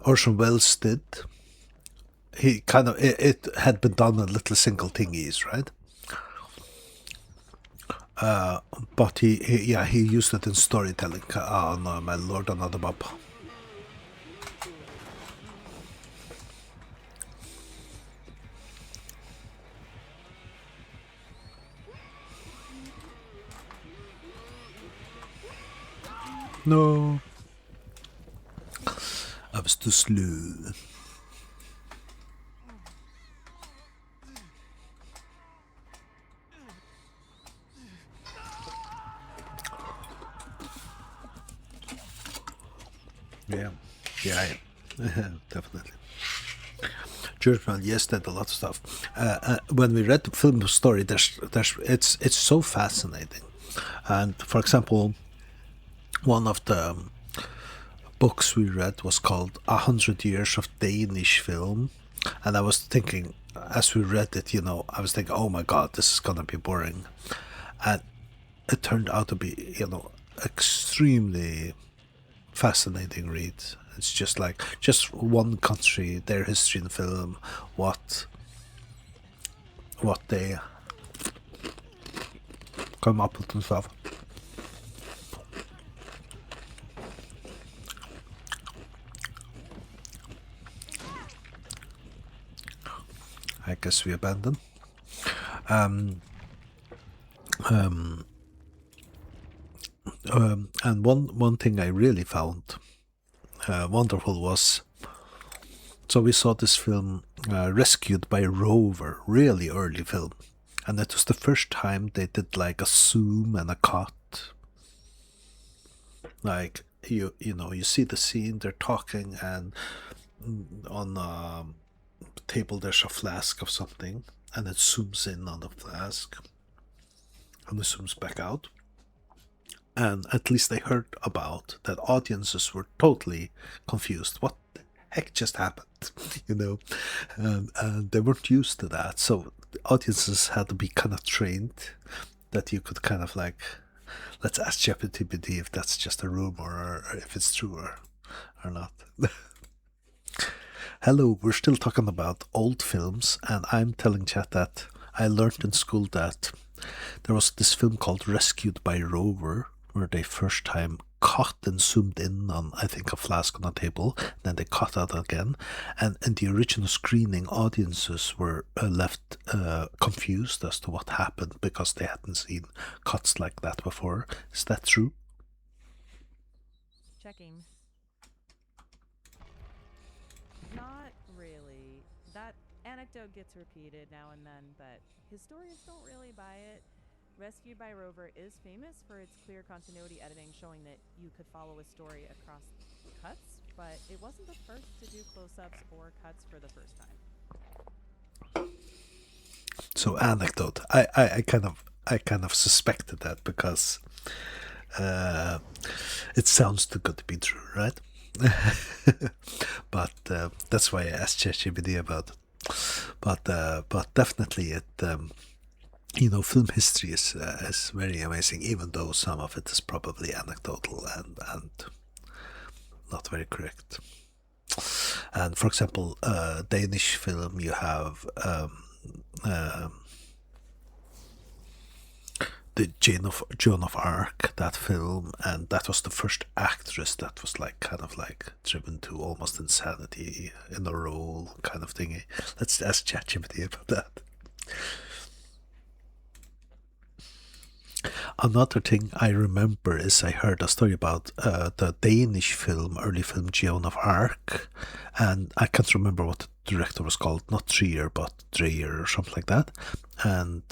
Orson Welles did, he kind of it had been done in little single thingies, right? But he used it in storytelling. Oh no, my lord, another mob. No, I was too slow. CGI. Definitely. Journal, yes, did a lot of stuff. When we read the film story, it's so fascinating. And for example, one of the books we read was called 100 Years of Danish Film, and I was thinking as we read it, I was thinking, oh my god, this is gonna be boring, and it turned out to be, extremely fascinating read. It's just one country, their history in film, what they come up with and stuff. I guess we abandon. And one thing I really found wonderful was, so we saw this film Rescued by Rover, really early film, and it was the first time they did like a zoom and a cut. Like you see the scene, they're talking, and on a table there's a flask of something, and it zooms in on the flask, and it zooms back out. And at least I heard about that audiences were totally confused. What the heck just happened? And they weren't used to that. So the audiences had to be kind of trained that you could kind of like, let's ask ChatGPT if that's just a rumor or if it's true or not. Hello, we're still talking about old films, and I'm telling Chat that I learned in school that there was this film called Rescued by Rover, where they first time cut and zoomed in on, I think, a flask on a table, then they cut out again, and in the original screening, audiences were left confused as to what happened because they hadn't seen cuts like that before. Is that true? Checking. Not really. That anecdote gets repeated now and then, but historians don't really buy it. Rescued by Rover is famous for its clear continuity editing, showing that you could follow a story across cuts, but it wasn't the first to do close-ups or cuts for the first time. So anecdote. I kind of suspected that because it sounds too good to be true, right? But that's why I asked ChatGPT about it. But definitely it. Film history is very amazing, even though some of it is probably anecdotal and not very correct. And for example, Danish film, you have the Joan of Arc, that film, and that was the first actress that was like kind of like driven to almost insanity in a role kind of thingy. Let's ask ChatGPT about that. Another thing I remember is I heard a story about the Danish film, early film Joan of Arc, and I can't remember what the director was called, not Trier, but Dreyer or something like that. And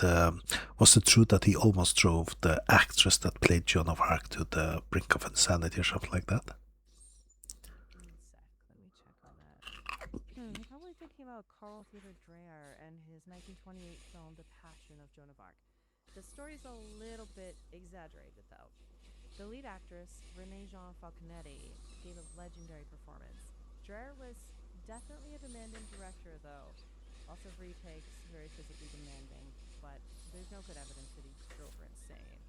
was it true that he almost drove the actress that played Joan of Arc to the brink of insanity or something like that? Let me check on that. You're probably thinking about Carl Theodor Dreyer and his 1928 film The Passion of Joan of Arc. The story's a little bit exaggerated, though. The lead actress, Renée Jean Falconetti, gave a legendary performance. Dreyer was definitely a demanding director, though. Lots of retakes, very physically demanding, but there's no good evidence that he drove her insane.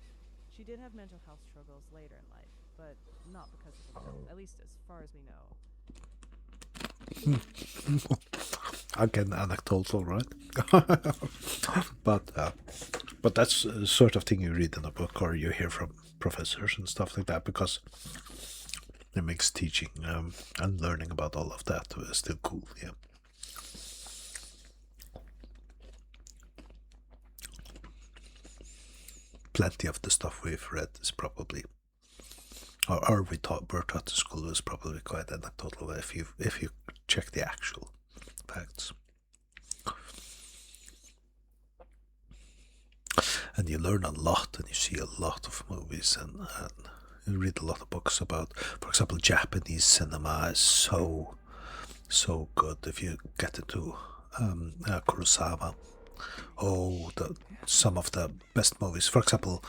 She did have mental health struggles later in life, but not because of the film, at least as far as we know. Again, anecdotal, right? But that's the sort of thing you read in a book or you hear from professors and stuff like that, because it makes teaching and learning about all of that still cool. Yeah. Plenty of the stuff we've read is probably, or were taught to school, is probably quite anecdotal if you check the actual facts. And you learn a lot, and you see a lot of movies, and read a lot of books about, for example, Japanese cinema is so good. If you get into Kurosawa, some of the best movies. For example,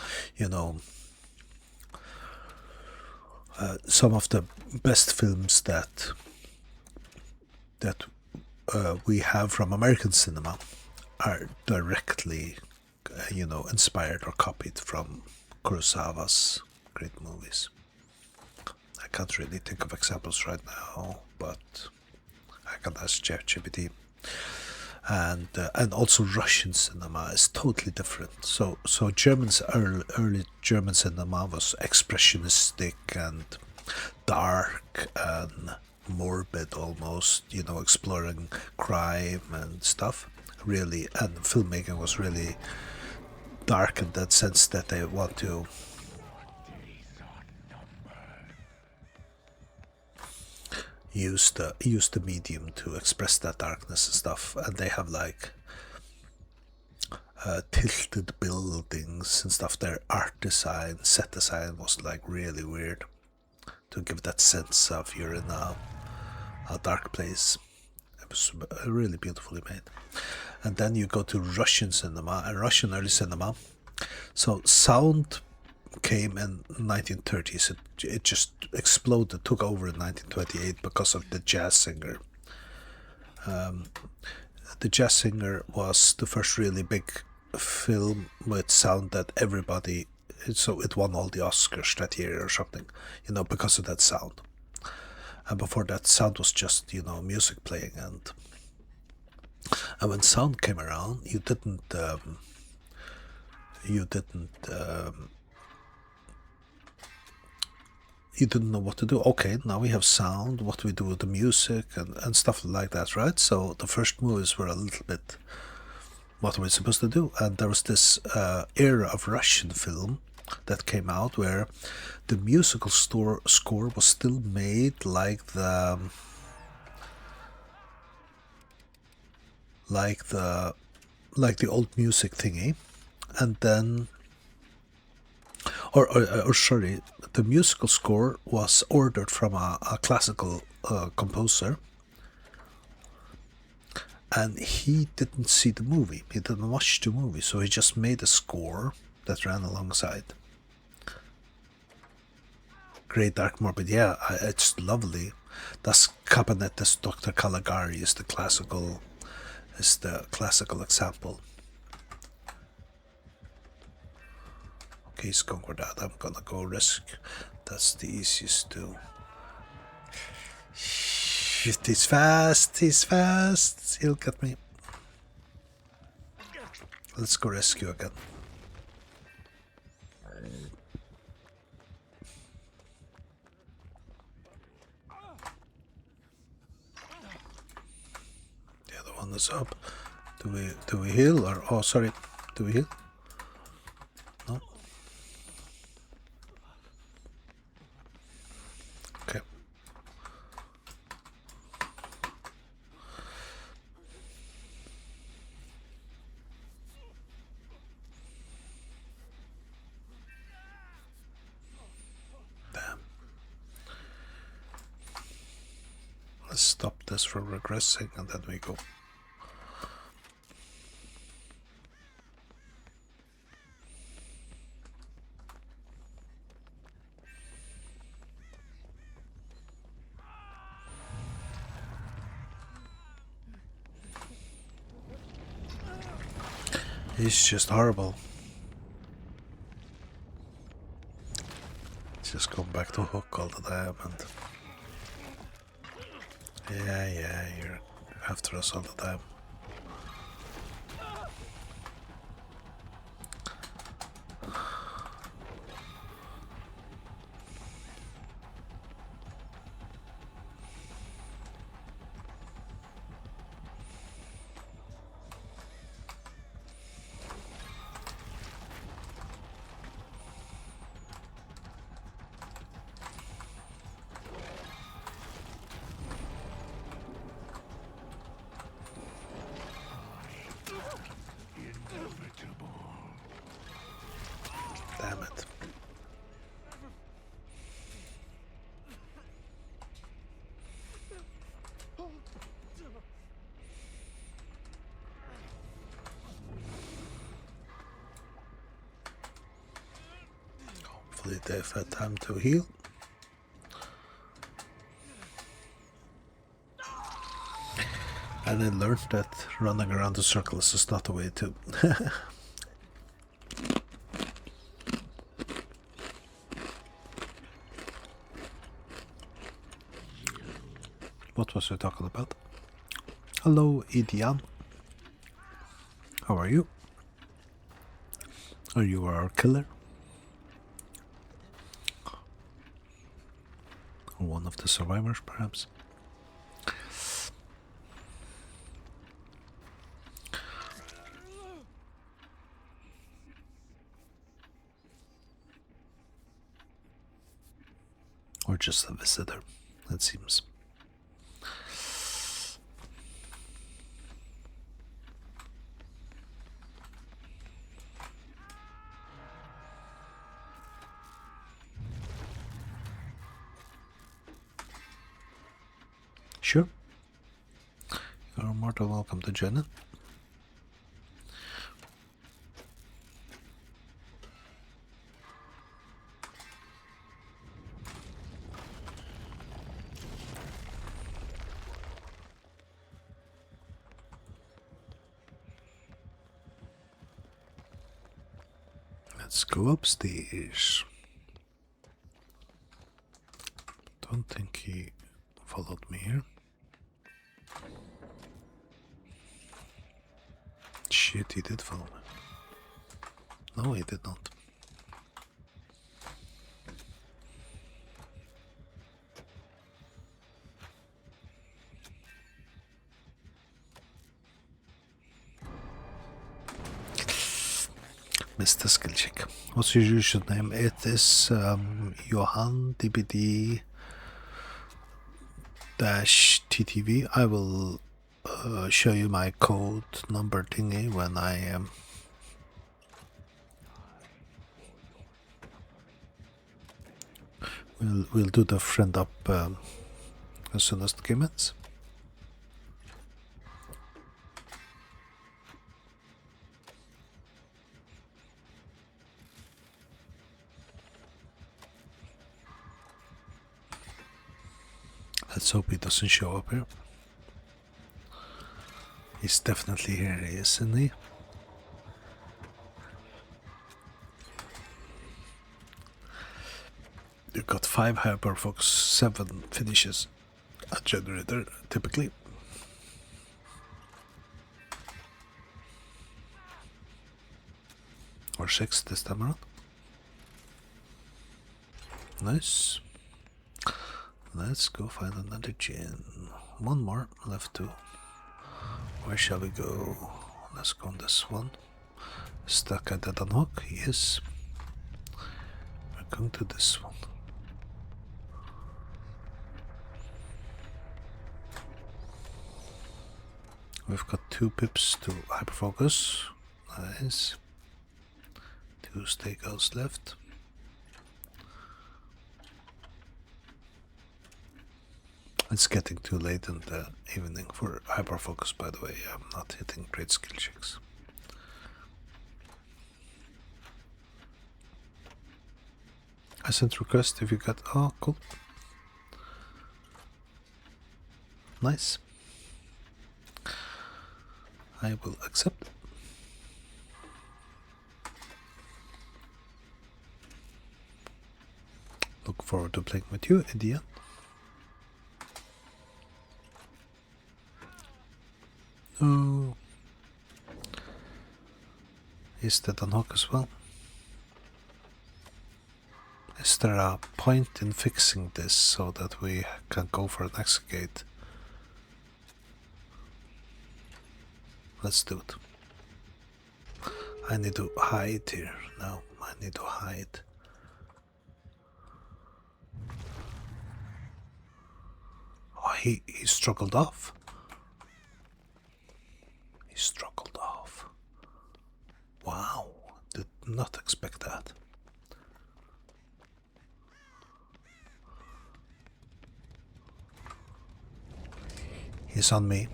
some of the best films that we have from American cinema are directly, inspired or copied from Kurosawa's great movies. I can't really think of examples right now, but I can ask ChatGPT. And also Russian cinema is totally different. So German's early German cinema was expressionistic and dark and morbid almost, exploring crime and stuff. Really, and filmmaking was really dark in that sense that they want to use the medium to express that darkness and stuff. And they have like tilted buildings and stuff. Their art design, set design was like really weird to give that sense of you're in a dark place. It was really beautifully made. And then you go to Russian cinema and Russian early cinema. So sound came in 1930s. It just exploded, took over in 1928 because of the Jazz Singer. The Jazz Singer was the first really big film with sound that everybody. So it won all the Oscars that year or something, because of that sound. And before that, sound was just music playing, and when sound came around, you didn't know what to do. Okay, now we have sound. What do we do with the music and stuff like that, right? So the first movies were a little bit, what are we supposed to do? And there was this era of Russian film that came out where the musical score was still made like the old music thingy, and then or sorry, the musical score was ordered from a classical composer, and he didn't see the movie, he didn't watch the movie, so he just made a score that ran alongside. Grey Dark Morbid, yeah, it's lovely. Das Kabinett des Dr. Caligari is the classical example. Okay, he's going for that. I'm gonna go risk. That's the easiest to. Shit, he's fast. He'll get me. Let's go rescue again. The other one is up. Do we heal or sorry? Do we heal? No. Okay. Damn. Let's stop this from regressing and then we go. He's just horrible. Just come back to hook all the time and yeah, you're after us all the time. Probably they've had time to heal. And I learned that running around the circles is not the way to. What was I talking about? Hello, Idian. How are you? Are you our killer? Or one of the survivors, perhaps? Or just a visitor, it seems. Sure. You're more than welcome to join in. Let's go upstairs. Don't think he followed me here. Shit, he did follow me. No, he did not. Mr. Skill check. What's your usual name? It is Johan DBD -TTV. I will show you my code number thingy when I am. We'll do the friend up as soon as the game ends. Let's hope he doesn't show up here. He's definitely here, isn't he? You've got 5 hyperfocus, 7 finishes a generator, typically. Or 6 this time around. Nice. Let's go find another gin. One more left to. Where shall we go? Let's go on this one. Stuck at that unhook? Yes. We're going to this one. We've got 2 pips to hyperfocus. Nice. 2 stakeouts left. It's getting too late in the evening for hyperfocus, by the way. I'm not hitting great skill checks. I sent request if you got. Oh, cool. Nice. I will accept. Look forward to playing with you, Idiot. Oh. Is that unhook as well? Is there a point in fixing this so that we can go for an exit gate? Let's do it. I need to hide here. No, I need to hide. Oh, he struggled off. He struggled off. Wow, did not expect that. He's on me.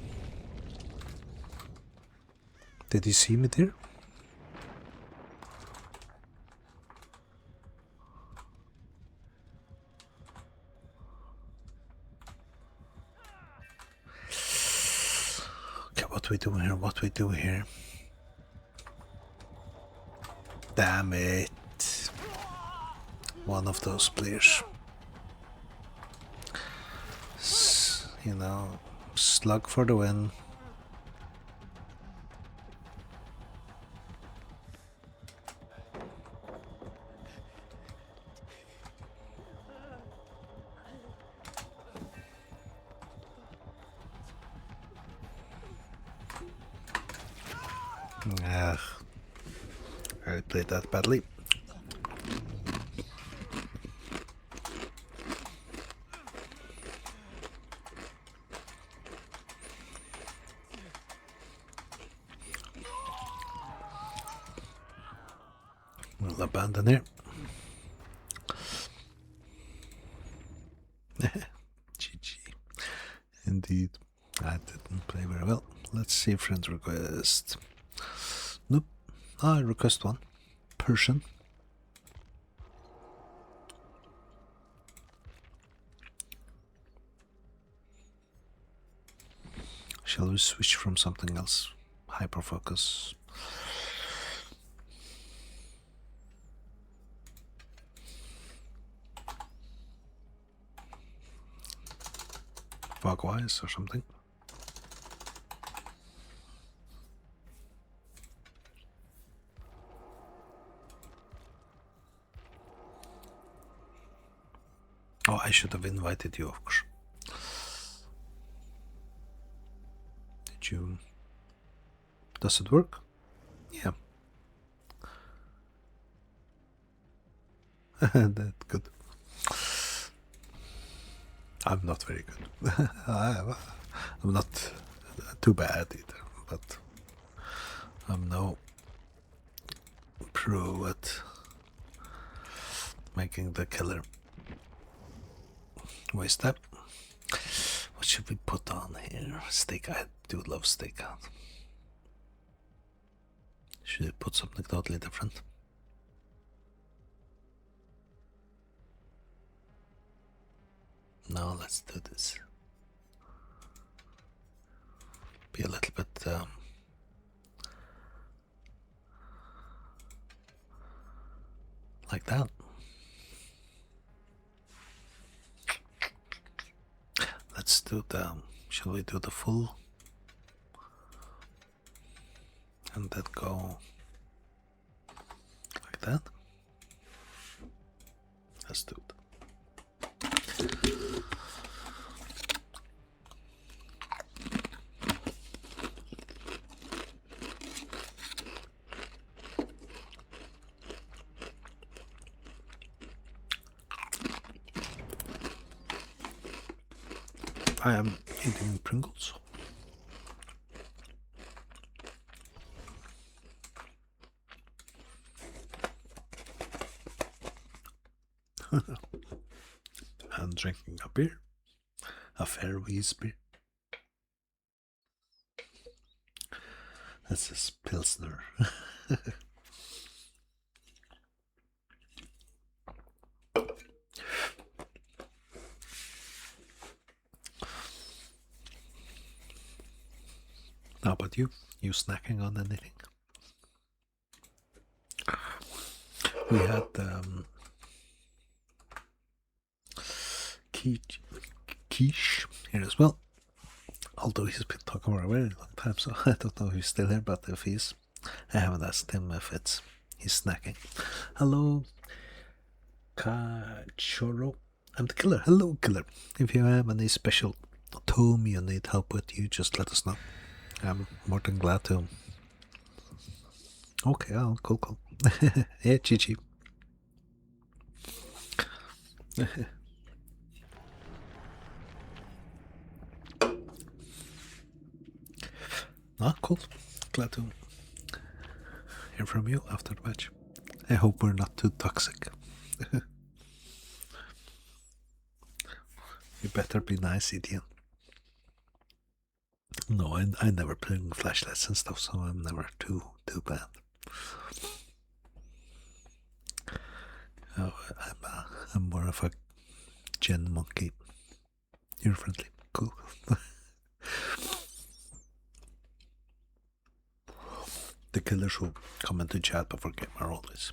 Did he see me there? Okay, what we do here? What we do here? Damn it! One of those players. You know, slug for the win. Ugh. I played that badly. We'll abandon here. GG. Indeed. I didn't play very well. Let's see friend request. Nope. I request one. Persian. Shall we switch from something else? Hyperfocus. Bugwise or something. Oh, I should have invited you, of course. Did you... Does it work? Yeah. That's good. I'm not very good. I'm not too bad either, but I'm no pro at making the killer. Waste that. What should we put on here? Steak. I do love steak out. Should I put something totally different? No, let's do this. Be a little bit like that. Let's do the, shall we do the full? And then go like that. Let's do it. I am eating Pringles. I'm drinking a beer, a Fairways beer. This is Pilsner. How about you? You snacking on anything? We had quiche here as well. Although he's been talking for a very long time, so I don't know if he's still here, but if he's, I haven't asked him if he's snacking. Hello, Cachorro. I'm the killer. Hello, killer. If you have any special tome you need help with, you just let us know. I'm more than glad to. Okay, oh, cool. Yeah, GG. Ah, cool. Glad to hear from you after the match. I hope we're not too toxic. You better be nice, Etienne. No, I never play flashlights and stuff, so I'm never too bad. Oh, I'm more of a gen monkey. You're friendly, cool. the killers who come into chat before game are always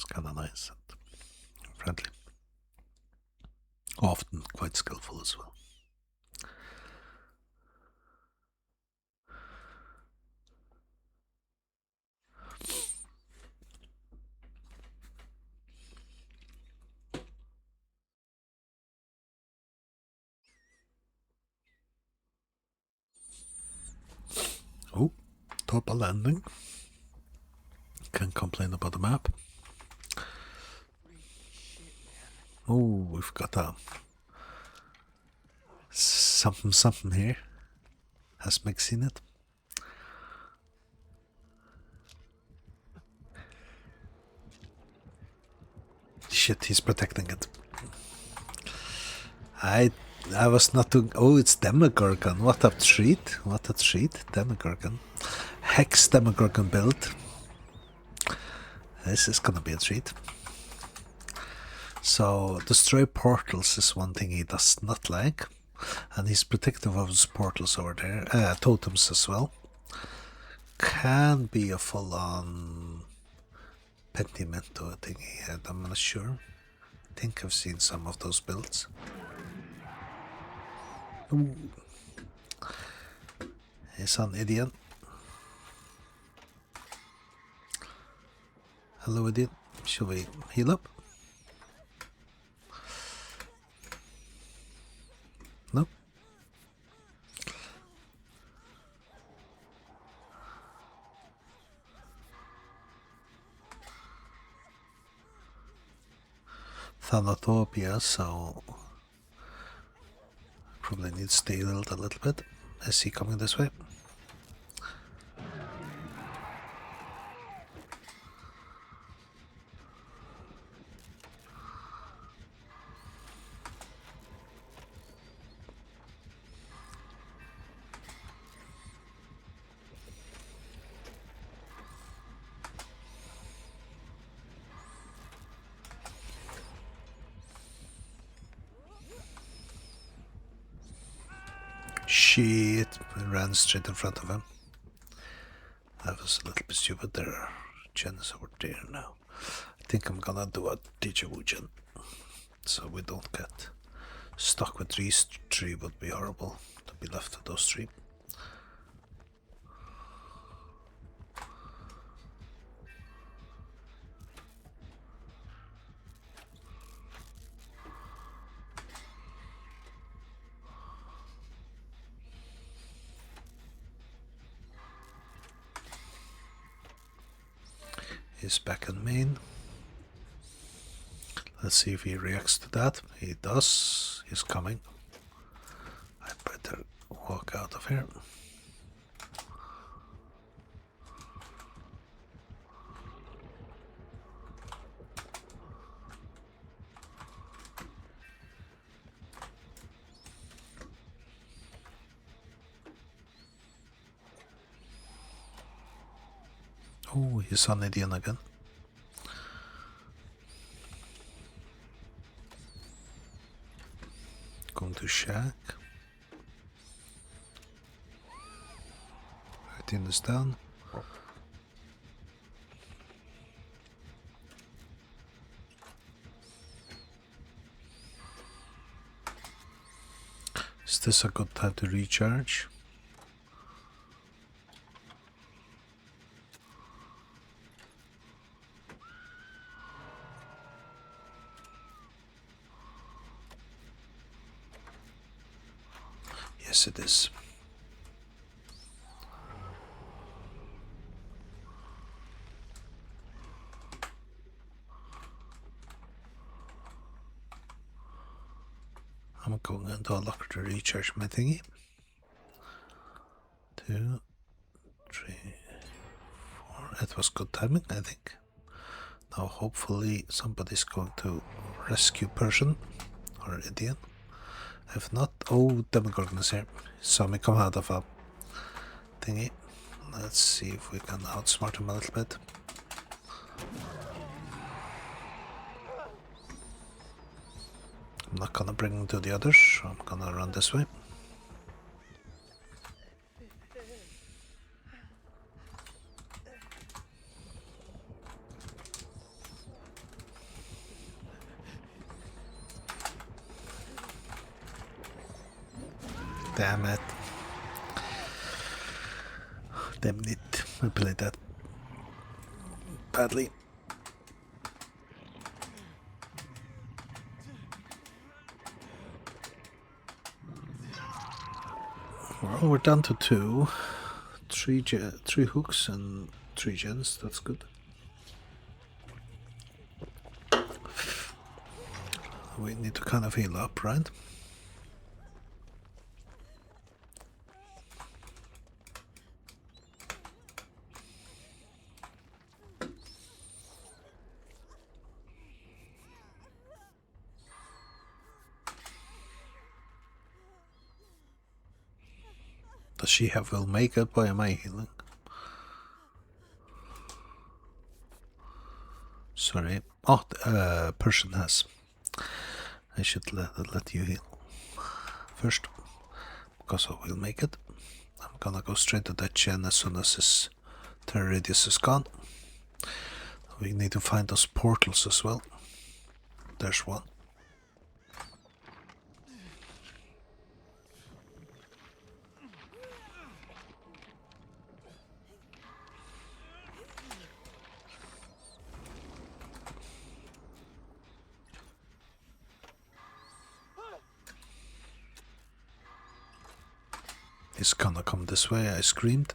kind of nice and friendly. Often quite skillful as well. Oh, top of landing. Can't complain about the map. Oh, we've got a something here. Has Meg seen it? Shit, he's protecting it. I was not doing. Oh, it's Demogorgon. What a treat! What a treat! Demogorgon, Hex Demogorgon build. This is gonna be a treat. So destroy portals is one thing he does not like, and he's protective of his portals over there. Totems as well. Can be a full-on Pentimento thingy. I'm not sure. I think I've seen some of those builds. Ooh. He's an idiot. Hello, idiot. Shall we heal up? No? Thanatopia, so probably needs to stay healed a little bit. Is he coming this way? Shit, I ran straight in front of him. That was a little bit stupid there. Jen is over there now. I think I'm gonna do a Digiwu Jen, so we don't get stuck with these three. Would be horrible to be left with those three. He's back in main. Let's see if he reacts to that. He does. He's coming. I better walk out of here. Oh, he's on Indian again. Going to shack. Writing this down. Is this a good time to recharge? Yes, it is. I'm going into a locker to recharge my thingy. 2, 3, 4. It was good timing, I think. Now hopefully somebody's going to rescue Persian or Indian. If not, oh, Demogorgon is here. Saw me come out of a thingy. Let's see if we can outsmart him a little bit. I'm not gonna bring him to the others, so I'm gonna run this way. Damn it. Damn it. We played that badly. Well, we're down to two. Three hooks and 3 gens. That's good. We need to kind of heal up, right? Does she have will make it? Why am I healing? Sorry. Oh, Persian has. I should let you heal first, because I will make it. I'm gonna go straight to that gen as soon as his terror radius is gone. We need to find those portals as well. There's one. He's gonna come this way, I screamed.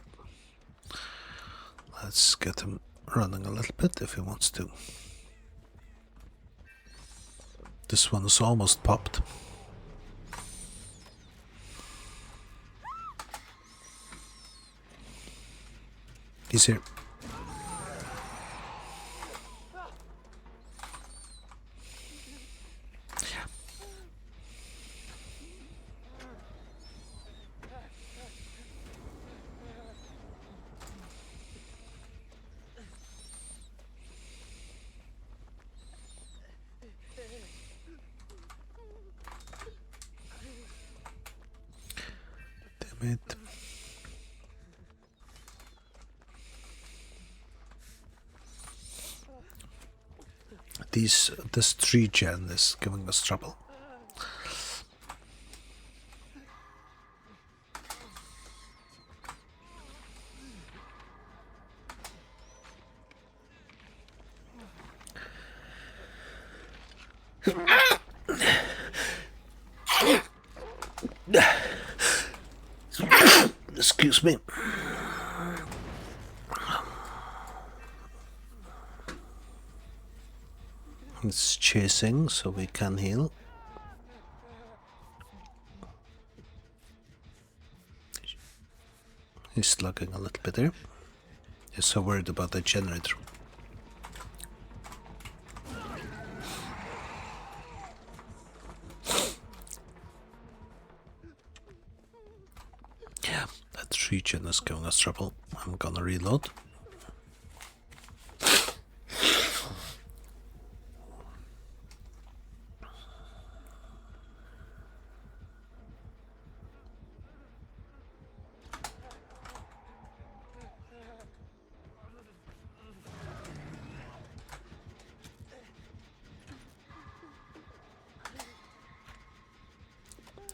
Let's get him running a little bit if he wants to. This one is almost popped. He's here. Damn it. This 3 gen is giving us trouble. Excuse me. It's chasing, so we can heal. He's slugging a little bit there. He's so worried about the generator. Yeah, that 3 gen is giving us trouble. I'm gonna reload.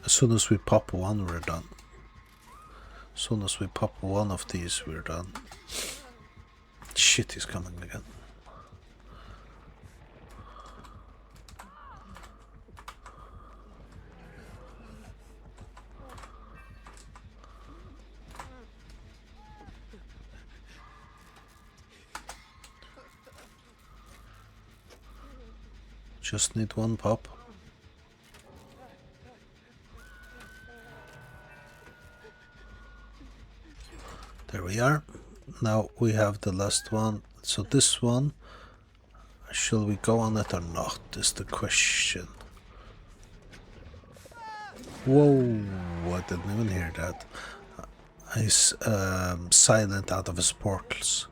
As soon as we pop one, we're done. As soon as we pop one of these, we're done. Shit, he's coming again. Just need one pop. There we are. Now we have the last one. So this one, shall we go on it or not, is the question. Whoa, I didn't even hear that. He's silent out of his portals.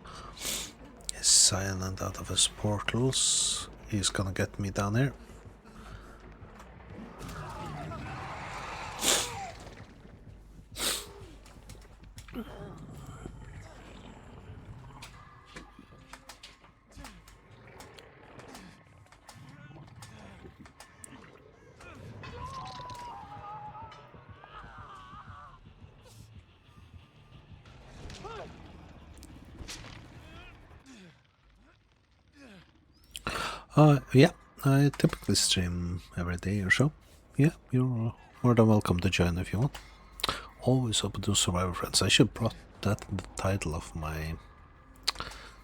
He's silent out of his portals. He's gonna get me down here. Yeah, I typically stream every day or so. Yeah, you're more than welcome to join if you want. Always open to Survivor Friends. I should brought that in the title of my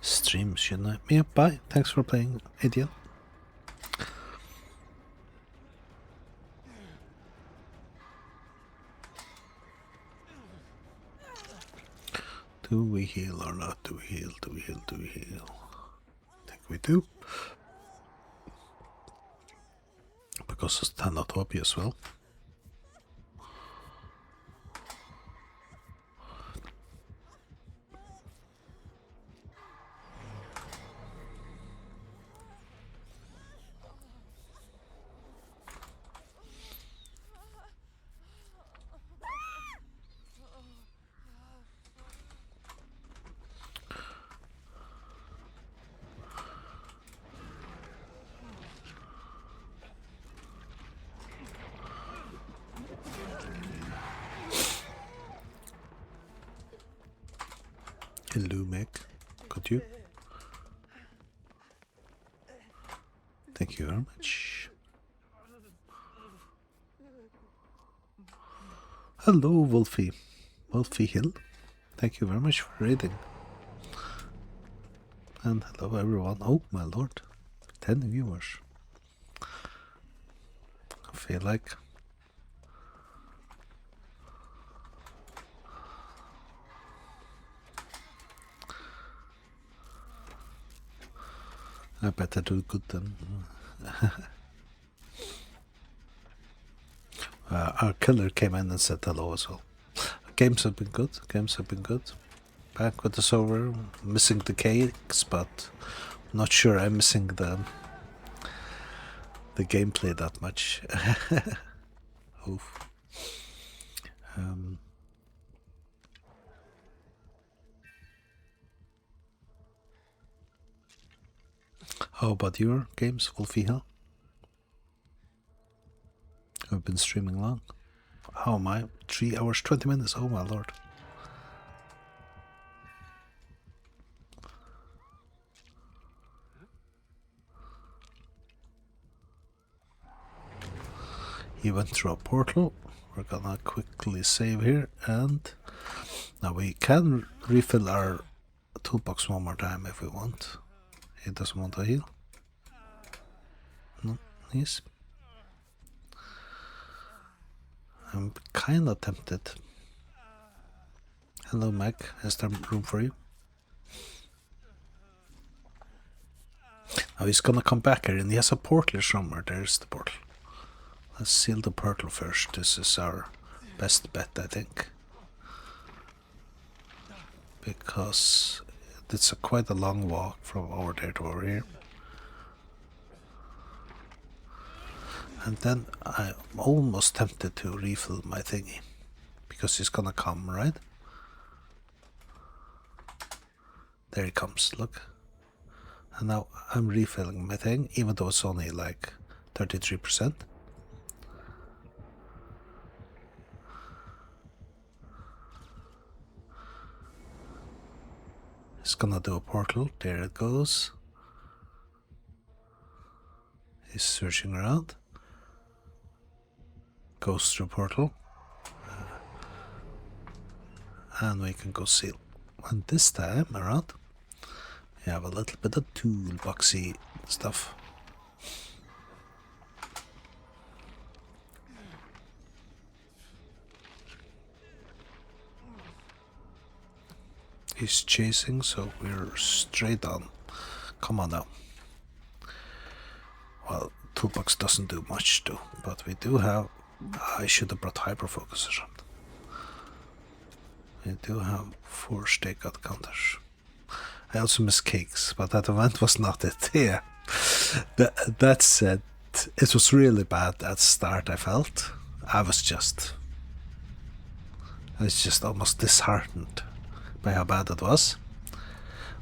stream, shouldn't I? Yeah, bye. Thanks for playing, idiot. Do we heal or not? Do we heal? Do we heal? Do we heal? I think we do. Because it's Thanatopi as well. Hello, Meg. Got you? Thank you very much. Hello, Wolfie. Wolfie Hill. Thank you very much for reading. And hello, everyone. Oh, my lord. 10 viewers. I feel like I better do good then. Our killer came in and said hello as well. Games have been good. Games have been good. Back with the server. Missing the cakes, but not sure I'm missing the gameplay that much. Oof. How about your games, Wolfie Hill? I've been streaming long. How am I? 3 hours, 20 minutes. Oh my lord. He went through a portal. We're gonna quickly save here, and now we can refill our toolbox one more time if we want. He doesn't want to heal. No, yes. I'm kinda tempted. Hello, Meg. Is there room for you? Now he's gonna come back here, and he has a portal somewhere. There's the portal. Let's seal the portal first. This is our best bet, I think. Because it's quite a long walk from over there to over here. And then I'm almost tempted to refill my thingy. Because he's gonna come, right? There he comes, look. And now I'm refilling my thing, even though it's only like 33%. It's gonna do a portal. There it goes. He's searching around. Goes through portal. And we can go seal. And this time around, we have a little bit of toolboxy stuff. He's chasing, so we're straight on. Come on now. Well, toolbox doesn't do much though, but we do have... I should have brought hyperfocus around. We do have 4 stakeout counters. I also miss cakes, but that event was not it. Yeah. That said, it was really bad at the start, I felt. I was just almost disheartened by how bad it was.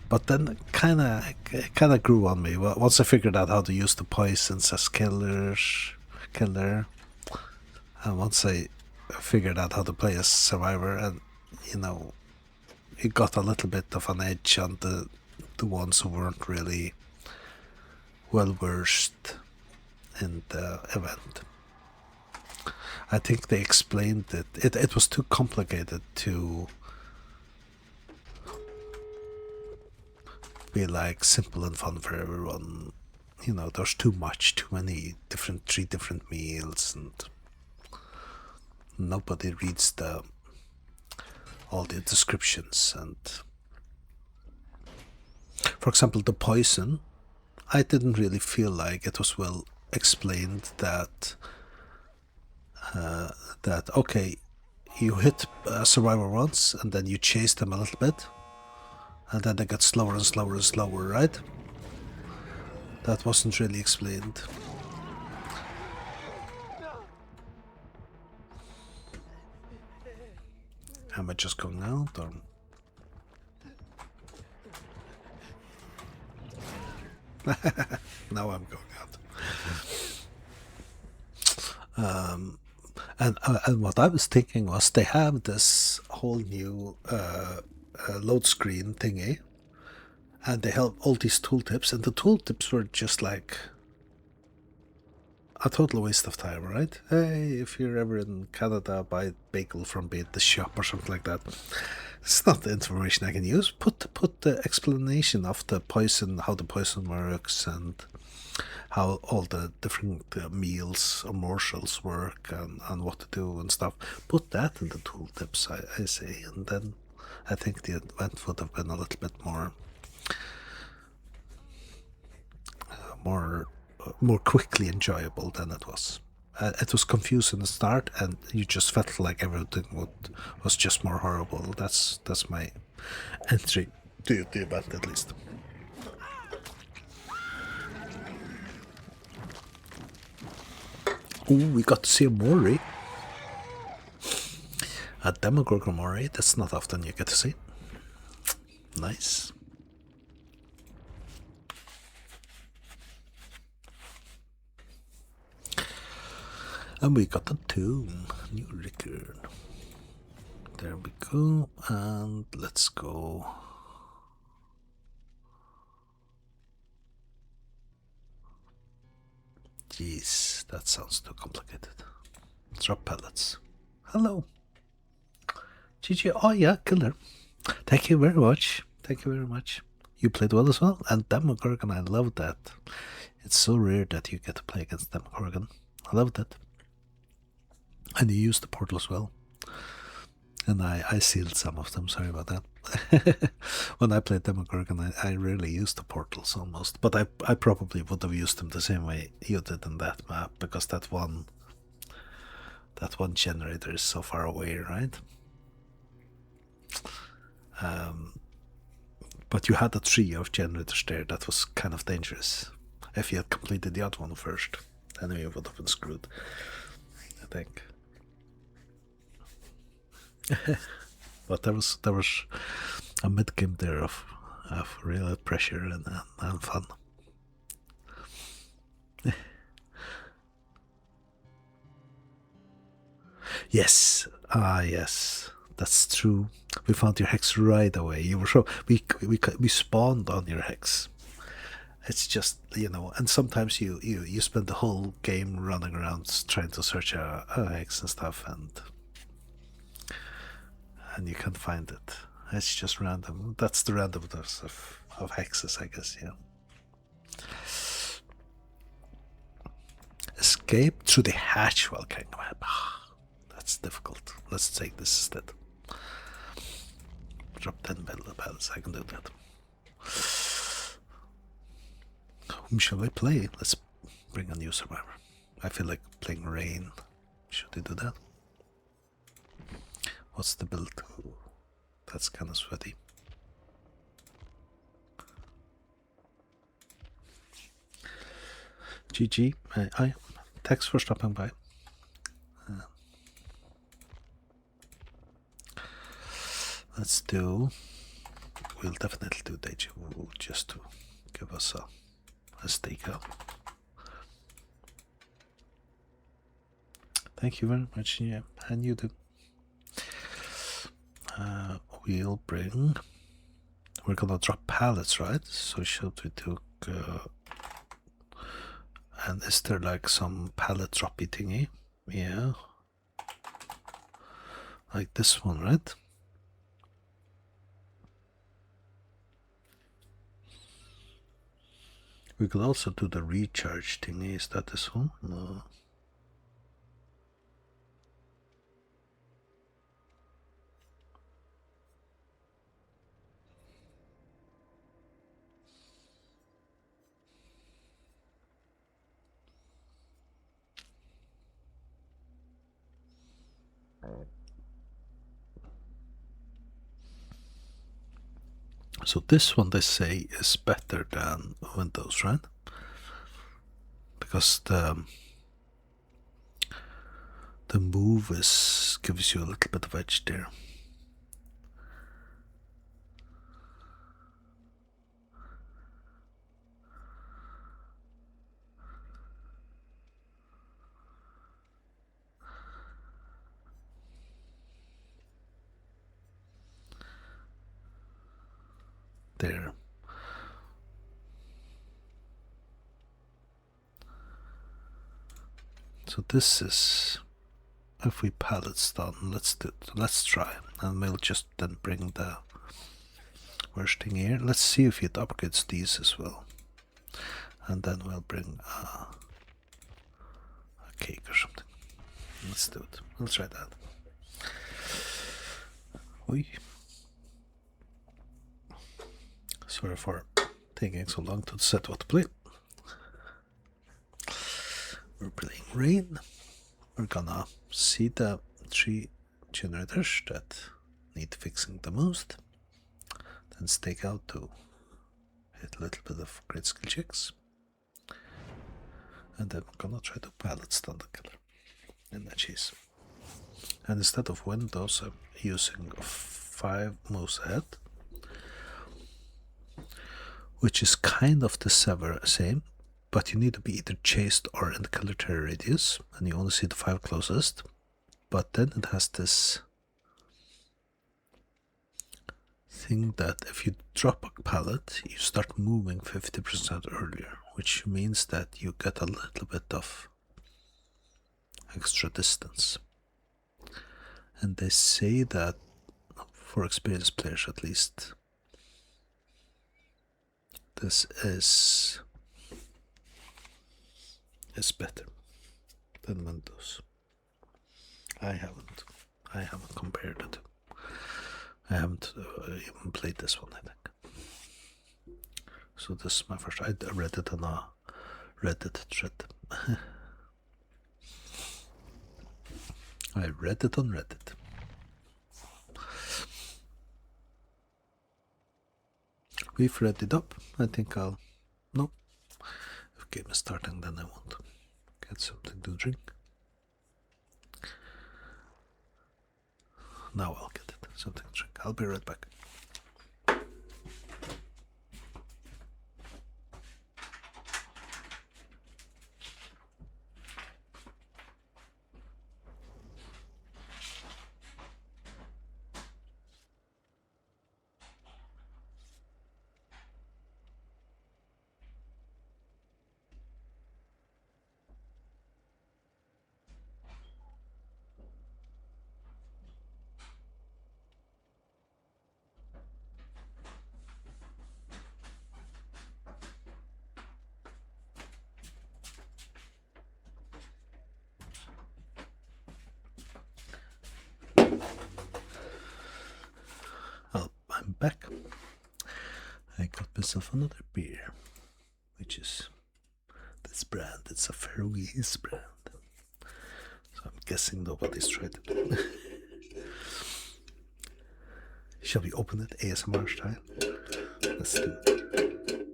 But then it kinda grew on me. Once I figured out how to use the poisons as killer, and once I figured out how to play as survivor, and you know, it got a little bit of an edge on the ones who weren't really well versed in the event. I think they explained it. It was too complicated to be like simple and fun for everyone. You know, there's too many three different meals, and nobody reads all the descriptions. And for example, the poison, I didn't really feel like it was well explained that okay, you hit a survivor once and then you chase them a little bit and then they get slower and slower and slower, right? That wasn't really explained. Am I just going out or? Now I'm going out. And what I was thinking was they have this whole new load screen thingy, and they have all these tooltips, and the tooltips were just like a total waste of time, right? Hey, if you're ever in Canada, buy bagel from the shop or something like that. It's not the information I can use. Put the explanation of the poison, how the poison works, and how all the different meals or morsels work, and what to do and stuff. Put that in the tooltips, I say, and then I think the event would have been a little bit more quickly enjoyable than it was. It was confusing the start, and you just felt like everything was just more horrible. That's my entry to the event, at least. Ooh, we got to see a Mori. A Demogorgon Mori. That's not often you get to see. Nice. And we got a tomb, new record. There we go, and let's go. Jeez, that sounds too complicated. Drop pellets. Hello. GG. Oh yeah, killer. Thank you very much. Thank you very much. You played well as well, and Demogorgon, I love that. It's so rare that you get to play against Demogorgon. I love that. And you used the portal as well. And I sealed some of them, sorry about that. When I played Demogorgon, I rarely used the portals almost. But I probably would have used them the same way you did in that map, because that one generator is so far away, right? But you had a trio of generators there that was kind of dangerous. If you had completed the other one first, then you would have been screwed, I think. But there was a mid game there of real pressure and fun. Yes, yes, that's true. We found your hex right away. You were so we spawned on your hex. It's just, you know, and sometimes you spend the whole game running around trying to search a hex and stuff, and you can't find it. It's just random. That's the randomness of hexes, I guess. Yeah. Escape through the hatch while carrying a map. That's difficult. Let's take this instead. Drop 10 pellets. I can do that. Whom shall we play? Let's bring a new survivor. I feel like playing Rain. Should we do that? What's the build? Ooh, that's kind of sweaty. GG. Thanks for stopping by. Let's do. We'll definitely do Deja Vu just to give us a stakeout. Thank you very much. Yeah, and you do. We'll bring. We're gonna drop pallets, right? So should we do And is there like some pallet droppy thingy? Yeah. Like this one, right? We could also do the recharge thingy. Is that this one? No. So this one they say is better than Windows, right? Because the move gives you a little bit of edge there. There. So this is, if we pallets down, let's try, and we'll just then bring the worst thing here. Let's see if it upgrades these as well, and then we'll bring a cake or something. Let's do it. Let's try that. Oi. Sorry for taking so long to set what to play. We're playing Rain. We're gonna see the 3 generators that need fixing the most, then stake out to hit a little bit of great skill checks, and then we're gonna try to pallet stun the killer in the chase. And instead of Windows, I'm using 5 moves ahead, which is kind of the same, but you need to be either chased or in the killer terror radius, and you only see the 5 closest. But then it has this thing that if you drop a pallet, you start moving 50% earlier, which means that you get a little bit of extra distance. And they say that, for experienced players at least, this is better than Windows. I haven't compared it. I haven't even played this one, I think. So this is my first. I read it on a Reddit thread. I read it on Reddit. We've read it up. I think I'll. No. If game is starting, then I won't. Get something to drink. Now I'll get it. Something to drink. I'll be right back. I'm back. I got myself another beer, which is this brand. It's a Faroese brand. So I'm guessing nobody's tried it. Shall we open it ASMR style? Let's do it.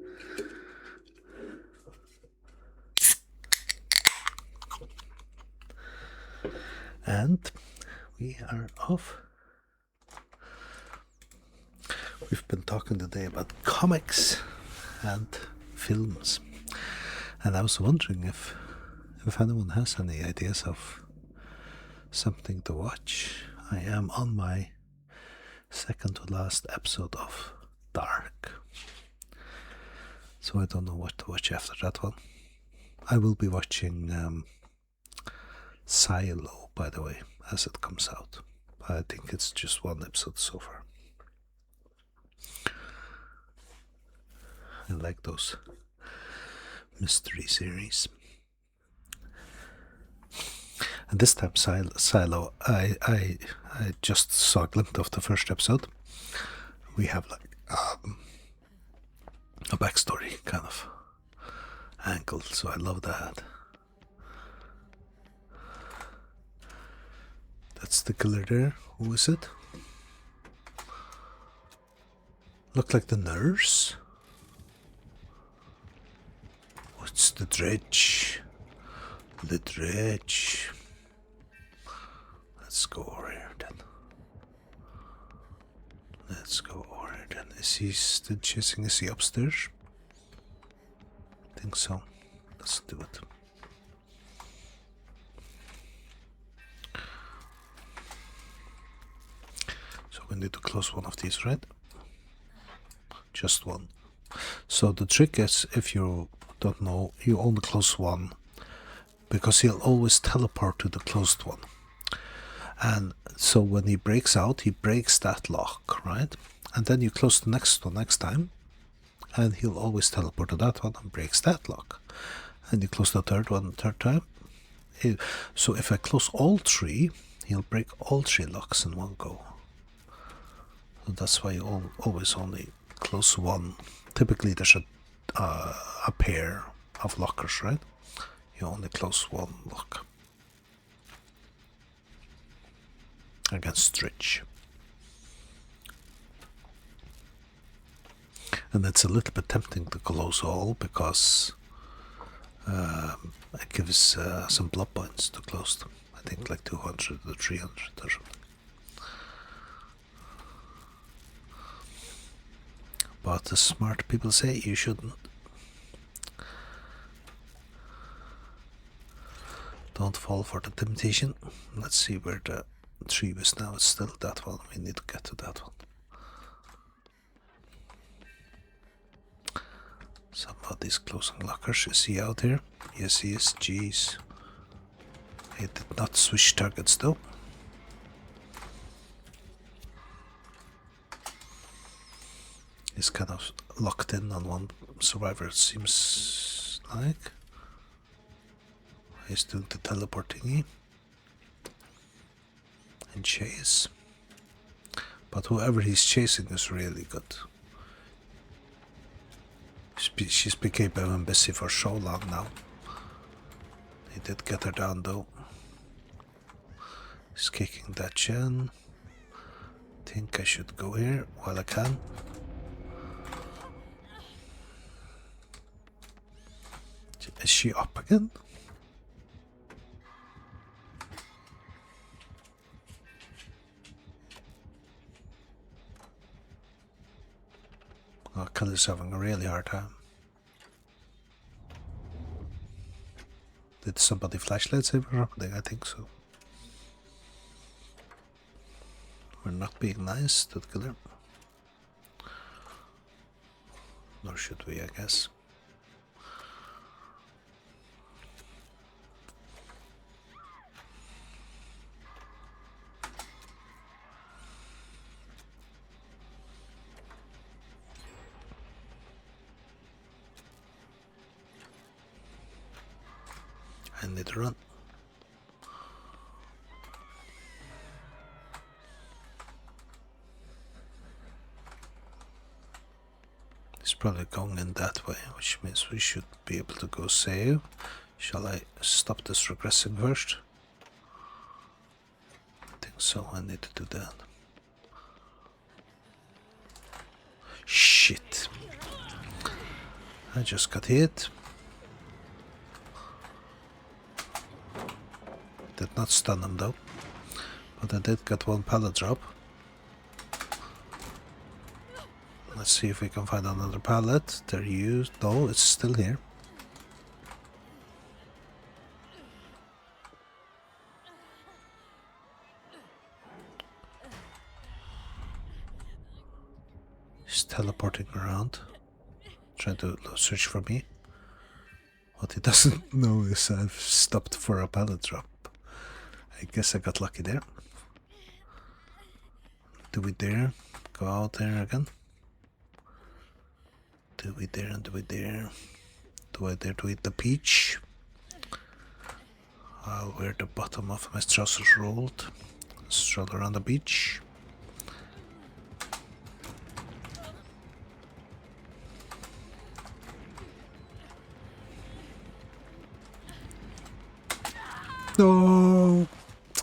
And we are off. We've been talking today about comics and films, and I was wondering if anyone has any ideas of something to watch. I am on my second to last episode of Dark, so I don't know what to watch after that one. I will be watching Silo, by the way, as it comes out. I think it's just one episode so far. I like those mystery series. And this time, Silo, I just saw a glimpse of the first episode. We have like a backstory kind of angle, so I love that. That's the killer there. Who is it? Look like the nurse. What's the dredge? The dredge. Let's go over here then. Let's go over here then. Is he still chasing? Is he upstairs? I think so. Let's do it. So we need to close one of these, right? Just one. So the trick is, if you don't know, you only close one, because he'll always teleport to the closed one. And so when he breaks out, he breaks that lock, right? And then you close the next one next time, and he'll always teleport to that one and breaks that lock. And you close the third one the third time. So if I close all three, he'll break all three locks in one go. So that's why you always only close one. Typically there's a pair of lockers, right? You only close one lock against Stritch. And it's a little bit tempting to close all, because it gives some blood points to close them. I think like 200 or 300 or something. But the smart people say you shouldn't. Don't fall for the temptation. Let's see where the tree is now. It's still that one. We need to get to that one. Somebody's closing lockers. Is he out here? Yes, he is. Jeez. He did not switch targets though. He's kind of locked in on one survivor, it seems like. He's doing the teleporting and chase. But whoever he's chasing is really good. She's became even busy for so long now. He did get her down though. He's kicking that gen. Think I should go here while I can. Is she up again? Oh, Kelly's having a really hard time. Did somebody flashlight save or something? I think so. We're not being nice to the killer. Nor should we, I guess. I need to run. He's probably going in that way, which means we should be able to go save. Shall I stop this regressing first? I think so, I need to do that. Shit. I just got hit. Did not stun him though, but I did get one pallet drop. Let's see if we can find another pallet. There you no, it's still here. He's teleporting around, trying to search for me. What he doesn't know is I've stopped for a pallet drop. I guess I got lucky there. Do we dare go out there again? Do we dare and do we dare? Do I dare to eat the peach? I'll wear the bottom of my trousers rolled. Stroll around the beach. No!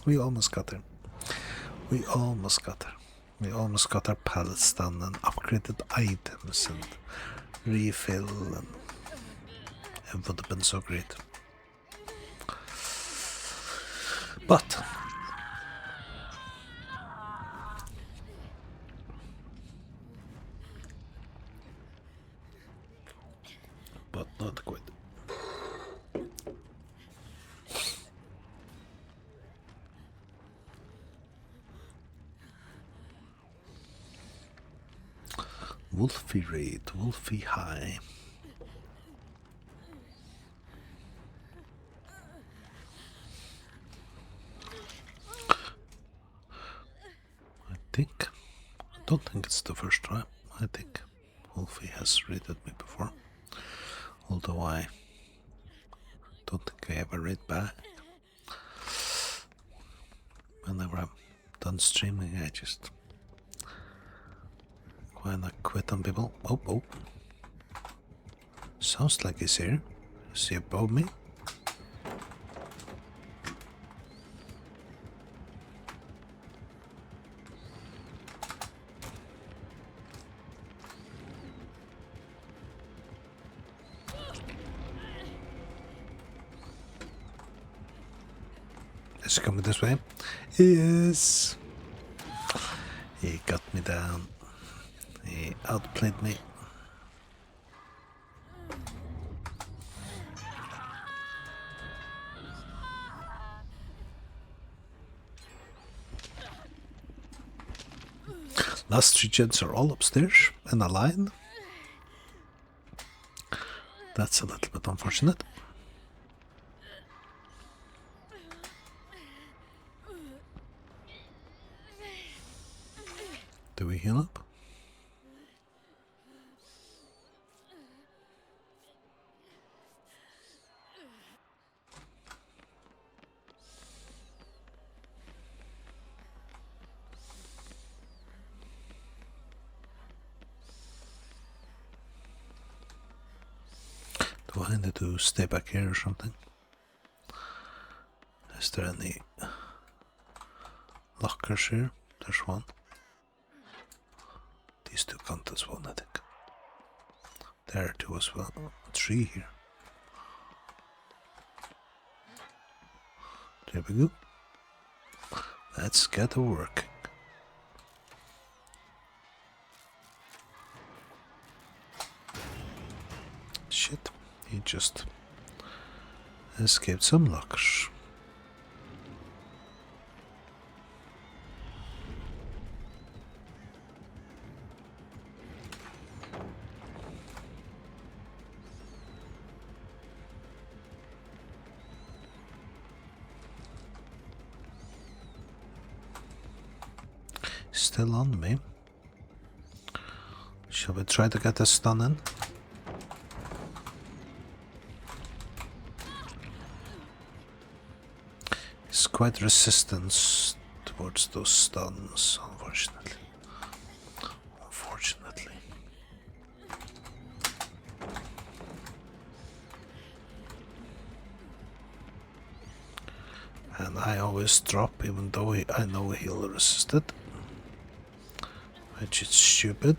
We almost got there. We almost got there. We almost got our pallets done and upgraded items and refill, and it would have been so great. But not quite. Wolfie raid, Wolfie high. I don't think it's the first time. I think Wolfie has raided me before. Although I don't think I ever raid back. Whenever I'm done streaming, I just kinda quit on people. Oh. Sounds like he's here. Is he above me? Is he coming this way? Yes. He got me down. He outplayed me. Last 3 gens are all upstairs in a line. That's a little bit unfortunate. Do we heal up? Do I need to stay back here or something? Is there any lockers here? There's one. These two count as one, I think. There are 2 as well. 3 here. There we go. Let's get to work. Shit, he just escaped some lockers. Still on me. Shall we try to get a stun in? He's quite resistant towards those stuns, unfortunately. And I always drop even though I know he'll resist it. Which is stupid.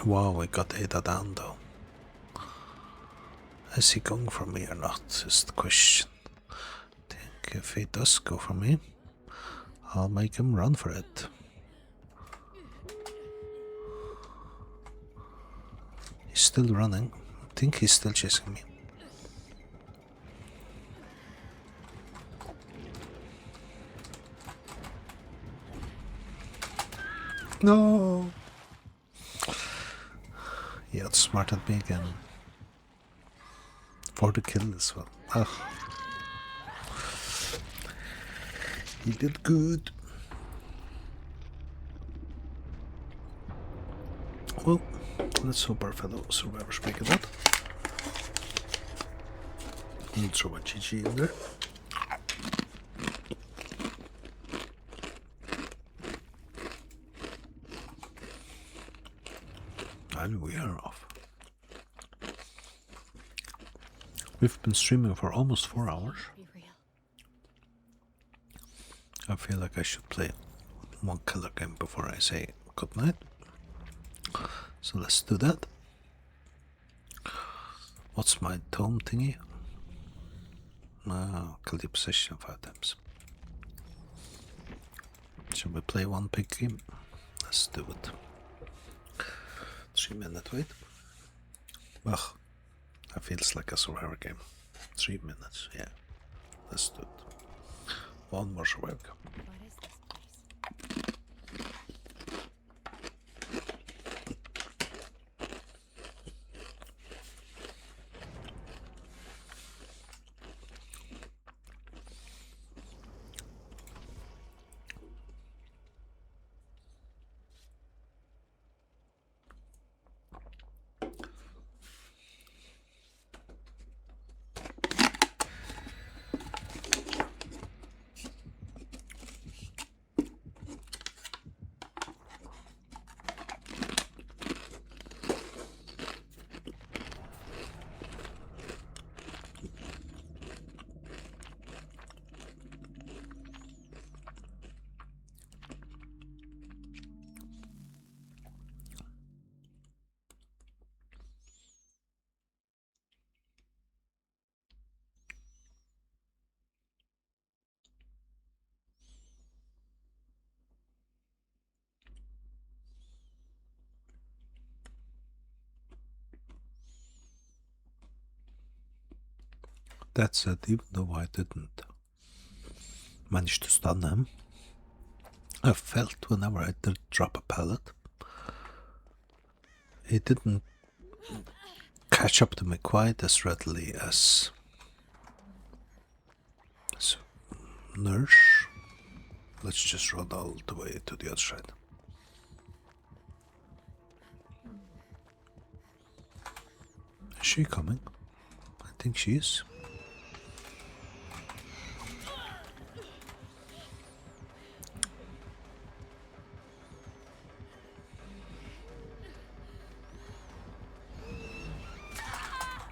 Wow, we got Ada down though. Is he going for me or not is the question. I think if he does go for me, I'll make him run for it. He's still running. I think he's still chasing me. No! smart at me again. For the kill as well. Ugh. He did good. Well, let's hope our fellow survivors make it out. And throw a GG in there. And we are off. We've been streaming for almost 4 hours. Be real. I feel like I should play one killer game before I say goodnight. So let's do that. What's my tome thingy? Kill the possession 5 times. Shall we play one big game? Let's do it. 3-minute wait. Ugh, that feels like a survivor game. 3 minutes, yeah. Let's do it. One more survivor game. What is this place? That said, even though I didn't manage to stun him, I felt whenever I did drop a pellet, he didn't catch up to me quite as readily as Nurse. Let's just run all the way to the other side. Is she coming? I think she is.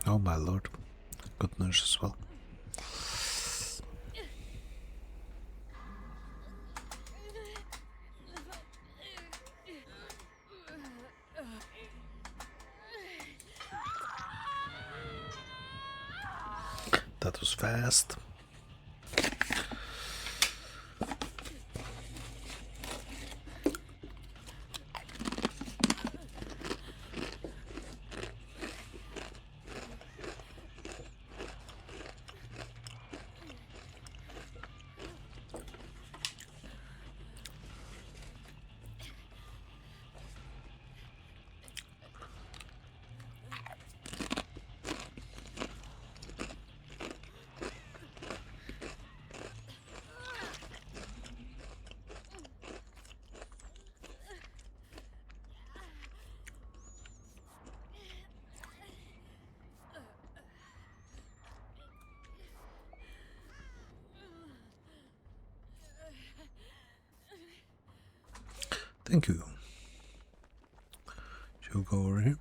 Oh my lord. Good nurse as well. That was fast. Thank you. Shall we go over here?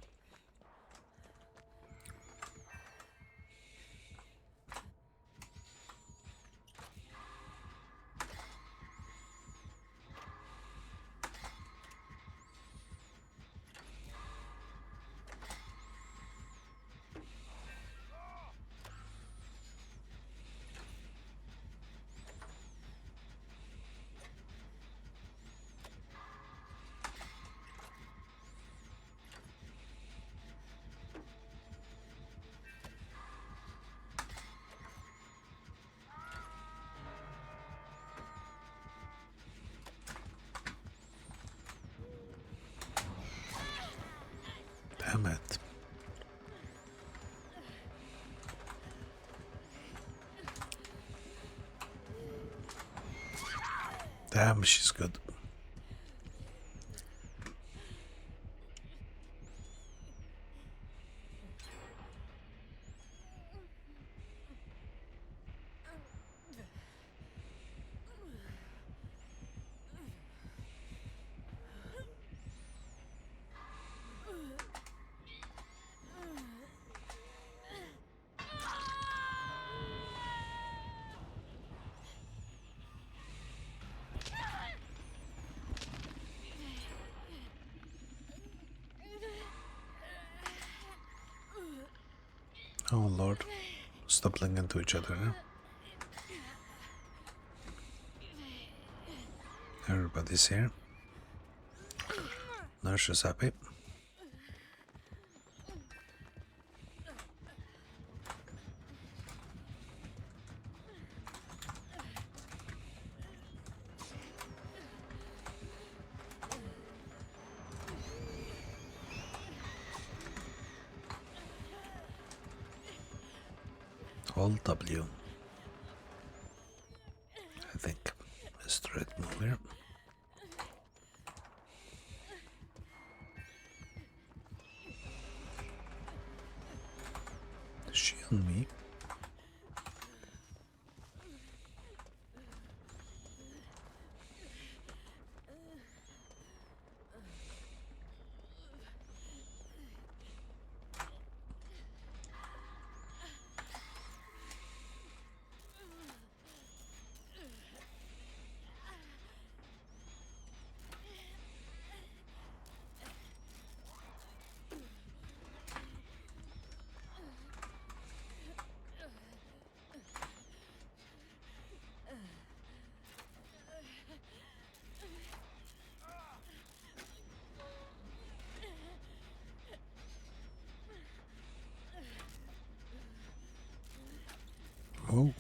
Damn, she's good. Oh lord, stumbling into each other. Everybody's here. Nurse is happy. Hold W, I think, is the right move here. Is she on me? Oh.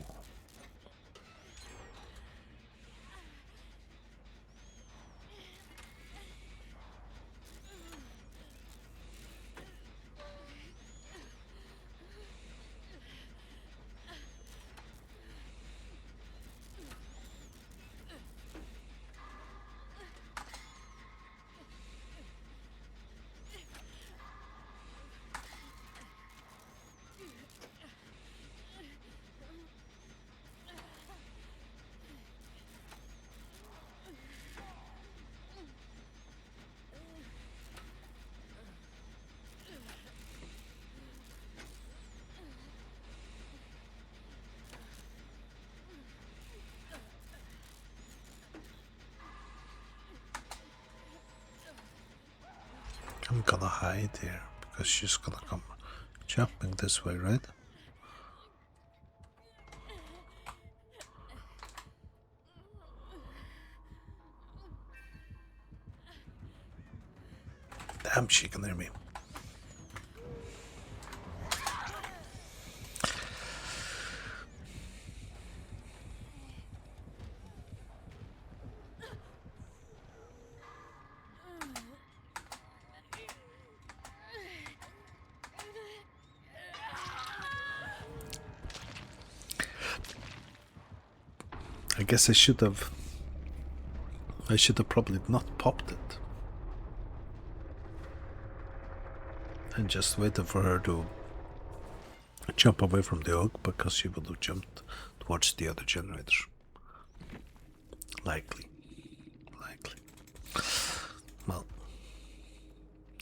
I'm gonna hide here because she's gonna come jumping this way, right? Damn, she can hear me. I guess I should have probably not popped it and just waited for her to jump away from the oak, because she would have jumped towards the other generator. Likely. Well,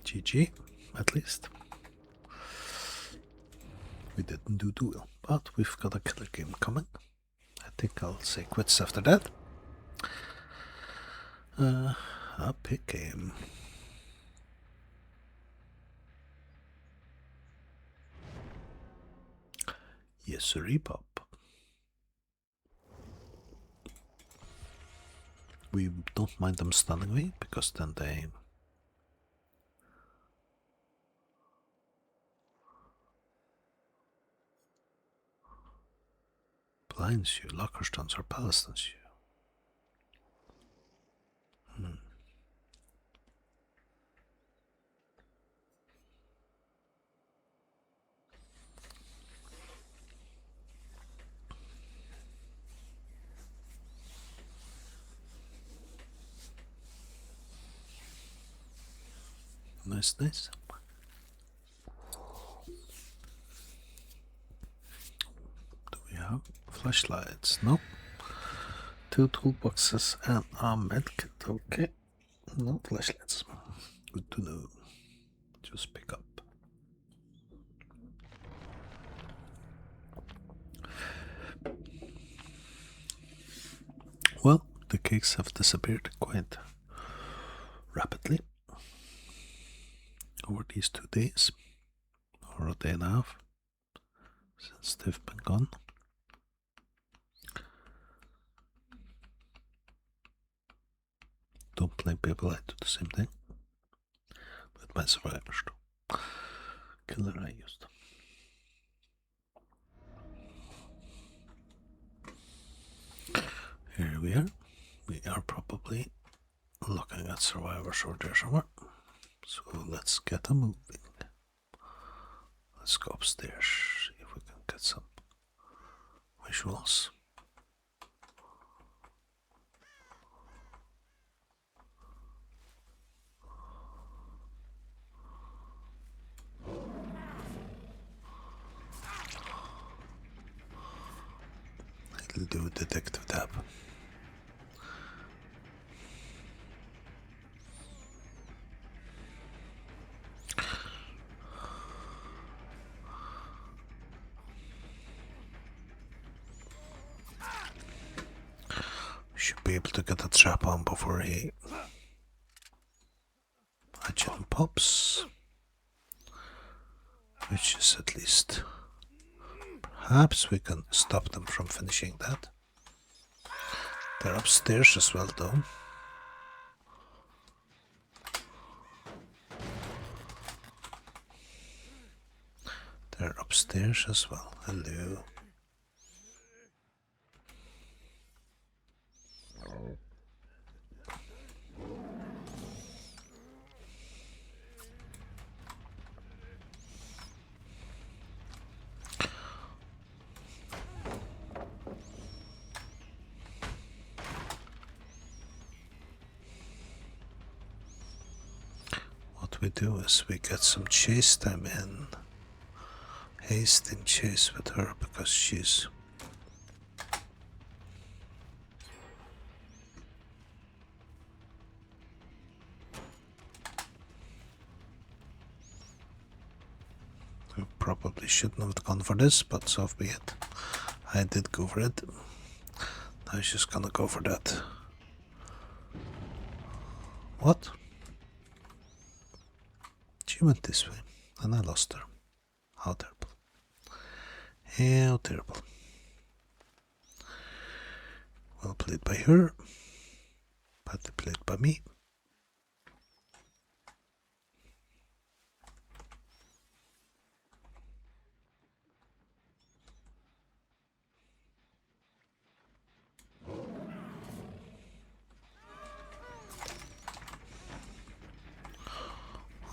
GG, at least. We didn't do too well, but we've got a killer game coming. I think I'll say quits after that. A pick game. Yes, sirree, pop. We don't mind them stunning me, because then they blinds you, locker stuns, or palace stuns you. Nice, nice. Do we have flashlights? Nope. 2 toolboxes and a medkit. Okay. No flashlights. Good to know. Just pick up. Well, the cakes have disappeared quite rapidly over these 2 days, or a day and a half, since they've been gone. Don't blame people, I do the same thing with my survivors too. Killer I used. Here we are. We are probably looking at survivors over there somewhere. So let's get a moving. Let's go upstairs, see if we can get some visuals. It'll do detective tab. Should be able to get a trap on before he actually pops, which is at least perhaps we can stop them from finishing that. They're upstairs as well though. They're upstairs as well. Hello. What we do is we get some chase time in. Haste in chase with her because she's we probably shouldn't have gone for this, but so be it. I did go for it. Now she's gonna go for that. What? She went this way and I lost her. How terrible. How terrible. Well played by her. Badly played by me.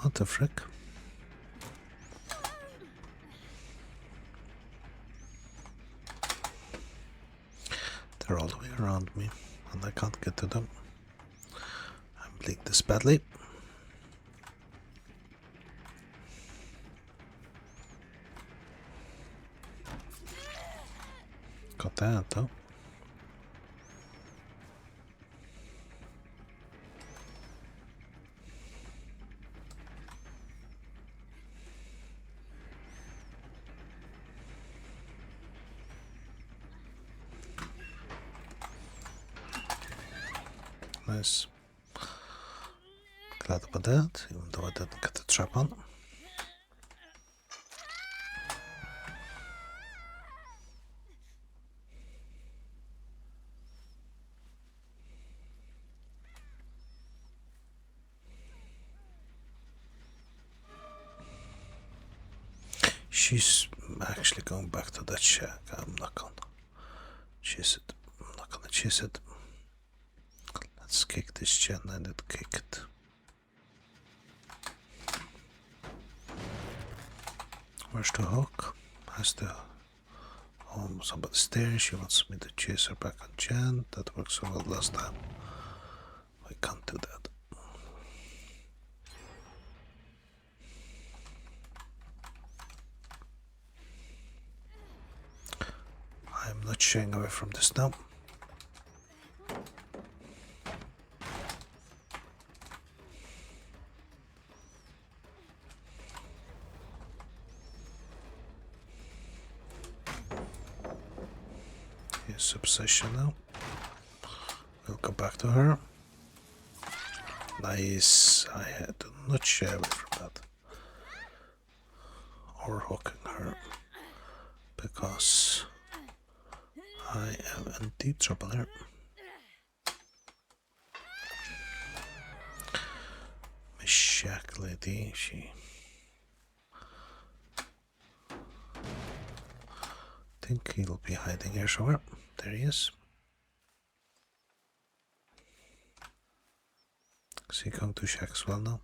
What the frick? They're all the way around me and I can't get to them. I'm playing this badly. Got that though. Nice. Glad about that, even though I didn't get the trap on. She's actually going back to that shack. I'm not gonna chase it. I'm not gonna chase it. Let's kick this gen and it kicked. Where's the hook? Has the somebody's there. She wants me to chase her back on Jan. That worked so well last time. I can't do that. not shying away from this now. Here's obsession now. We'll go back to her. Nice. I had to not shy away from that. Or hooking her. Because I am in deep trouble here. My shack lady, she... I think he'll be hiding here somewhere. There he is. Is he going to shack as well now?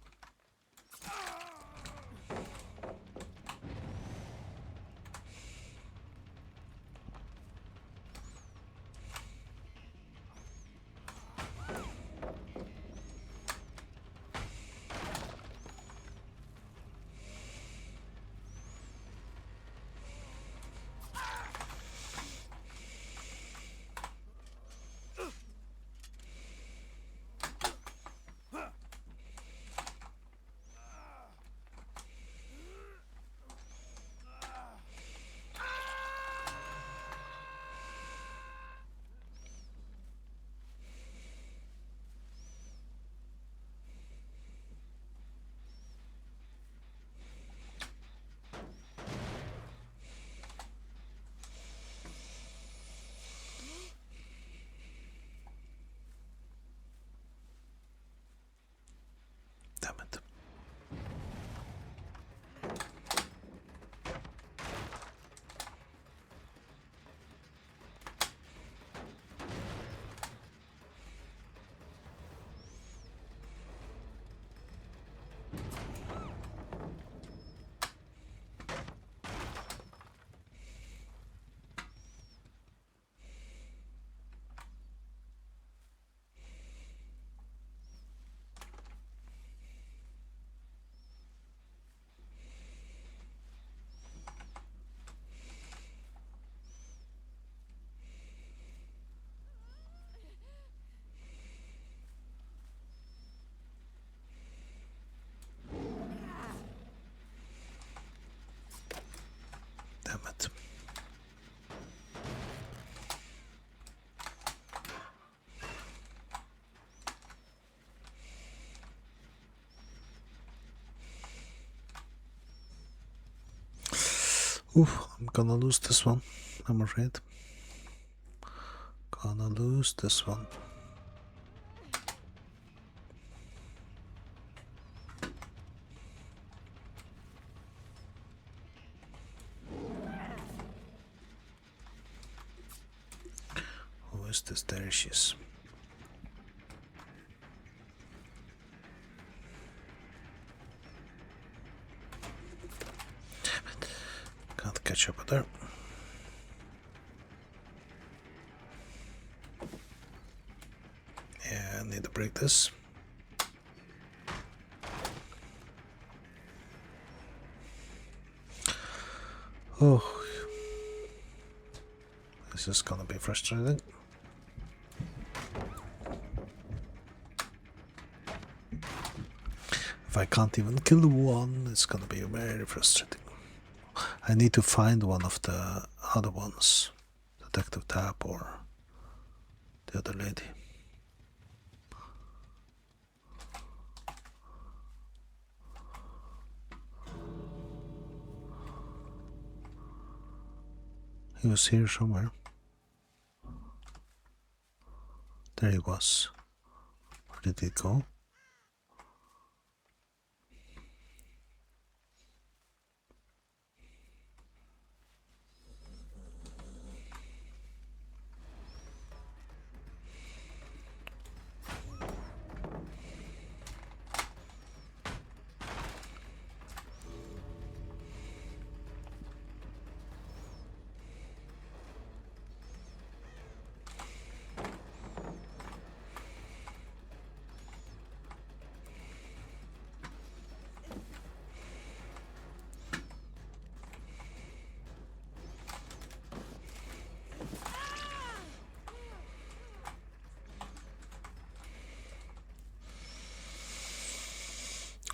Damn it. Damn it. Oof, I'm gonna lose this one, I'm afraid. Gonna lose this one. Who is this? There she is. Can't catch up with her. Yeah, I need to break this. Oh, this is gonna be frustrating. If I can't even kill one, it's gonna be very frustrating. I need to find one of the other ones, Detective Tap or the other lady. He was here somewhere. There he was. Where did he go?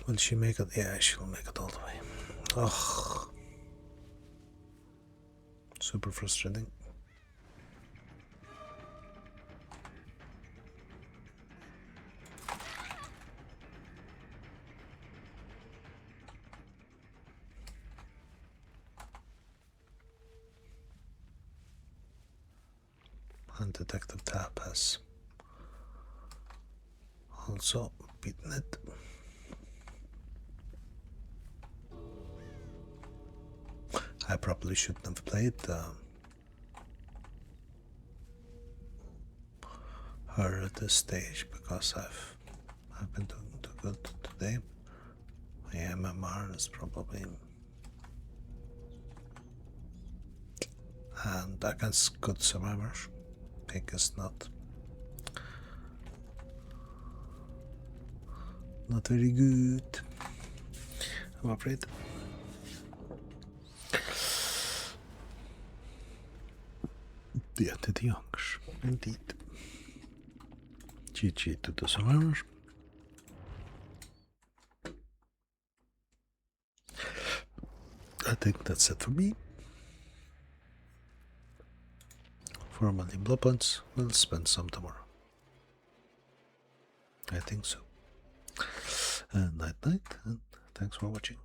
Will she make it? Yeah, she'll make it all the way. Ugh. Super frustrating. And Detective Tap has also beaten it. I probably shouldn't have played her at this stage because I've been doing too good today. My MMR is probably, and against good survivors, Pink is not very good, I'm afraid. The Entity Youngs, indeed. GG to the survivors. I think that's it for me. For money blood points, we'll spend some tomorrow. I think so. Night night, and thanks for watching.